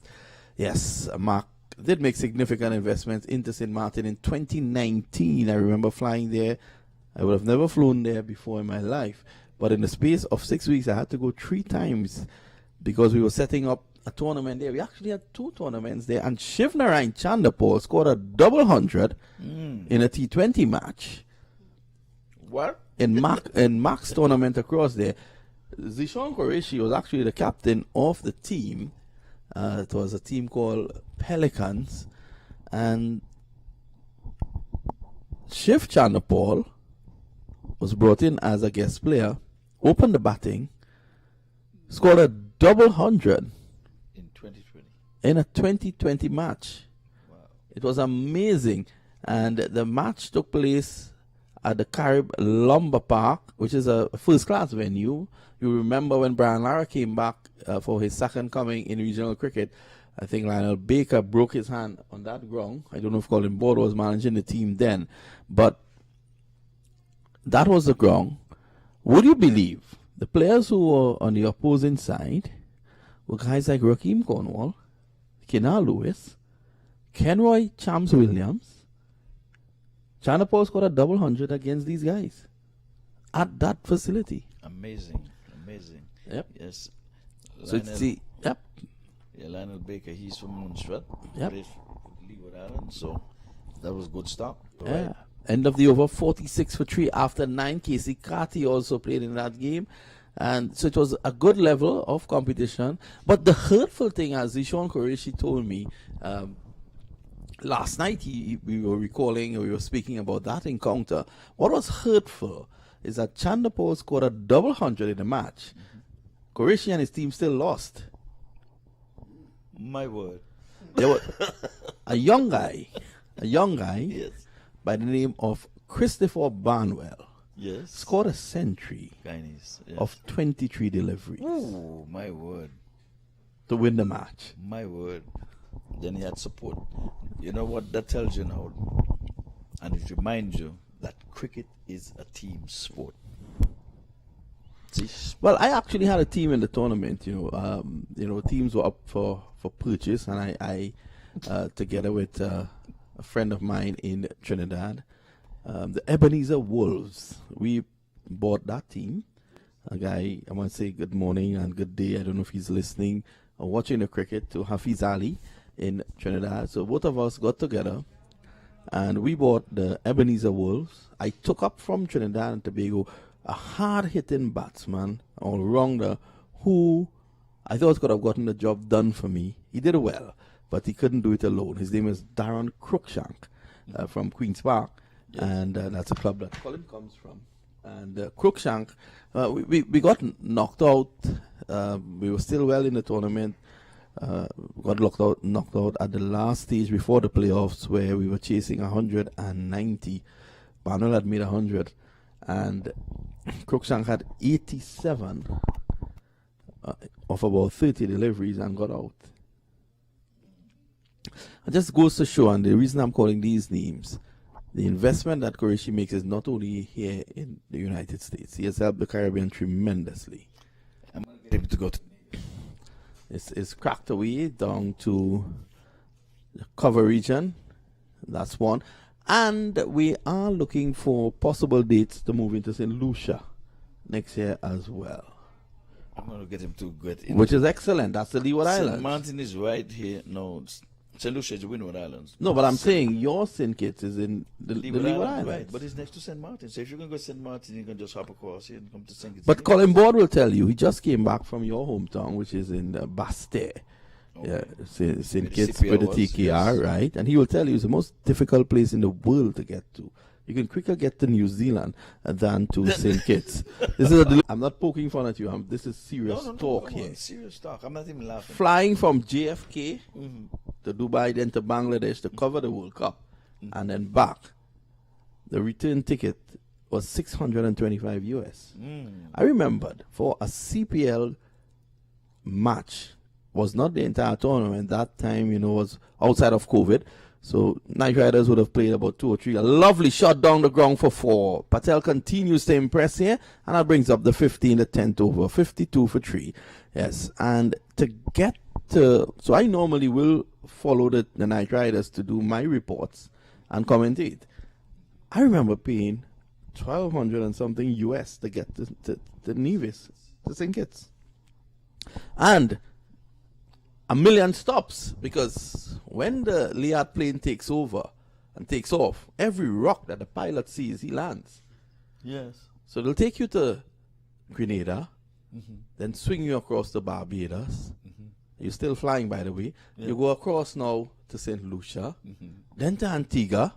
Yes, Mark did make significant investments into St. Martin in 2019. I remember flying there. I would have never flown there before in my life. But in the space of 6 weeks, I had to go 3 times because we were setting up a tournament there. We actually had 2 tournaments there. And Shivnarine Chandapur scored a double 100 in a T20 match. What? In Mark's tournament across there. Zishan Qureshi was actually the captain of the team. It was a team called Pelicans. And Shiv Chandapur was brought in as a guest player, opened the batting, scored a double 100 In 2020. in a 2020 match. Wow. It was amazing. And the match took place at the Carib Lumber Park, which is a first-class venue. You remember when Brian Lara came back for his second coming in regional cricket, I think Lionel Baker broke his hand on that ground. I don't know if Colin Board was managing the team then, but that was the ground. Would you believe the players who were on the opposing side were guys like Rakeem Cornwall, Kenar Lewis, Kenroy Chams Williams? Chandapur scored a double 100 against these guys at that facility. Amazing. Yep. Yes. So it's the Lionel Baker, he's from Montserrat. Yep. Played for Leeward Island, so that was good start. Yeah. End of the over, 46 for 3 after 9. Casey Carty also played in that game. And so it was a good level of competition. But the hurtful thing, as Zishan Qureshi told me, last night we were recalling, we were speaking about that encounter. What was hurtful is that Chandapur scored a double 100 in the match. Qureshi and his team still lost. My word. There was a young guy Yes. by the name of Christopher Barnwell Yes. scored a century Guineas. Yes. of 23 deliveries Ooh, my word. to win the match. My word. Then he had support. You know what that tells you now? And it reminds you that cricket is a team sport. See? Well, I actually had a team in the tournament. Teams were up for purchase, and I together with a friend of mine in Trinidad, the Ebenezer Wolves, we bought that team. A guy, I want to say good morning and good day. I don't know if he's listening or watching the cricket, to Hafiz Ali in Trinidad. So both of us got together and we bought the Ebenezer Wolves. I took up from Trinidad and Tobago a hard-hitting batsman, all-rounder, who I thought could have gotten the job done for me. He did well, but he couldn't do it alone. His name is Darren Cruikshank from Queen's Park, and that's a club that Colin comes from. And Cruikshank, we got knocked out. We were still well in the tournament. Got knocked out at the last stage before the playoffs, where we were chasing 190. Barnwell had made 100, and Cruikshank had 87 of about 30 deliveries and got out. It just goes to show, and the reason I'm calling these names, the investment that Qureshi makes is not only here in the United States. He has helped the Caribbean tremendously. I'm going to get him to go to. It's cracked away down to the cover region. That's one. And we are looking for possible dates to move into St. Lucia next year as well. I'm going to get him to get in. Which is excellent. That's the Leeward St. Islands. Martin is right here. No, St. Lucia is the Windward Islands. No, but I'm saying your St. Kitts is in the Leeward Islands. Right, but it's next to St. Martin. So if you're going to go to St. Martin, you can just hop across here and come to St. Kitts. But Colin Board will tell you, he just came back from your hometown, which is in Basse. Okay. Yeah, St. Where the Kitts, CPR where the was, TKR, yes. right? And he will tell you it's the most difficult place in the world to get to. You can quicker get to New Zealand than to St. Kitts. I'm not poking fun at you. This is serious talk come here. on, serious talk. I'm not even laughing. Flying from JFK to Dubai, then to Bangladesh to cover the World Cup, and then back. the return ticket was 625 US. I remembered for a CPL match, was not the entire tournament. That time, was outside of COVID. So Knight Riders would have played about 2 or 3. A lovely shot down the ground for 4. Patel continues to impress here, and that brings up the 15, the 10th over, 52 for 3. Yes, and to get to, so I normally will follow the Knight Riders to do my reports and commentate. I remember paying 1,200 and something US to get to Nevis, to St. Kitts. And a million stops, because when the Liat plane takes over and takes off, every rock that the pilot sees, he lands. Yes. So they'll take you to Grenada, then swing you across to Barbados. You're still flying, by the way. Yeah. You go across now to St. Lucia, then to Antigua.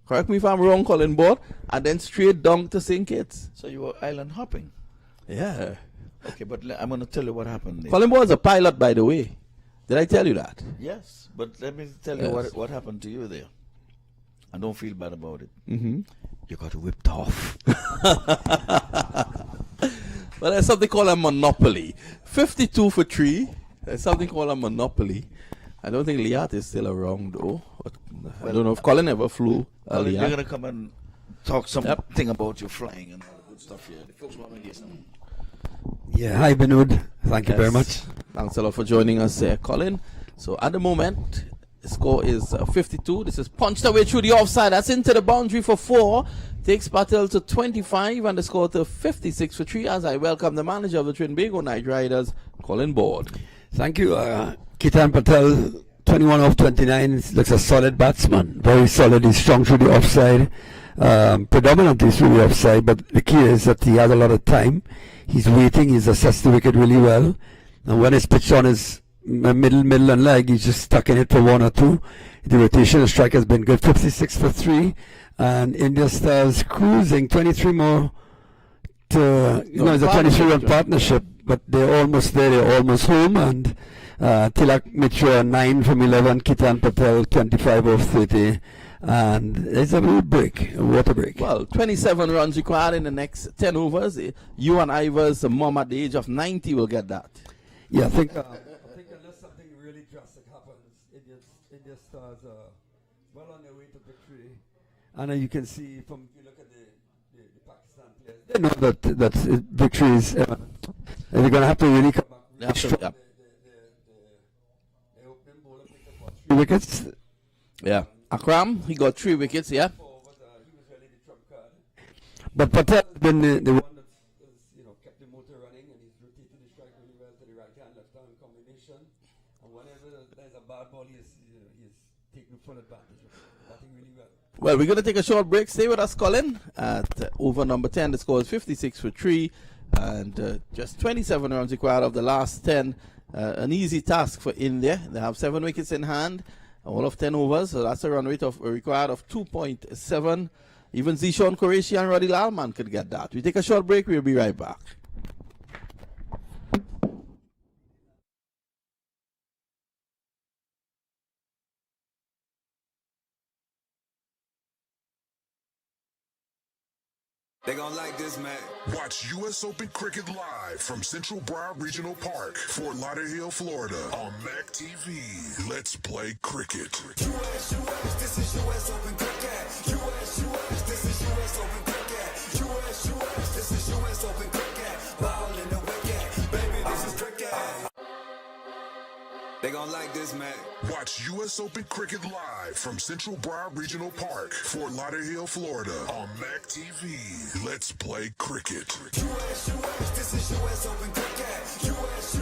Correct me if I'm wrong, Colin Board, and then straight down to St. Kitts. So you were island hopping. Yeah. Okay, but I'm going to tell you what happened there. Colin Board's a pilot, by the way. Did I tell you that? Yes, but let me tell you Yes. what happened to you there. And don't feel bad about it. Mm-hmm. You got whipped off. Well, there's something called a monopoly. 52 for 3. There's something called a monopoly. I don't think Liat is still around, though. But I don't know if Colin ever flew Colin, you're Liat. going to come and talk something Yep. about your flying and all the good stuff here. The folks want to hear something. Yeah, hi Benood. Thank you very much. Thanks a lot for joining us, Colin. So at the moment, the score is 52. This is punched away through the offside. That's into the boundary for 4. Takes Patel to 25 and the score to 56 for 3 as I welcome the manager of the Trinbago Knight Riders, Colin Board. Thank you. Ketan Patel, 21 off 29. Looks a solid batsman. Very solid. He's strong through the offside. Predominantly through the offside, but the key is that he has a lot of time. He's waiting. He's assessed the wicket really well. And when it's pitched on his middle and leg, he's just stuck in it for 1 or 2. The rotation and strike has been good. 56 for 3. And India Stars cruising 23 more to, it's a 23-run partnership, but they're almost there. They're almost home. And Tilak Mitra 9 from 11, Ketan Patel 25 off 30. And there's a little break, a water break. Well, 27 runs required in the next 10 overs. You and Ivers, mom at the age of 90 will get that. Yeah, I think unless something really drastic happens, India Stars are well on their way to victory. And you can see if you look at the Pakistan players, they know that victory is. They're going to have to really come back. They have to, strong. yeah. The opening bowler picked up 3 wickets. Yeah. Akram, he got 3 wickets, yeah. He was really the trump card. But Patel has been the one that's kept the motor running, and he's rotated the strike really well to the right hand, left hand combination. And whenever there's a bad ball, he's taking full advantage of it, batting really well. Well, we're going to take a short break. Stay with us, Colin. At over number 10, the score is 56 for 3. And just 27 runs required of the last 10. An easy task for India. They have 7 wickets in hand. All of 10 overs, so that's a run rate required of 2.7. Even Zishan Qureshi and Roddy Lalman could get that. We take a short break, we'll be right back. They gon' like this, man. Watch U.S. Open Cricket live from Central Broward Regional Park, Fort Lauderdale, Florida, on Mac TV. Let's play cricket. US, this is US Open Cricket. US, this is US Open Cricket. US, this is US Open Cricket. Ball in the wicket, baby, this is cricket. They gon' like this, man. Watch U.S. Open Cricket live from Central Broward Regional Park, Fort Lauderdale, Florida, on Mac TV. Let's play cricket. US, this is US Open Cricket. US,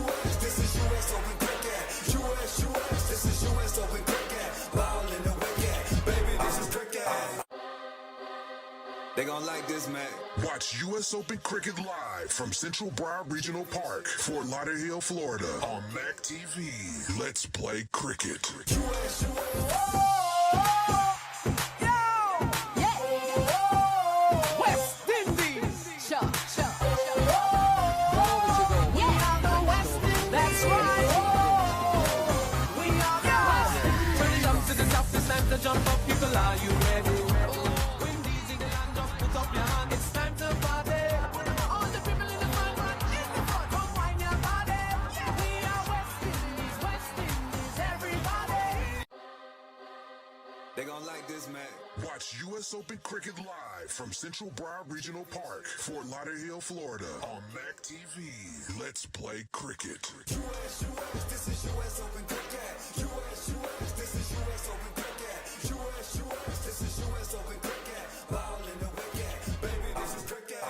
this is US Open Cricket. US, this is US Open Cricket. Ball in the wicket, baby, this is cricket. They gon' like this, man. Watch U.S. Open Cricket live from Central Broward Regional Park, Fort Lauderdale, Florida, on Mac TV. Let's play cricket. West Indies. We are the West Indies. That's right. We are the West Indies. Turn it up to the top, it's time to jump up. People, are you ready? We They gon' like this, man. Watch U.S. Open Cricket live from Central Broward Regional Park, Fort Lauderdale, Florida, on Mac TV. Let's play cricket. US, this is US Open Cricket. US, this is US Open Cricket. US, this is US Open Cricket. Ball in the wicket, baby, this is cricket.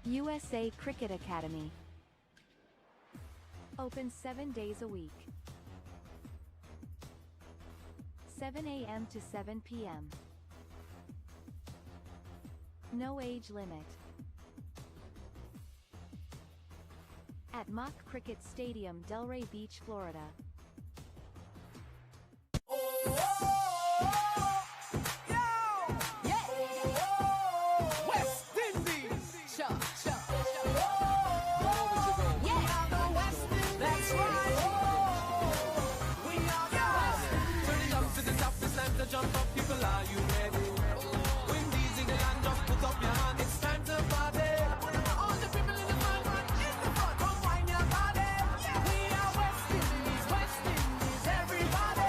USA Cricket Academy. Open 7 days a week. 7 a.m. to 7 p.m. No age limit. At Mock Cricket Stadium, Delray Beach, Florida. West Indies. We are the West Indies. That's right. We are the West Indies. Turn it up to the top, it's time to jump up, people, are you ready? Windies in the land, just put up your hand, it's time to party. All the people in the front, in the front, come wind your body. We are West Indies, everybody.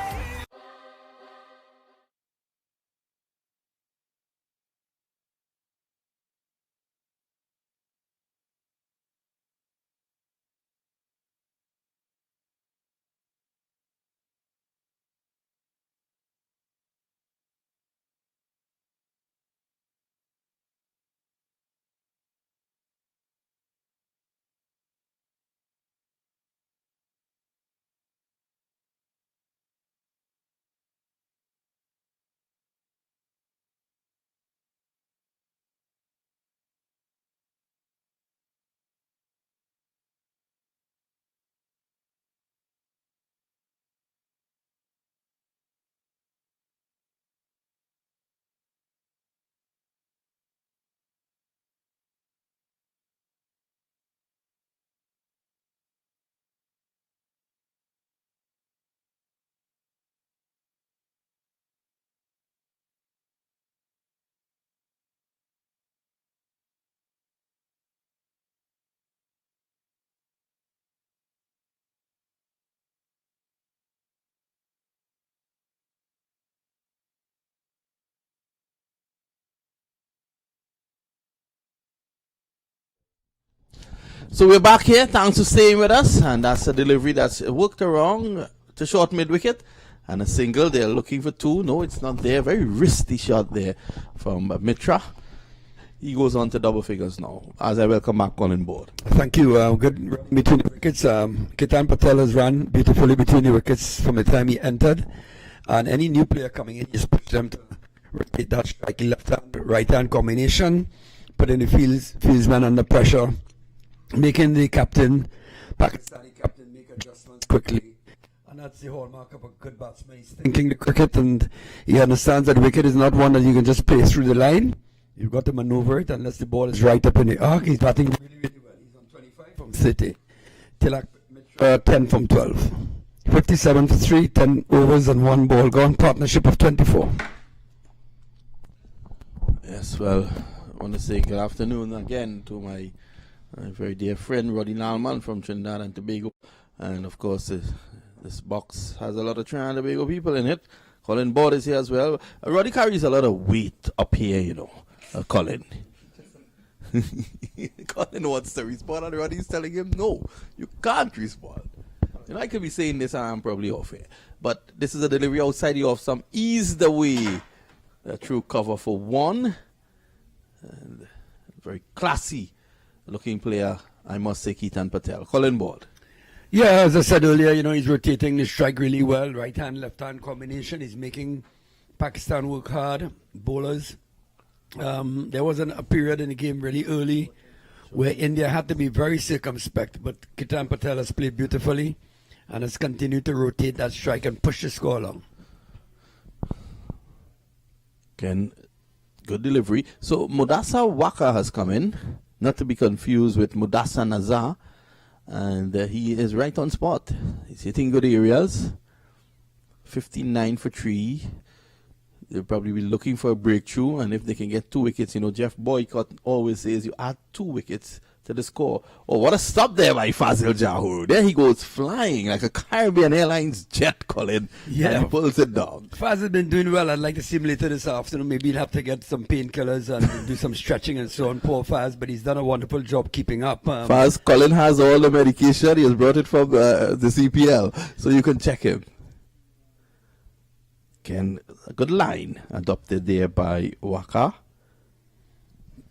So we're back here. Thanks for staying with us. And that's a delivery that's worked around to short mid wicket. And a single. They're looking for two. No, it's not there. Very risky shot there from Mitra. He goes on to double figures now. As I welcome back on board. Thank you. Good run between the wickets. Ketan Patel has run beautifully between the wickets from the time he entered. And any new player coming in, just push them to rotate that strike left-hand, right-hand combination. Put in the fieldsman under pressure. Making the captain, Pakistani captain, make adjustments quickly. And that's the hallmark of a good batsman. He's thinking the cricket and he understands that wicket is not one that you can just play through the line. You've got to maneuver it unless the ball is right up in the arc. He's batting really, really well. He's on 25 from City. Tilak, 10 from 12. 57 for 3, 10 overs and 1 ball gone. Partnership of 24. Yes, well, I want to say good afternoon again to my very dear friend Roddy Nalman from Trinidad and Tobago. And of course, this box has a lot of Trinidad and Tobago people in it. Colin Board is here as well. Roddy carries a lot of weight up here, you know. Colin. Colin wants to respond, and Roddy's telling him, no, you can't respond. You know, I could be saying this, and I'm probably off here. But this is a delivery outside the off some. Ease the way. A true cover for 1. And very classy looking player, I must say, Ketan Patel. Colin Board. Yeah, as I said earlier, you know, he's rotating the strike really well. Right-hand, left-hand combination. He's making Pakistan work hard. Bowlers. There was a period in the game really early where India had to be very circumspect, but Ketan Patel has played beautifully and has continued to rotate that strike and push the score along. Again, good delivery. So Mudasa Waka has come in, not to be confused with Mudasa Nazar, and he is right on spot. He's hitting good areas. 59 for 3. They'll probably be looking for a breakthrough, and if they can get 2 wickets, you know, Jeff Boycott always says you add 2 wickets to the score. Oh, what a stop there by Fazil Jahu. There he goes flying like a Caribbean Airlines jet, Colin. Yeah. And he pulls it down. Faz has been doing well. I'd like to see him later this afternoon. Maybe he'll have to get some painkillers and do some stretching and so on. Poor Faz, but he's done a wonderful job keeping up. Faz, Colin has all the medication. He has brought it from the CPL, so you can check him. Again, a good line adopted there by Waka.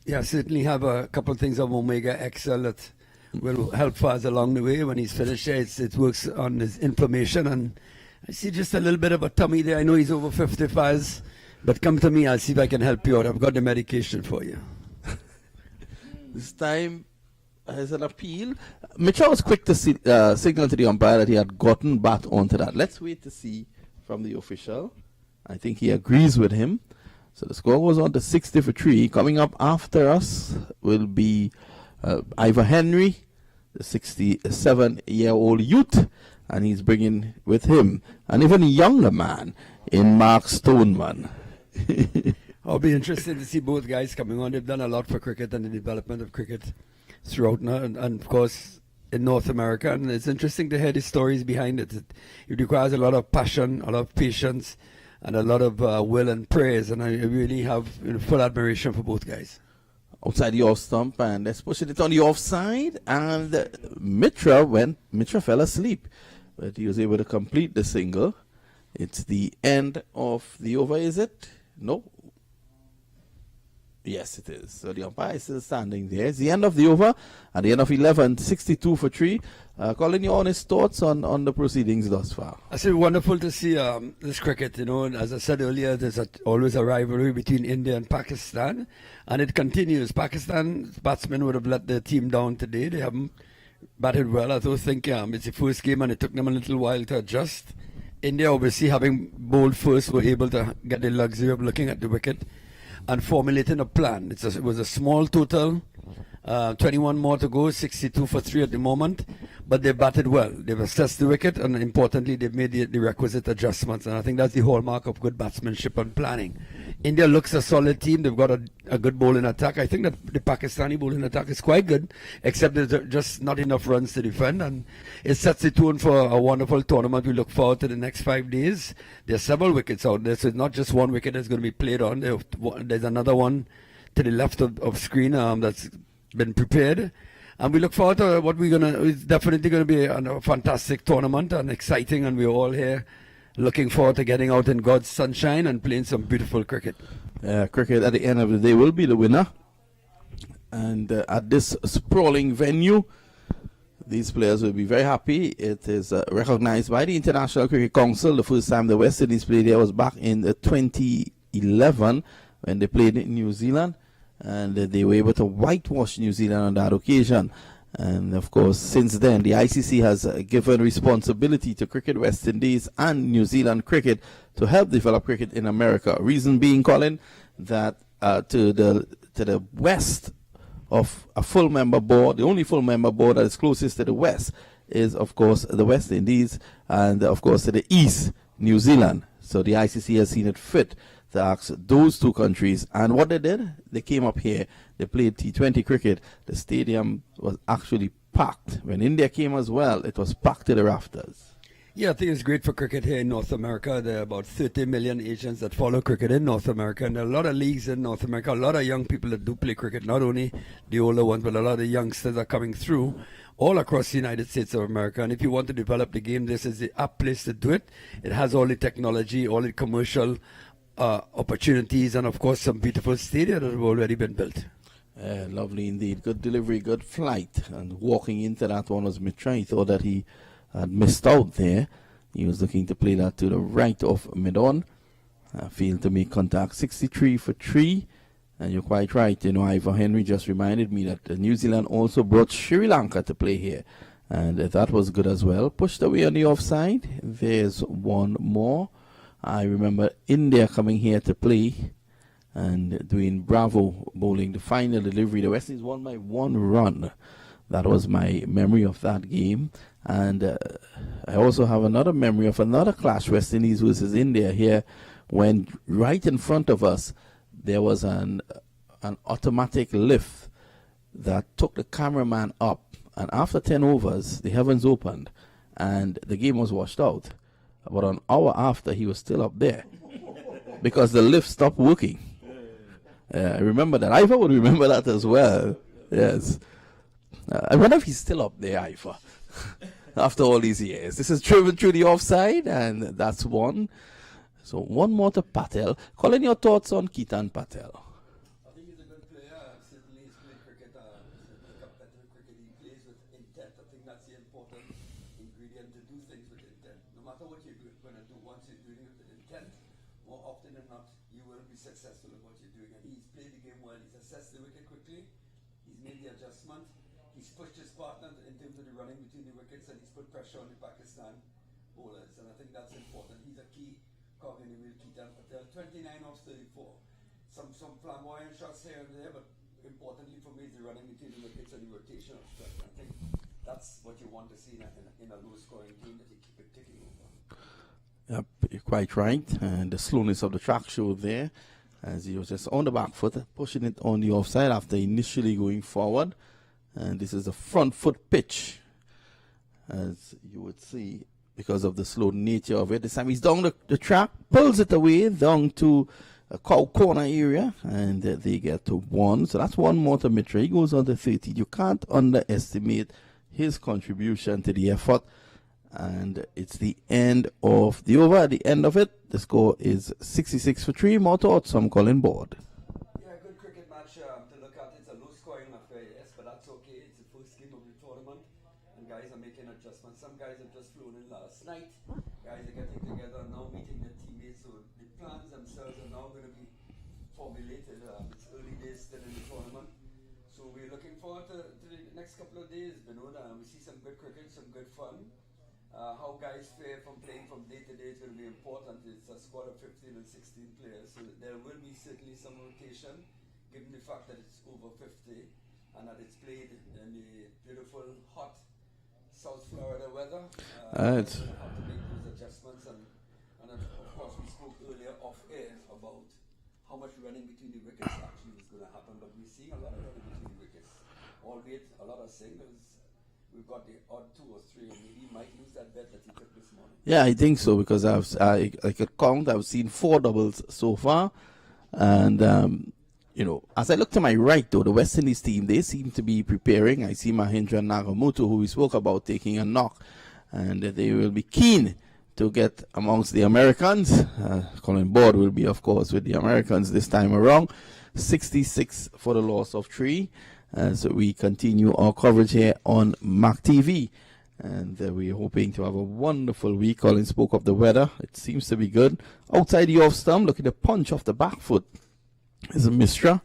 Yeah, certainly have a couple of things of Omega XL that will help Faz along the way. When he's finished, it works on his inflammation. And I see just a little bit of a tummy there. I know he's over 50, Faz, but come to me. I'll see if I can help you out. I've got the medication for you. This time as an appeal. Mitchell was quick to signal to the umpire that he had gotten bat onto that. Let's wait to see from the official. I think he agrees with him. So the score goes on to 60 for 3. Coming up after us will be Ivor Henry, the 67-year-old youth, and he's bringing with him an even younger man in Mark Stoneman. I'll be interested to see both guys coming on. They've done a lot for cricket and the development of cricket throughout now, and of course in North America. And it's interesting to hear the stories behind it. It requires a lot of passion, a lot of patience, and a lot of will and praise. And I really have full admiration for both guys. Outside the off stump, and let's push it on the offside. And Mitra fell asleep, but he was able to complete the single. It's the end of the over, is it? No. Yes, it is. So the umpire is still standing there. It's the end of the over. At the end of 11, 62 for 3. Colin, your honest thoughts on the proceedings thus far? I say wonderful to see this cricket. And as I said earlier, there's always a rivalry between India and Pakistan, and it continues. Pakistan's batsmen would have let their team down today. They haven't batted well. I don't think it's the first game, and it took them a little while to adjust. India, obviously, having bowled first, were able to get the luxury of looking at the wicket and formulating a plan. It was a small total, 21 more to go, 62 for 3 at the moment, but they batted well. They've assessed the wicket, and importantly, they've made the requisite adjustments, and I think that's the hallmark of good batsmanship and planning. India looks a solid team. They've got a good bowling attack. I think that the Pakistani bowling attack is quite good, except there's just not enough runs to defend, and it sets the tone for a wonderful tournament. We look forward to the next 5 days. There's several wickets out there, so it's not just one wicket that's going to be played on. There's another one to the left of screen that's been prepared. And we look forward to what it's definitely going to be a fantastic tournament and exciting, and we're all here looking forward to getting out in God's sunshine and playing some beautiful cricket. Cricket at the end of the day will be the winner. And at this sprawling venue, these players will be very happy. It is recognized by the International Cricket Council. The first time the West Indies played here was back in 2011 when they played in New Zealand. And they were able to whitewash New Zealand on that occasion. And of course, since then, the ICC has given responsibility to Cricket West Indies and New Zealand cricket to help develop cricket in America. Reason being, Colin, that to the west of a full member board, the only full member board that is closest to the west is, of course, the West Indies, and of course to the east, New Zealand. So the ICC has seen it fit to ask those two countries, and what they did, they came up here, they played T20 cricket. The stadium was actually packed. When India came as well, it was packed to the rafters. Yeah, I think it's great for cricket here in North America. There are about 30 million Asians that follow cricket in North America, and there are a lot of leagues in North America, a lot of young people that do play cricket, not only the older ones, but a lot of youngsters are coming through all across the United States of America. And if you want to develop the game, this is the apt place to do it. It has all the technology, all the commercial opportunities, and of course some beautiful stadiums that have already been built. Lovely indeed. Good delivery, good flight. And walking into that one was Mitra. He thought that he had missed out there. He was looking to play that to the right of mid-on. Failed to make contact. 63 for 3. And you're quite right. Ivor Henry just reminded me that New Zealand also brought Sri Lanka to play here. And that was good as well. Pushed away on the offside. There's one more. I remember India coming here to play and doing Bravo bowling the final delivery. The West Indies won by 1 run. That was my memory of that game. And I also have another memory of another clash, West Indies versus India here, when right in front of us there was an automatic lift that took the cameraman up. And after 10 overs, the heavens opened and the game was washed out. About an hour after, he was still up there because the lift stopped working. I remember that. Iva would remember that as well. Yes. I wonder if he's still up there, Iva, after all these years. This is driven through the offside, and that's one. So one more to Patel. Colin, your thoughts on Keaton Patel? I think he's a good player. Certainly he's played cricket, competitive cricket. He plays with intent. I think that's the important ingredient, to do things with intent. No matter what you're going to do, once you're doing it with intent, more often than not, you will be successful in what you're doing. And he's played the game well. He's assessed the wicket quickly. He's made the adjustment. He's pushed his partner in terms of the running between the wickets, and he's put pressure on the Pakistan bowlers. And I think that's important. He's a key cog in the wheel, Keaton Patel. 29 off 34. Some flamboyant shots here and there, but importantly for me is the running between the wickets and the rotation of strength. I think that's what you want to see in a low-scoring game, that you keep it ticking over. Yep, you're quite right. And the slowness of the track showed there as he was just on the back foot, pushing it on the offside after initially going forward. And this is a front foot pitch, as you would see, because of the slow nature of it. This time he's down the track, pulls it away down to a corner area, and they get to 1. So that's one more to Mitra. He goes on to 30. You can't underestimate his contribution to the effort. And it's the end of the over. At the end of it, the score is 66 for 3. More thoughts from Colin Board. Yeah, good cricket match to look at. It's a low-scoring affair, yes, but that's okay. It's the first game of the tournament, and guys are making adjustments. Some guys have just flown in last night. Guys are getting together now, meeting their teammates. So the plans themselves are now going to be formulated. It's early days still in the tournament, so we're looking forward to the next couple of days. We see some good cricket, some good fun. How guys fare from playing from day to day is going to be important. It's a squad of 15 and 16 players, so there will be certainly some rotation, given the fact that it's over 50 and that it's played in the beautiful, hot South Florida weather. We'll have to make those adjustments, and of course we spoke earlier off air about how much running between the wickets actually is going to happen, but we're seeing a lot of running between the wickets, albeit a lot of singles. We've got the odd 2 or 3, and he might lose that bet that he took this morning. Yeah, I think so, because I could count. I've seen 4 doubles so far, and as I look to my right, though, the West Indies team, they seem to be preparing. I see Mahindra Nagamutu, who we spoke about, taking a knock, and they will be keen to get amongst the Americans. Colin Board will be, of course, with the Americans this time around. 66 for the loss of 3. So we continue our coverage here on MAC TV, and we're hoping to have a wonderful week. Colin spoke of the weather. It seems to be good. Outside the off stump, look at the punch off the back foot. Is a Mistra,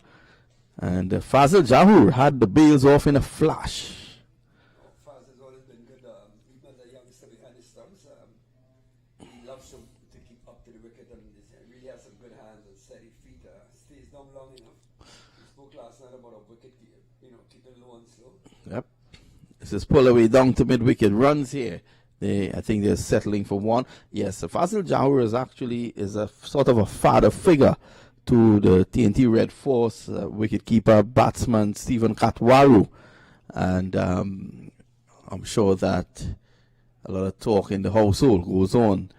and Fazil Jahur had the bails off in a flash. Faz has always been good. Even as a youngster behind his stumps, he loves to keep up to the wicket, and really has some good hands and steady feet. Stays down long enough. We spoke last night about a wicket, keeping low and slow. Yep. This is pull away down to mid-wicket runs here. I think they're settling for 1. Yes, Fazil Jahur is a sort of a father figure to the TNT Red Force wicketkeeper batsman Stephen Katwaru, and I'm sure that a lot of talk in the household goes on.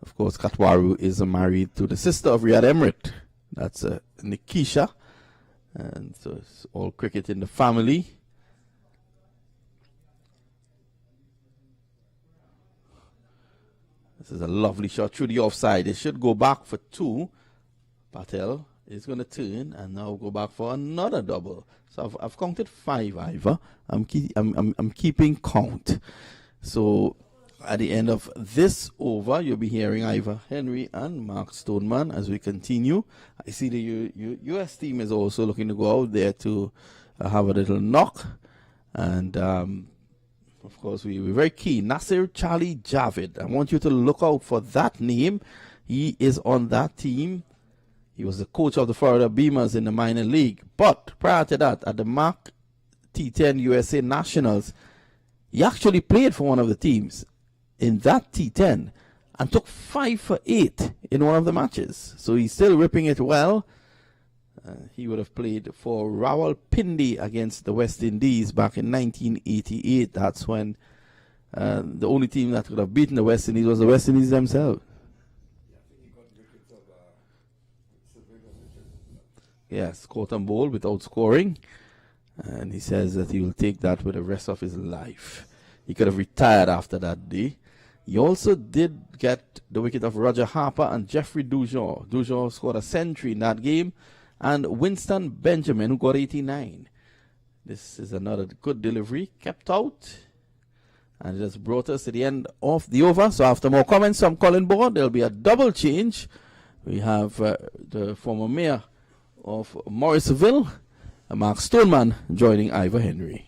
Of course, Katwaru is married to the sister of Riyad Emrit. That's Nikisha, and so it's all cricket in the family. This is a lovely shot through the offside. It should go back for 2. Patel is going to turn and now go back for another double. So I've counted 5, Iva. I'm keeping count. So at the end of this over, you'll be hearing Iva Henry and Mark Stoneman as we continue. I see the US team is also looking to go out there to have a little knock. And of course, we're very keen. Nasir Charlie Javid. I want you to look out for that name. He is on that team. He was the coach of the Florida Beamers in the minor league. But prior to that, at the MAC T10 USA Nationals, he actually played for one of the teams in that T10 and took 5 for 8 in one of the matches. So he's still ripping it well. He would have played for Rawalpindi against the West Indies back in 1988. That's when the only team that could have beaten the West Indies was the West Indies themselves. Yes, caught and bowl without scoring. And he says that he will take that with the rest of his life. He could have retired after that day. He also did get the wicket of Roger Harper and Jeffrey Dujon. Dujon scored a century in that game. And Winston Benjamin, who got 89. This is another good delivery, kept out. And it has brought us to the end of the over. So after more comments from Colin Board, there'll be a double change. We have the former mayor of Morrisville, Mark Stoneman, joining Ivor Henry.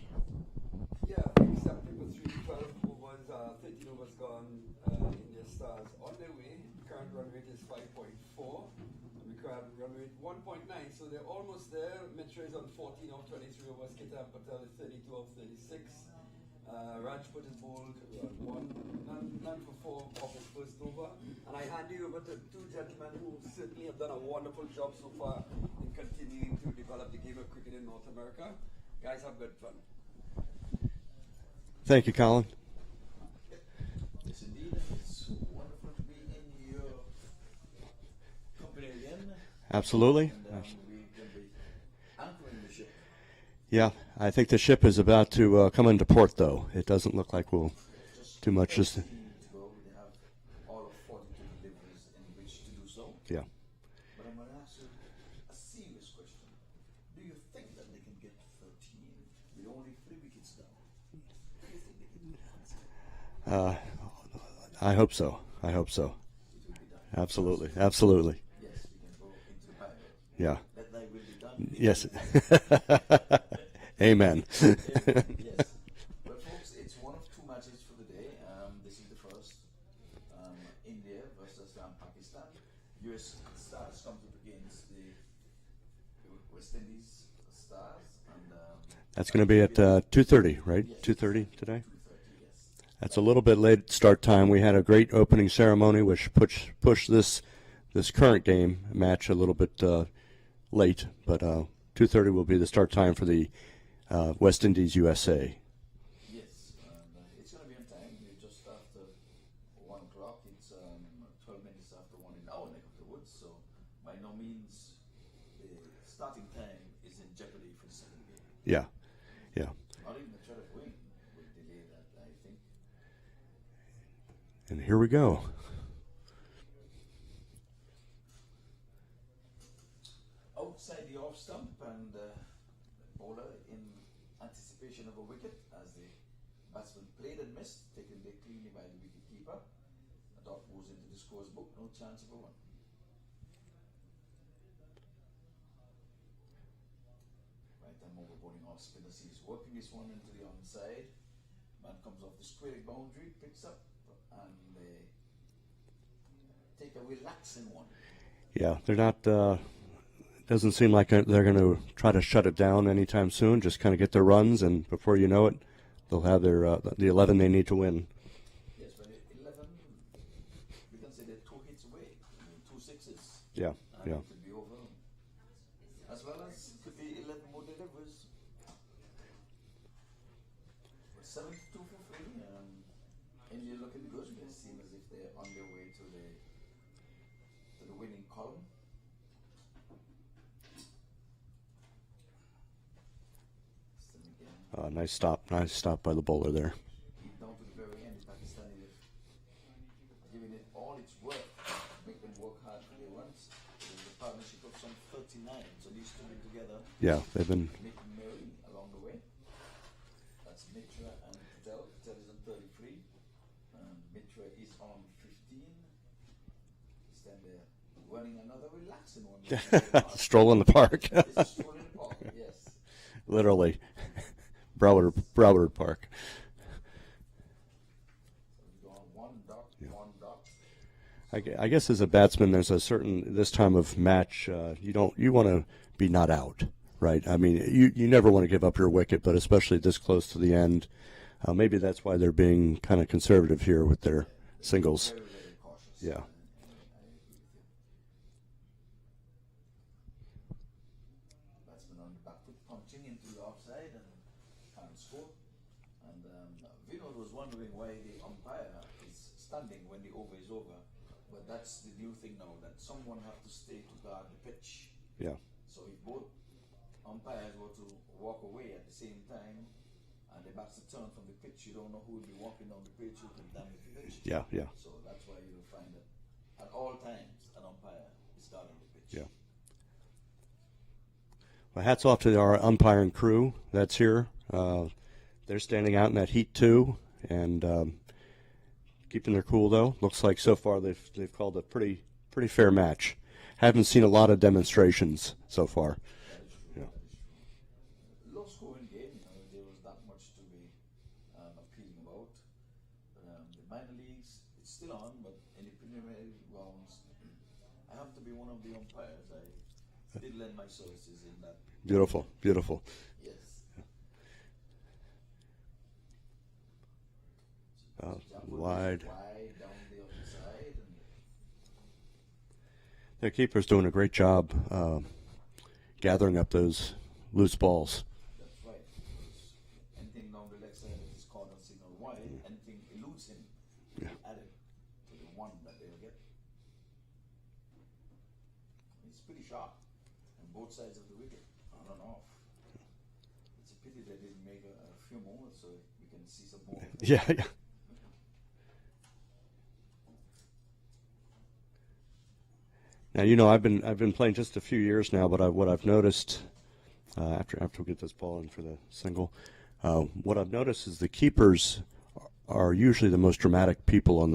Yeah, 70 for 3, 12 overs, 13 overs gone. India Stars on their way. Current run rate is 5.4. The current run rate 1.9, so they're almost there. Mitra is on 14 of 23 overs. Ketan Patel is 32 of 36. Rajput is bowled none for 4 of his first over. And I hand you over to two gentlemen who certainly have done a wonderful job so far in continuing to develop the game of cricket in North America. Guys, have good fun. Thank you, Colin. Yes, indeed. It's wonderful to be in your company again. Absolutely. And we can be anchoring the ship. Yeah, I think the ship is about to come into port, though. It doesn't look like we'll do much. Just To go, they have all of 42 deliveries in which to do so. yeah. But I'm going to ask you a serious question. Do you think that they can get to 13 with only 3 wickets down? Do you think they can? I hope so. I hope so. Absolutely. Absolutely. Yes, we can go into the Bible. Yeah. That thy will be done. Yes. Amen. Yes. Well, folks, it's one of 2 matches for the day. This is the first. India versus Pakistan. US Stars come up against the West Indies Stars. And That's going to be at 2:30, right? 2:30 today. 2:30, yes. That's a little bit late start time. We had a great opening ceremony, which pushed this current game match a little bit late, but 2:30 will be the start time for the West Indies USA. Yes, it's going to be on time. We're just after 1 o'clock. It's 12 minutes after 1 in our neck of the woods, so by no means the starting time is in jeopardy for the second game. Yeah, yeah. Not even the threat of win will delay that, I think. And here we go. Outside the off stump and bowler in anticipation of a wicket as the batsman played and missed, taken there cleanly by the wicket keeper. A dot goes into the scores book, no chance of a run. Right time over bowling off spinner sees working this one into the onside. Man comes off the square boundary, picks up, and they take a relaxing one. Yeah, they're not. Doesn't seem like they're going to try to shut it down anytime soon. Just kind of get their runs, and before you know it, they'll have their the 11 they need to win. Yes, but 11, we can say they're 2 hits away, 2 sixes. Yeah, And yeah. it could be over. As well as could be 11 more deliveries. 72 for free. India looking good. They seem as if they're on their way to the winning column. Nice stop by the bowler there. Down to the very end, Pakistani have given it all its worth, make them work hard for their runs. There's a partnership of some 39, so these 2 been together. Yeah, they've been. Making merry along the way. That's Mitra and Patel. Patel is on 33, and Mitra is on 15. Stand there running another relaxing one. Stroll in the park. This is stroll in the park, yes. Literally. Broward Park. So we go on 1 dot, 1 dot. I guess as a batsman, there's a certain this time of match you want to be not out, right? I mean, you never want to give up your wicket, but especially this close to the end, maybe that's why they're being kind of conservative here with their singles. Very, very cautious. Yeah. I agree with you. the offside and can't score. And Vinod was wondering why the umpire is standing when the over is over. But that's the new thing now, that someone have to stay to guard the pitch. Yeah. So if both umpires were to walk away at the same time, and the bats turn from the pitch, you don't know who will be walking down the pitch, who can damage the pitch. Yeah, yeah. So that's why you'll find that at all times an umpire is guarding the pitch. Yeah. Well, hats off to our umpiring crew that's here. They're standing out in that heat too, and keeping their cool though. Looks like so far they've called a pretty fair match. Haven't seen a lot of demonstrations so far. Yeah. Low scoring game, there was that much to be appealing about. The minor leagues, it's still on, but in the preliminary rounds, I have to be one of the umpires. I did lend my services in that. Beautiful, beautiful. Yes. Wide. Down the other side. And The keeper's doing a great job gathering up those loose balls. that's right. Anything down the leg side that is called on signal wide, anything eludes him, Yeah. added to the one that they'll get. It's pretty sharp on both sides of the wicket, on and off. It's a pity they didn't make a few more so we can see some more. Yeah, yeah. Now I've been playing just a few years now, but what I've noticed after we get this ball in for the single, what I've noticed is the keepers are usually the most dramatic people on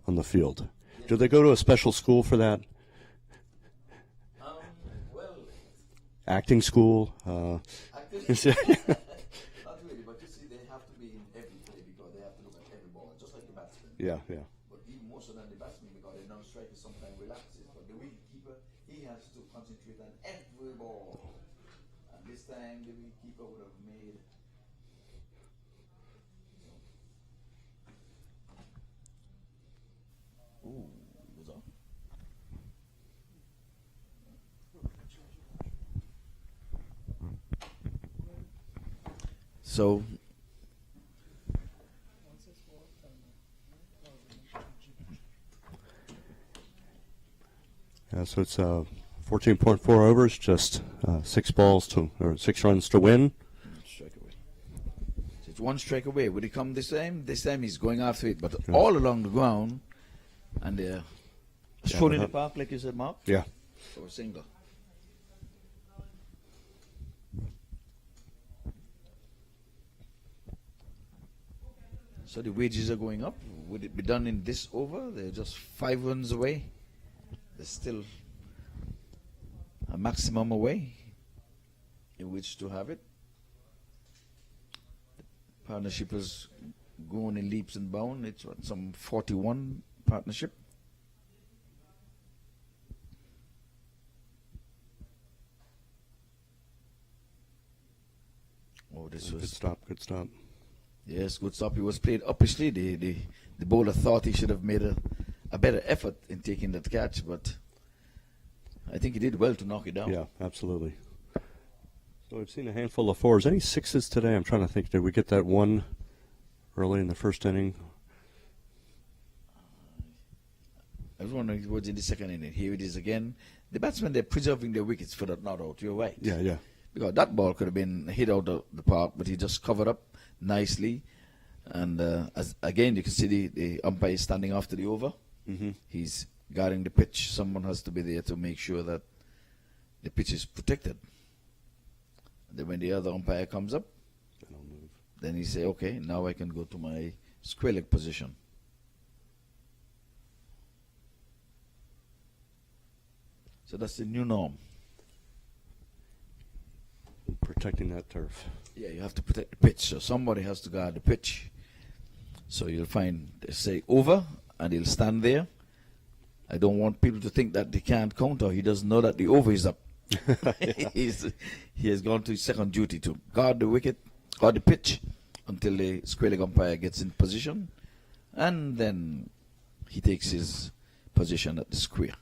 the field. Do they go to a special school for that? Well, Acting school? actually, not really, but you see, they have to be in every play because they have to look at every ball, just like the batsman. Yeah, yeah. But even more so than the batsman because the non-striker sometimes relaxes. But the wicketkeeper, he has to concentrate on every ball. And this time, the wicketkeeper would have made. Ooh, was on. So. So it's 14.4 overs, just 6 runs to win. Strike away. So it's one strike away. Would he come this time? This time he's going after it, but all along the ground, and they're shown in the park, like you said, Mark. Yeah. For a single. So the wages are going up. Would it be done in this over? They're just 5 runs away. There's still a maximum away in which to have it. The partnership is going in leaps and bounds. It's what, some 41 partnership. Oh, this Good was stop, good stop. yes, good stop. He was played uppishly. The bowler thought he should have made a better effort in taking that catch, but I think he did well to knock it down. Yeah, absolutely. So we've seen a handful of 4s. Any 6s today? I'm trying to think. Did we get that one early in the first inning? I was wondering if it was in the second inning. Here it is again. The batsmen, they're preserving their wickets for that not out. You're right. Yeah, yeah. Because that ball could have been hit out of the park, but he just covered up nicely. And as again, you can see the umpire is standing after the over. Mm-hmm. He's guarding the pitch. Someone has to be there to make sure that the pitch is protected. Then when the other umpire comes up, then he say, okay, now I can go to my square leg position. So that's the new norm. Protecting that turf. Yeah, you have to protect the pitch. So somebody has to guard the pitch. So you'll find they say over, and he'll stand there. I don't want people to think that they can't counter. He doesn't know that the over is up. He has gone to his second duty to guard the wicket, guard the pitch, until the square leg umpire gets in position, and then he takes his position at the square.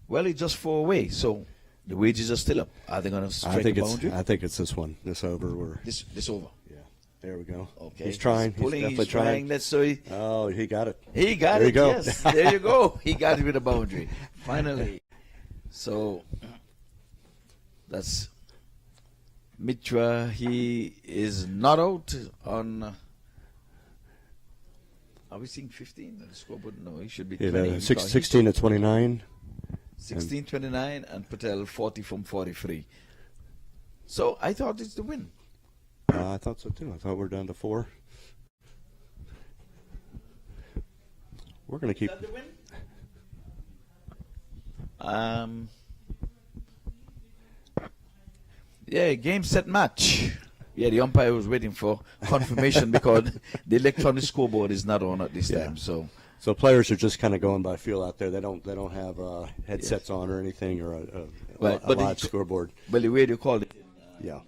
Well, it's just 4 away, so The wages are still up. Are they going to strike a boundary? I think it's this one, this over. Where This over. yeah, there we go. Okay. He's trying. He's pulling, definitely he's trying. Let's see. Oh, he got it. He got There it. you go. Yes, there you go. He got it with a boundary. Finally. So that's Mitra. He is not out on. Are we seeing 15 on the scoreboard? No, he should be 20. 16 to 29. 16-29 and Patel 40 from 43. So I thought it's the win. I thought so too. I thought we're down to 4. We're going to keep. Is that the win? Yeah, game, set, match. Yeah, the umpire was waiting for confirmation because the electronic scoreboard is not on at this time. So players are just kind of going by feel out there. They don't have headsets on or anything or a live scoreboard. Well, the way they called it. Yeah.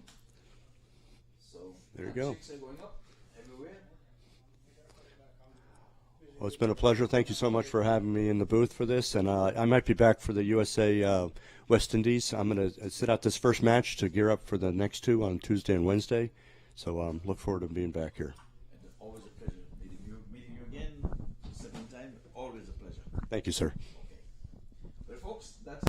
So there you go. checks are going up everywhere. Well, it's been a pleasure. Thank you so much for having me in the booth for this. And I might be back for the USA West Indies. I'm going to sit out this first match to gear up for the next 2 on Tuesday and Wednesday. So look forward to being back here. And always a pleasure meeting you again. Second time, always a pleasure. Thank you, sir. Okay. Well, folks, that's